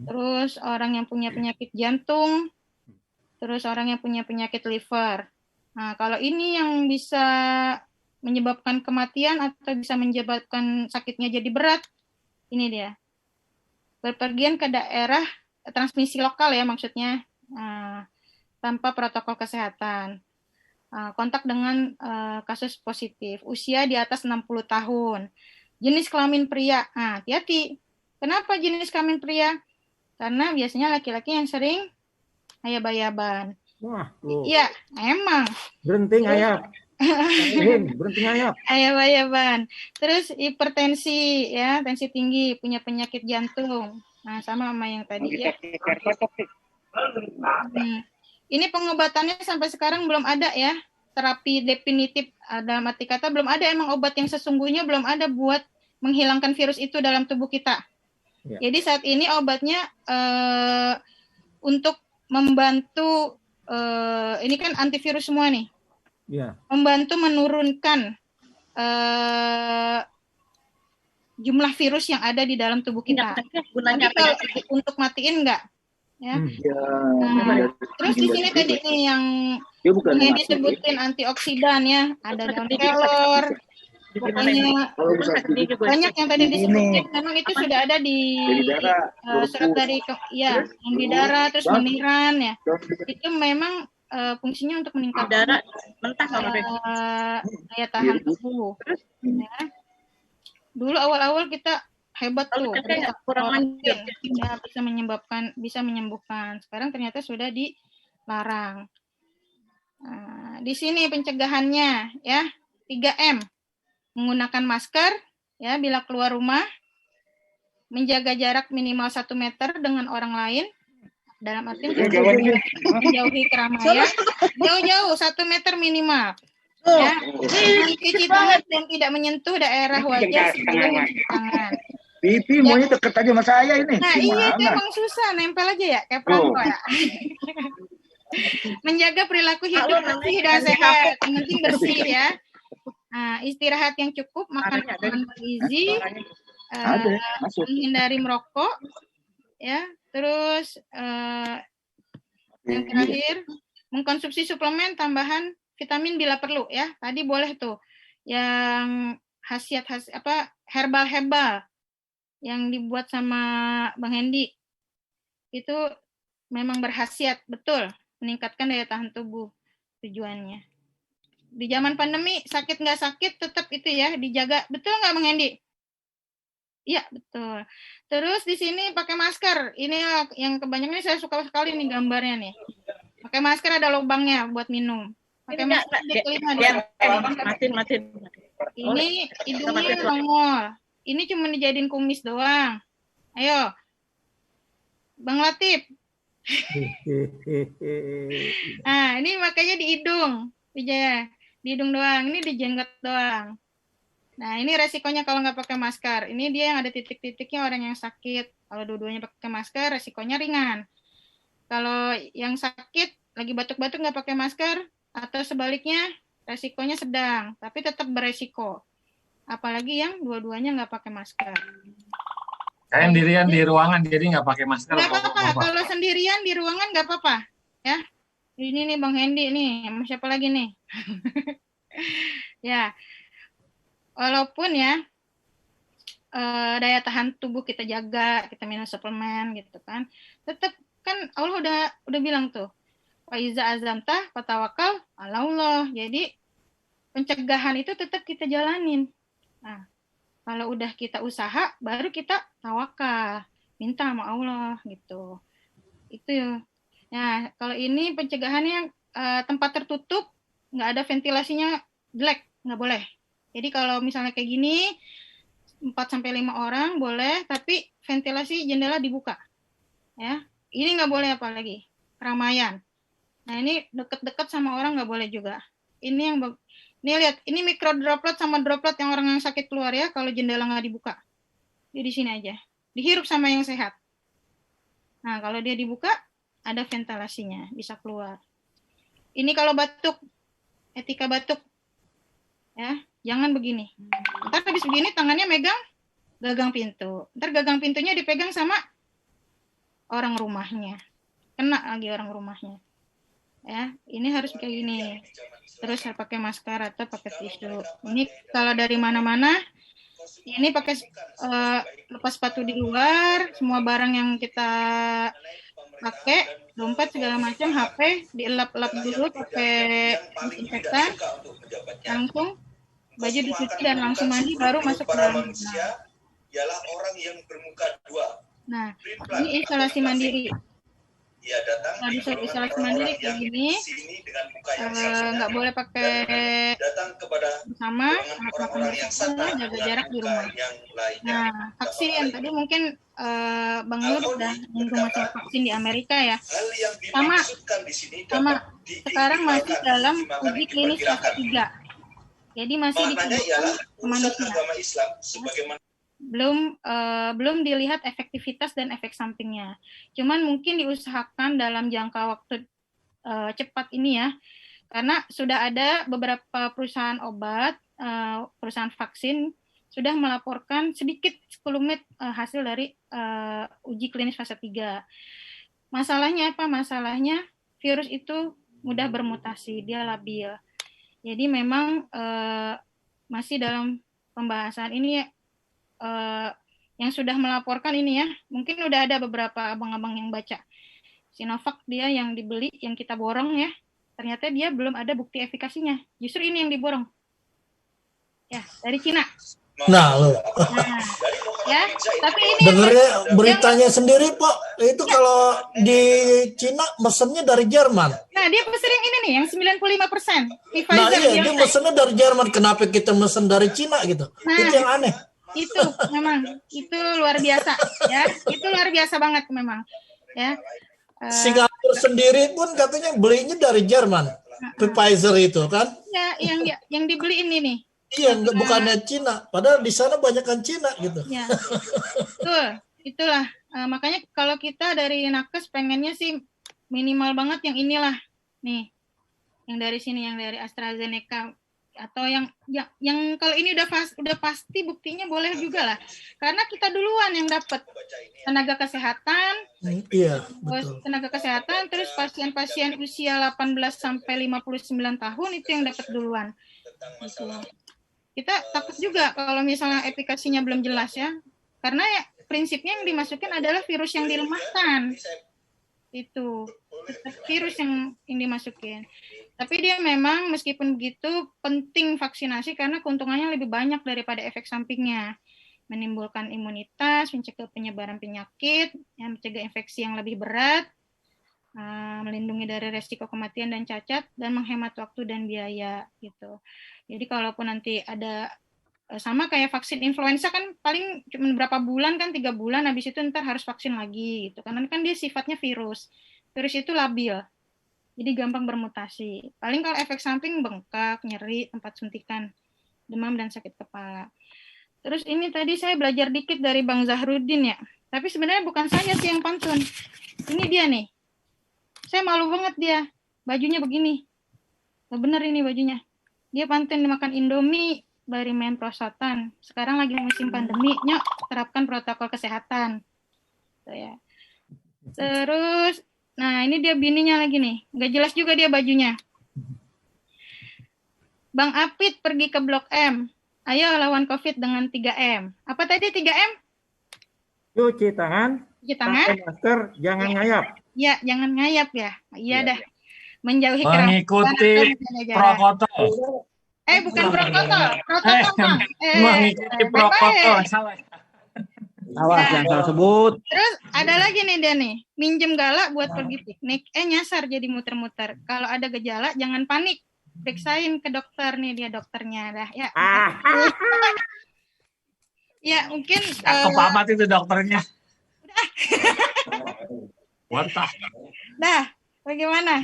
terus orang yang punya penyakit jantung, terus orang yang punya penyakit liver. Nah, kalau ini yang bisa menyebabkan kematian atau bisa menyebabkan sakitnya jadi berat, ini dia. Berpergian ke daerah transmisi lokal ya maksudnya, tanpa protokol kesehatan. Kontak dengan kasus positif, usia di atas 60 tahun. Jenis kelamin pria, hati-hati. Kenapa jenis kelamin pria? Karena biasanya laki-laki yang sering ayab-ayaban.
Wah,
iya, emang.
Berhenti ngayap. Berhenti ngayap.
Ayab-ayaban. Terus hipertensi ya, tensi tinggi, punya penyakit jantung. Nah, sama yang tadi ya. Ini pengobatannya sampai sekarang belum ada ya. Terapi definitif dalam arti kata belum ada, emang obat yang sesungguhnya belum ada buat menghilangkan virus itu dalam tubuh kita. Ya. Jadi saat ini obatnya untuk membantu, ini kan antivirus semua nih.
Ya.
Membantu menurunkan jumlah virus yang ada di dalam tubuh kita. Tapi kalau untuk matiin enggak? Ya. Nah, terus di sini tadi nih yang disebutin antioksidan ya, ada daun kelor, pokoknya banyak yang tadi disebutin. Memang itu sudah ada di surat dari yang di darah, terus meniran ya. Itu memang fungsinya untuk meningkatkan daya tahan tubuh. Ya. Dulu awal-awal kita hebat tuh, ya, bisa menyembuhkan. Sekarang ternyata sudah dilarang. Nah, di sini pencegahannya ya, 3M. Menggunakan masker ya bila keluar rumah, menjaga jarak minimal 1 meter dengan orang lain. Dalam arti menjauhi keramaian, jauh-jauh 1 meter minimal. Ya, cuci tangan dan tidak menyentuh daerah wajah sebelum mencuci tangan.
Pipi maunya deket aja sama saya ini.
Nah, iya itu emang susah, nempel aja ya kayak perangko ya. Menjaga perilaku hidup bersih dan sehat, yang penting bersih ya. Nah, istirahat yang cukup, makan makanan bergizi, menghindari merokok, ya. Terus yang terakhir mengkonsumsi suplemen tambahan vitamin bila perlu ya. Tadi boleh tuh yang khasiat herbal yang dibuat sama Bang Hendy itu memang berkhasiat betul meningkatkan daya tahan tubuh tujuannya. Di zaman pandemi sakit nggak sakit tetap itu ya dijaga, betul nggak Bang Hendy? Iya, betul. Terus di sini pakai masker. Ini yang kebanyakan saya suka sekali nih gambarnya nih. Pakai masker ada lubangnya buat minum. Pakai masker di telinga.
Matiin.
Ini hidungnya nongol. Ini cuma dijadiin kumis doang. Ayo. Bang Latif. Nah, ini makanya di hidung. Wijaya. Di hidung doang. Ini di jenggot doang. Nah, ini resikonya kalau nggak pakai masker. Ini dia yang ada titik-titiknya orang yang sakit. Kalau dua-duanya pakai masker, resikonya ringan. Kalau yang sakit, lagi batuk-batuk nggak pakai masker, atau sebaliknya, resikonya sedang, tapi tetap beresiko. Apalagi yang dua-duanya nggak pakai masker.
Saya sendirian di ruangan, jadi nggak pakai masker.
Nggak apa-apa. Kalau sendirian di ruangan nggak apa-apa. Ya, ini nih Bang Hendy nih, sama siapa lagi nih? Ya. Walaupun ya daya tahan tubuh kita jaga, kita minum suplemen gitu kan, tetap kan Allah udah bilang tuh, wa iza azamta fatawakal ala Allah. Jadi pencegahan itu tetap kita jalanin. Nah, kalau udah kita usaha, baru kita tawakal, minta sama Allah gitu. Itu ya. Nah, kalau ini pencegahannya tempat tertutup, nggak ada ventilasinya jelek, nggak boleh. Jadi kalau misalnya kayak gini, 4-5 orang boleh, tapi ventilasi jendela dibuka. Ya, ini nggak boleh apalagi, keramaian. Nah, ini deket-deket sama orang nggak boleh juga. Ini lihat, ini mikro droplet sama droplet yang orang yang sakit keluar ya, kalau jendela nggak dibuka. Dia di sini aja. Dihirup sama yang sehat. Nah, kalau dia dibuka, ada ventilasinya, bisa keluar. Ini kalau batuk, etika batuk. Ya, jangan begini. Ntar habis begini tangannya megang gagang pintu. Ntar gagang pintunya dipegang sama orang rumahnya. Kena lagi orang rumahnya. Ya, ini harus kayak gini. Terus pakai masker atau pakai tisu. Ini kalau dari mana-mana, ini pakai lepas sepatu di luar, semua barang yang kita pakai, dompet segala macam, HP dielap-elap dulu pakai disinfektan, langsung baju dicuci dan langsung mandi baru masuk ke dalam rumah.
Ialah orang yang bermuka dua.
Nah, ini isolasi mandiri.
Ia datang
Kalau di isolasi mandiri kayak gini, nggak boleh pakai bersama, jaga jarak di rumah. Nah, vaksin tadi mungkin Bang Nur udah nyinggung masalah vaksin di Amerika ya. Sama sekarang masih dalam uji klinis fase 3. Jadi masih dikembangkan ke manusia. Belum dilihat efektivitas dan efek sampingnya. Cuman mungkin diusahakan dalam jangka waktu cepat ini ya, karena sudah ada beberapa perusahaan obat, perusahaan vaksin sudah melaporkan sedikit sekelumit hasil dari uji klinis fase 3. Masalahnya apa? Masalahnya virus itu mudah bermutasi, dia labil. Jadi memang masih dalam pembahasan ini yang sudah melaporkan ini ya, mungkin udah ada beberapa abang-abang yang baca. Sinovac dia yang dibeli, yang kita borong ya, ternyata dia belum ada bukti efikasinya. Justru ini yang diborong. Ya, dari Cina.
Nah, lo.
Ya, tapi ini
dengarnya beritanya sendiri, Pak. Itu kalau di Cina mesennya dari Jerman.
Nah, dia pesen yang ini nih, yang 95%.
Nah, iya, dia mesennya dari Jerman. Kenapa kita mesen dari Cina gitu?
Nah,
itu yang aneh.
Itu memang, itu luar biasa. Ya, itu luar biasa banget memang. Ya.
Singapura sendiri pun katanya belinya dari Jerman. Pfizer itu kan?
Ya, yang dibeli ini nih.
Iya, bukannya Cina. Padahal di sana banyakkan Cina gitu.
Ya, betul. Itulah. Makanya kalau kita dari Nakes pengennya sih minimal banget yang inilah. Nih, yang dari sini, yang dari AstraZeneca. Atau yang kalau ini udah pasti buktinya boleh juga lah. Karena kita duluan yang dapat tenaga kesehatan.
Iya, betul.
Tenaga kesehatan, terus pasien-pasien usia 18 sampai 59 tahun itu yang dapat duluan. Gitu. Kita takut juga kalau misalnya efikasinya belum jelas ya, karena ya, prinsipnya yang dimasukin adalah virus yang dilemahkan, itu virus yang dimasukin. Tapi dia memang meskipun begitu penting vaksinasi karena keuntungannya lebih banyak daripada efek sampingnya. menimbulkan imunitas, mencegah penyebaran penyakit, mencegah infeksi yang lebih berat, melindungi dari resiko kematian dan cacat, dan menghemat waktu dan biaya gitu. Jadi kalaupun nanti ada sama kayak vaksin influenza kan paling cuma berapa bulan kan, 3 bulan, habis itu ntar harus vaksin lagi gitu. Karena kan dia sifatnya virus. Virus itu labil. Jadi gampang bermutasi. Paling kalau efek samping bengkak, nyeri, tempat suntikan, demam dan sakit kepala. Terus ini tadi saya belajar dikit dari Bang Zahrudin ya. Tapi sebenarnya bukan saya sih yang pantun. Ini dia nih. Saya malu banget dia. Bajunya begini. Gak bener ini bajunya. Dia pantun dimakan Indomie, bari main prostatan. Sekarang lagi musim pandemi, nyok, terapkan protokol kesehatan. So, ya. Terus, nah ini dia bininya lagi nih. Gak jelas juga dia bajunya. Bang Apit pergi ke Blok M. Ayo lawan COVID dengan 3M. Apa tadi 3M?
Cuci tangan,
Cuci tangan.
pakai masker, jangan ngayap.
Ya, jangan ngayap ya. Iya dah. Menjauhi
Mengikuti protokol.
Bukan protokol. Protokol, Bang.
Mengikuti protokol. Salah.
Awas yang salah sebut.
Terus ada lagi nih dia nih. Minjem galak buat pergi piknik. Nyasar jadi muter-muter. Kalau ada gejala jangan panik. Periksain ke dokter nih, dia dokternya dah ya. Ya mungkin
Cakep amat itu dokternya. Mantap.
Dah, bagaimana?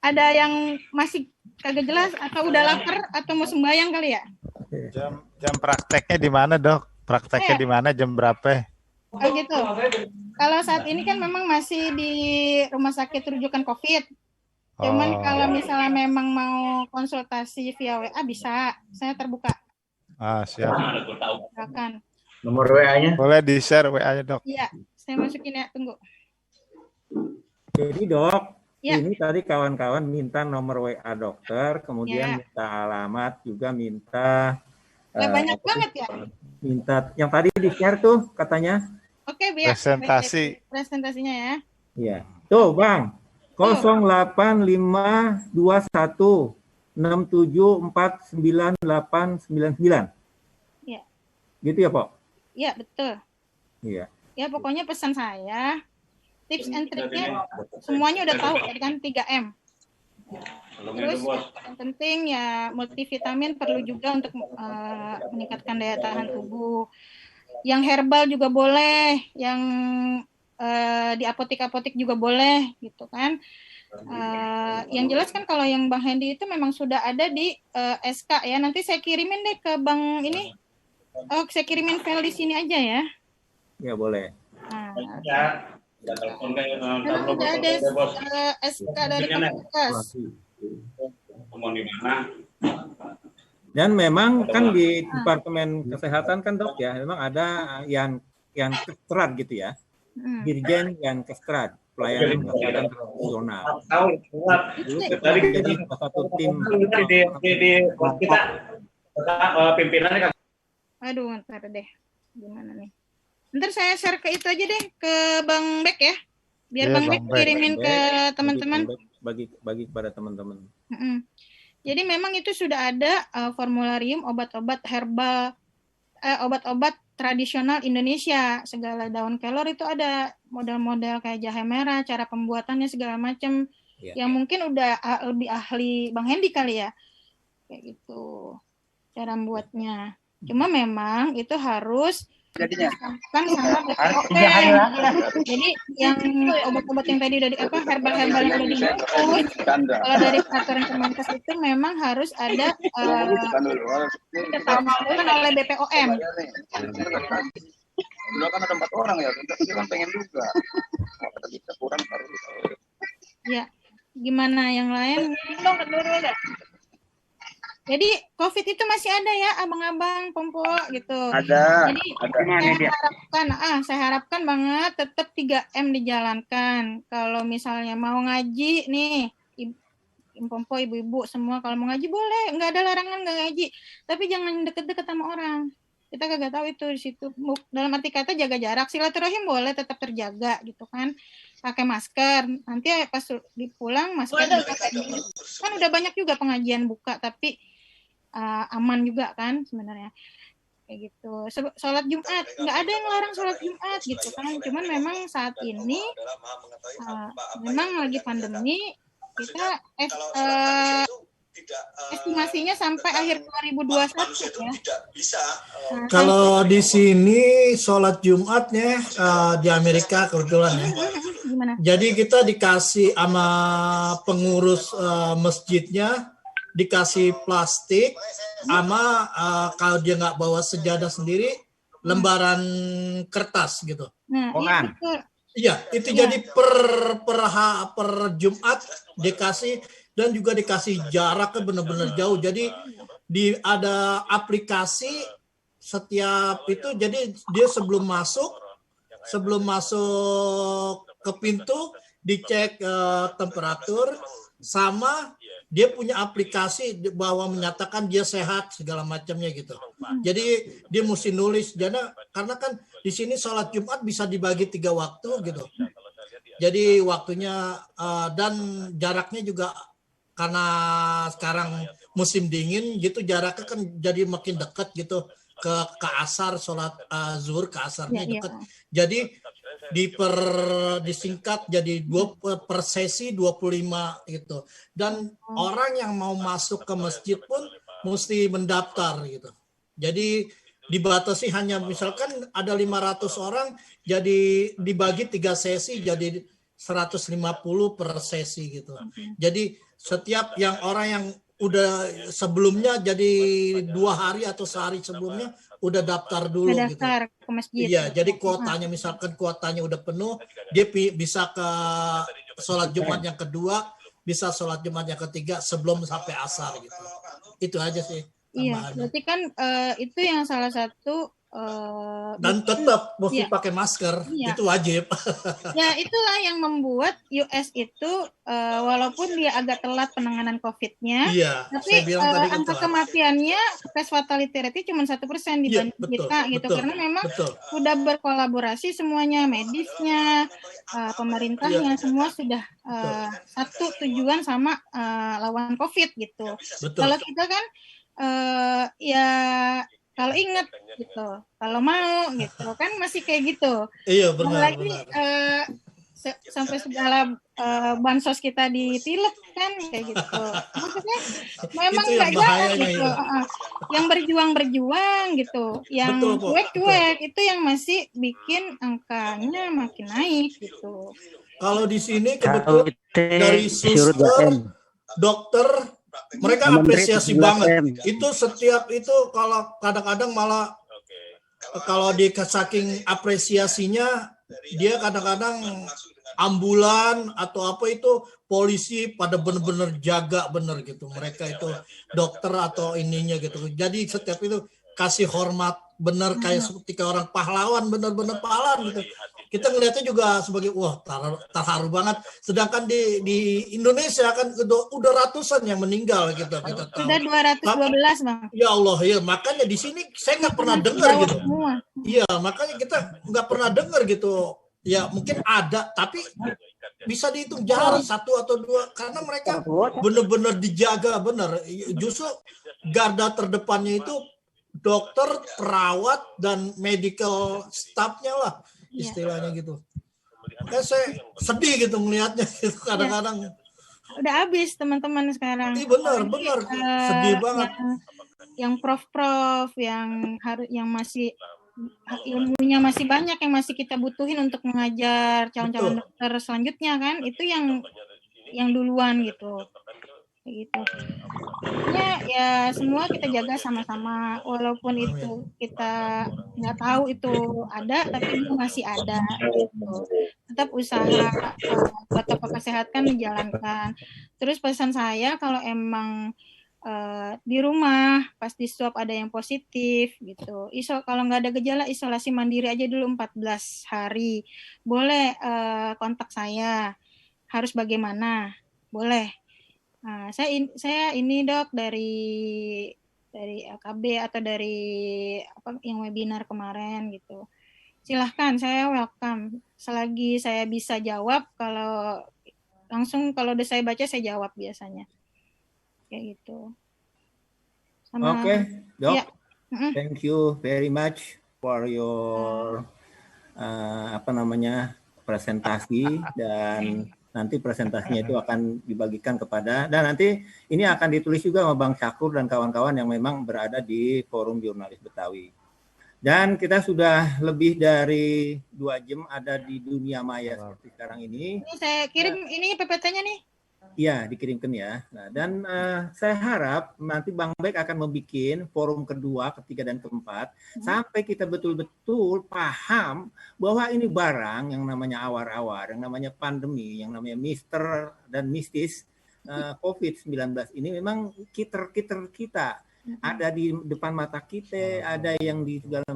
Ada yang masih kagak jelas atau udah lapar atau mau sembahyang kali ya?
Jam prakteknya di mana, Dok? Prakteknya di mana, jam berapa?
Oh gitu. Kalau saat ini kan memang masih di rumah sakit rujukan COVID. Cuman kalau misalnya memang mau konsultasi via WA bisa, saya terbuka.
Siap.
Silakan.
Nomor WA-nya?
Boleh di-share WA-nya, Dok.
Iya, saya masukin ya, tunggu.
Jadi Dok,
Ya.
ini tadi kawan-kawan minta nomor WA dokter, kemudian
Ya.
minta alamat, juga minta
Banyak banget ya.
minta yang tadi di-share tuh katanya.
Oke, biar
Presentasi.
presentasinya ya.
Iya. Tuh, Bang. 08521 67499899.
Iya.
Gitu ya, Pok?
Iya, betul.
Iya.
Ya, pokoknya pesan saya, tips and triknya semuanya udah tahu tadi kan 3M. Terus yang penting ya multivitamin perlu juga untuk meningkatkan daya tahan tubuh. Yang herbal juga boleh, yang di apotek-apotek juga boleh gitu kan. Yang jelas kan kalau yang Bang Hendy itu memang sudah ada di SK ya. Nanti saya kirimin deh ke Bang ini. Oh, saya kirimin file di sini aja ya.
Ya, boleh.
Nah,
Ya, telepon kayak
memang sudah ada SK dari Kemenkes.
Mau di mana?
Dan memang kan di Departemen Kesehatan kan Dok ya, memang ada yang Kestrat gitu ya. Dirjen yang Kestrat, pelayanan kesehatan profesional. Dulu kita jadi salah satu tim
di kita pimpinannya kan.
Aduh, ntar deh. Gimana nih? Ntar saya share ke itu aja deh, ke Bang Bek ya. Biar
Ya,
Bang Bek kirimin ke teman-teman.
Bagi kepada teman-teman.
Jadi memang itu sudah ada formularium obat-obat herbal, obat-obat tradisional Indonesia. Segala daun kelor itu ada model-model kayak jahe merah, cara pembuatannya segala macam. Yang mungkin udah lebih ahli Bang Hendy kali ya. Kayak gitu. Cara membuatnya. Cuma memang itu harus kan sama BPOM. Jadi yang obat-obat yang tadi udah herbal-herbal yang udah dibungkus, kalau dari peraturan Kemenkes itu memang harus ada diketahuan oleh BPOM.
Dulu kan ada 4 orang ya, kita kan pengen juga. Kita kurang baru.
Ya, gimana yang lain? Jadi COVID itu masih ada ya, abang-abang, pompo gitu.
Ada.
Jadi
Ada.
saya harapkan banget tetap 3M dijalankan. Kalau misalnya mau ngaji nih, pompo, ibu-ibu semua kalau mau ngaji boleh, nggak ada larangan nggak ngaji. Tapi jangan deket-deket sama orang. Kita kagak tahu itu di situ. Dalam arti kata jaga jarak, silaturahim boleh tetap terjaga gitu kan. Pakai masker. Nanti pas dipulang masker kan udah banyak juga pengajian buka tapi aman juga kan sebenarnya. kayak gitu. Sholat Jumat nggak ada yang larang sholat Jumat gitu kan, cuman memang saat ini memang lagi pandemi, kita estimasinya sampai akhir 2021 ya.
Kalau di sini sholat Jumatnya di Amerika kebetulan ya.
Gimana?
Jadi kita dikasih sama pengurus masjidnya, dikasih plastik sama kalau dia nggak bawa sejadah sendiri, lembaran kertas gitu.
Nah,
iya, itu jadi per Jumat dikasih, dan juga dikasih jaraknya benar-benar jauh. Jadi ada aplikasi setiap itu, jadi dia sebelum masuk ke pintu dicek temperatur, sama dia punya aplikasi bahwa menyatakan dia sehat segala macamnya gitu. Jadi dia mesti nulis, karena kan di sini sholat Jumat bisa dibagi 3 waktu gitu. Jadi waktunya dan jaraknya juga karena sekarang musim dingin gitu, jaraknya kan jadi makin dekat gitu ke asar, sholat zuhur ke asarnya dekat. Jadi disingkat jadi per sesi 25 gitu. Dan orang yang mau masuk ke masjid pun mesti mendaftar gitu. Jadi dibatasi hanya misalkan ada 500 orang, jadi dibagi 3 sesi jadi 150 per sesi gitu. Jadi setiap orang yang udah sebelumnya, jadi 2 hari atau sehari sebelumnya udah daftar dulu gitu.
Daftar ke masjid.
Iya, jadi kuotanya misalkan kuotanya udah penuh, dia bisa ke sholat Jumat yang kedua, bisa sholat Jumat yang ketiga sebelum sampai asar gitu. Itu aja sih.
Iya, berarti kan itu yang salah satu
dan tetap mesti pakai masker, itu wajib.
Ya, itulah yang membuat US itu walaupun dia agak telat penanganan COVID-nya, tapi angka kematiannya, case fatality rate cuma 1% dibanding kita gitu, karena memang sudah berkolaborasi semuanya, medisnya, pemerintahnya, semua sudah satu tujuan sama lawan COVID gitu. Kalau kita kan ya kalau ingat gitu, kalau mau gitu kan masih kayak gitu.
Iya benar.
Lagi sampai segala bansos kita ditilep kan kayak gitu. Maksudnya memang nggak jalan gitu. Yang berjuang gitu, yang cuek itu yang masih bikin angkanya makin naik gitu.
Kalau di sini kebetulan dari suster, dokter, mereka apresiasi banget. Itu setiap itu kalau kadang-kadang malah kalau di saking apresiasinya, dia kadang-kadang ambulan atau apa itu polisi pada benar-benar jaga bener gitu. Mereka itu dokter atau ininya gitu. Jadi setiap itu kasih hormat bener kayak seperti orang pahlawan, bener-bener pahlawan gitu. Kita ngelihatnya juga sebagai terharu banget. Sedangkan di Indonesia kan udah ratusan yang meninggal gitu. Kita tahu.
Sudah 212 Bang.
Ya Allah, ya makanya di sini saya nggak pernah dengar gitu. Iya, makanya kita nggak pernah dengar gitu. Ya mungkin ada, tapi bisa dihitung jari 1 atau 2 karena mereka benar-benar dijaga benar. Justru garda terdepannya itu dokter, perawat, dan medical staff-nya lah. Istilahnya gitu. Saya sedih gitu melihatnya kadang-kadang.
Udah habis teman-teman sekarang.
Iya benar, sedih banget.
Yang prof-prof yang masih ilmunya masih banyak yang masih kita butuhin untuk mengajar calon-calon dokter selanjutnya kan, itu yang duluan gitu. Gitu. Ya semua kita jaga sama-sama walaupun itu kita nggak tahu itu ada tapi itu masih ada gitu. Tetap usaha protokol kesehatan dijalankan. Terus pesan saya kalau emang di rumah pas di swab ada yang positif gitu, kalau nggak ada gejala isolasi mandiri aja dulu 14 hari. Boleh kontak saya, harus bagaimana boleh. Nah, saya ini dok dari LKB atau dari yang webinar kemarin gitu. Silahkan, saya welcome. Selagi saya bisa jawab, kalau udah saya baca saya jawab biasanya. Kayak gitu.
Oke, dok.
Ya.
Thank you very much for your presentasi, dan nanti presentasinya itu akan dibagikan kepada, dan nanti ini akan ditulis juga sama Bang Syakur dan kawan-kawan yang memang berada di Forum Jurnalis Betawi. Dan kita sudah lebih dari 2 jam ada di dunia maya seperti sekarang ini.
Ini saya kirim ini PPT-nya nih.
Iya, dikirimkan ya. Nah, dan saya harap nanti Bang Bek akan membuat forum kedua, ketiga, dan keempat sampai kita betul-betul paham bahwa ini barang yang namanya awar-awar, yang namanya pandemi, yang namanya mister dan mistis COVID-19 ini memang kiter-kiter kita. Ada di depan mata kita, ada yang di segala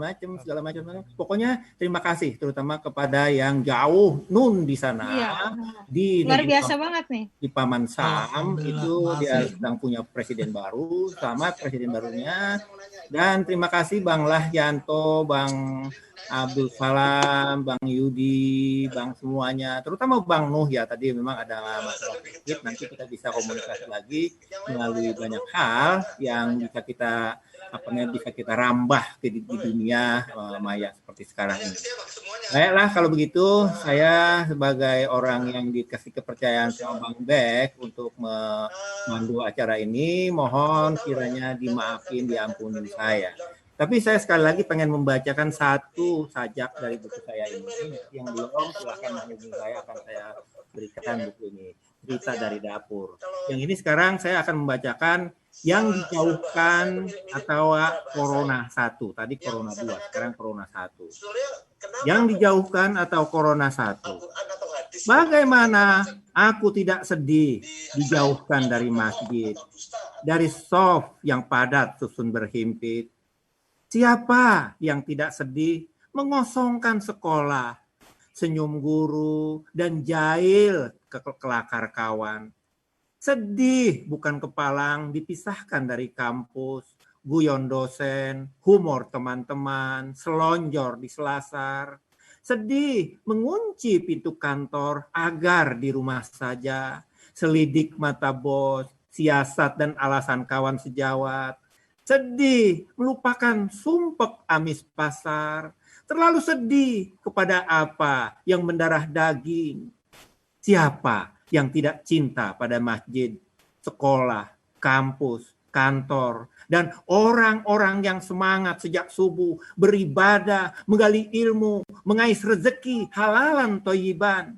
macam. Pokoknya terima kasih terutama kepada yang jauh di sana.
Iya.
Di
luar biasa banget nih.
Di Paman Sam itu dia sedang punya presiden baru, selamat presiden barunya. Dan terima kasih Bang Lahyanto, Bang Abdul Salam, Bang Yudi, Bang semuanya, terutama Bang Nuh ya, tadi memang ada masalah sedikit, nanti kita bisa komunikasi lagi melalui banyak hal yang bisa kita bisa kita rambah di dunia maya seperti sekarang ini. Baiklah, kalau begitu saya sebagai orang yang dikasih kepercayaan sama Bang Bek untuk memandu acara ini, mohon kiranya dimaafin, diampuni saya. Tapi saya sekali lagi pengen membacakan satu sajak dari buku saya ini. Yang belum silahkan menghubungi saya, akan saya berikan buku ini. Cerita dari Dapur. Yang ini sekarang saya akan membacakan yang dijauhkan atau Corona 1. Tadi Corona 2, sekarang Corona 1. Yang dijauhkan atau Corona 1. Bagaimana aku tidak sedih dijauhkan dari masjid, dari shaf yang padat susun berhimpit. Siapa yang tidak sedih mengosongkan sekolah, senyum guru, dan jahil kelakar kawan. Sedih bukan kepalang dipisahkan dari kampus, guyon dosen, humor teman-teman, selonjor di selasar. Sedih mengunci pintu kantor agar di rumah saja, selidik mata bos, siasat dan alasan kawan sejawat. Sedih melupakan sumpek amis pasar, terlalu sedih kepada apa yang mendarah daging. Siapa yang tidak cinta pada masjid, sekolah, kampus, kantor, dan orang-orang yang semangat sejak subuh beribadah, menggali ilmu, mengais rezeki, halalan toyiban.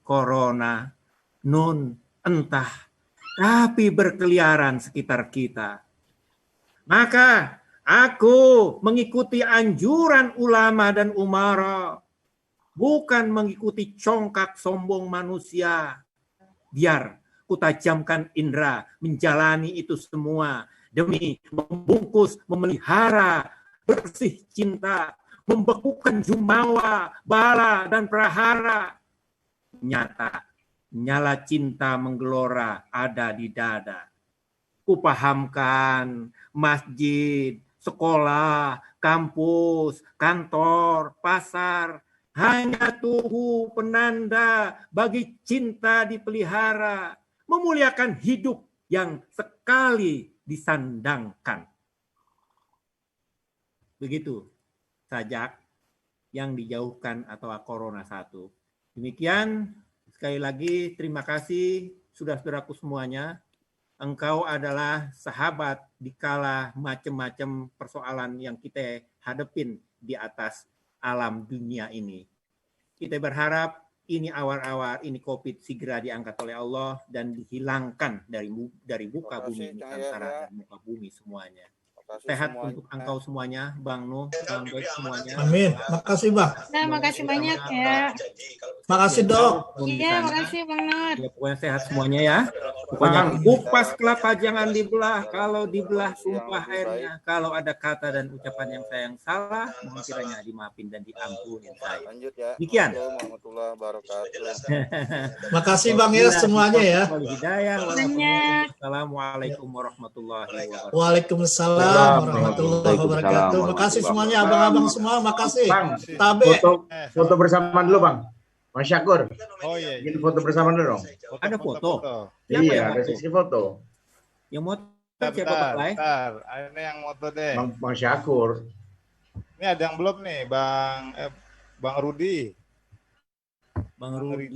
Corona, entah, tapi berkeliaran sekitar kita. Maka aku mengikuti anjuran ulama dan umara, bukan mengikuti congkak sombong manusia. Biar kutajamkan indera menjalani itu semua demi membungkus, memelihara bersih cinta, membekukan jumawa, bala, dan prahara. Nyata, nyala cinta menggelora ada di dada. Kupahamkan masjid, sekolah, kampus, kantor, pasar hanya tuhu penanda bagi cinta dipelihara, memuliakan hidup yang sekali disandangkan. Begitu sajak yang dijauhkan atau Corona 1. Demikian. Sekali lagi terima kasih saudara-saudaraku semuanya. Engkau adalah sahabat di kala macam-macam persoalan yang kita hadapin di atas alam dunia ini. Kita berharap ini awal-awal, ini COVID segera diangkat oleh Allah dan dihilangkan dari muka bumi Nusantara dan muka bumi semuanya. Sehat untuk engkau semuanya, Bang Nuh, Bang Bek semuanya.
Amin. Makasih Bang.
Nah, makasih banyak ya.
Makasih Dok.
Iya, makasih Bang Nur.
Ya, pokoknya sehat semuanya ya. Pokoknya kupas kelapa jangan dibelah. Kalau dibelah sumpah airnya. Kalau ada kata dan ucapan yang saya yang salah, mohon kiranya dimaafin dan diampuni saya.
Lanjut ya.
Demikian.
Warahmatullahi wabarakatuh.
Makasih Bang ya semuanya ya.
Assalamualaikum warahmatullahi wabarakatuh.
Waalaikumsalam warahmatullahi wabarakatuh. Makasih semuanya abang-abang semua, makasih.
Bang,
Tabe.
foto bersama dulu Bang. Mas Syakur.
Oh iya.
Bikin foto bersama dulu dong.
Ada foto.
Iya, ada sesi foto.
Yang mau Siapa Pak Lai?
bentar. Ini yang moto deh.
Bang Syakur.
Ini ada yang belum nih, Bang Rudi.
Bang Rudi.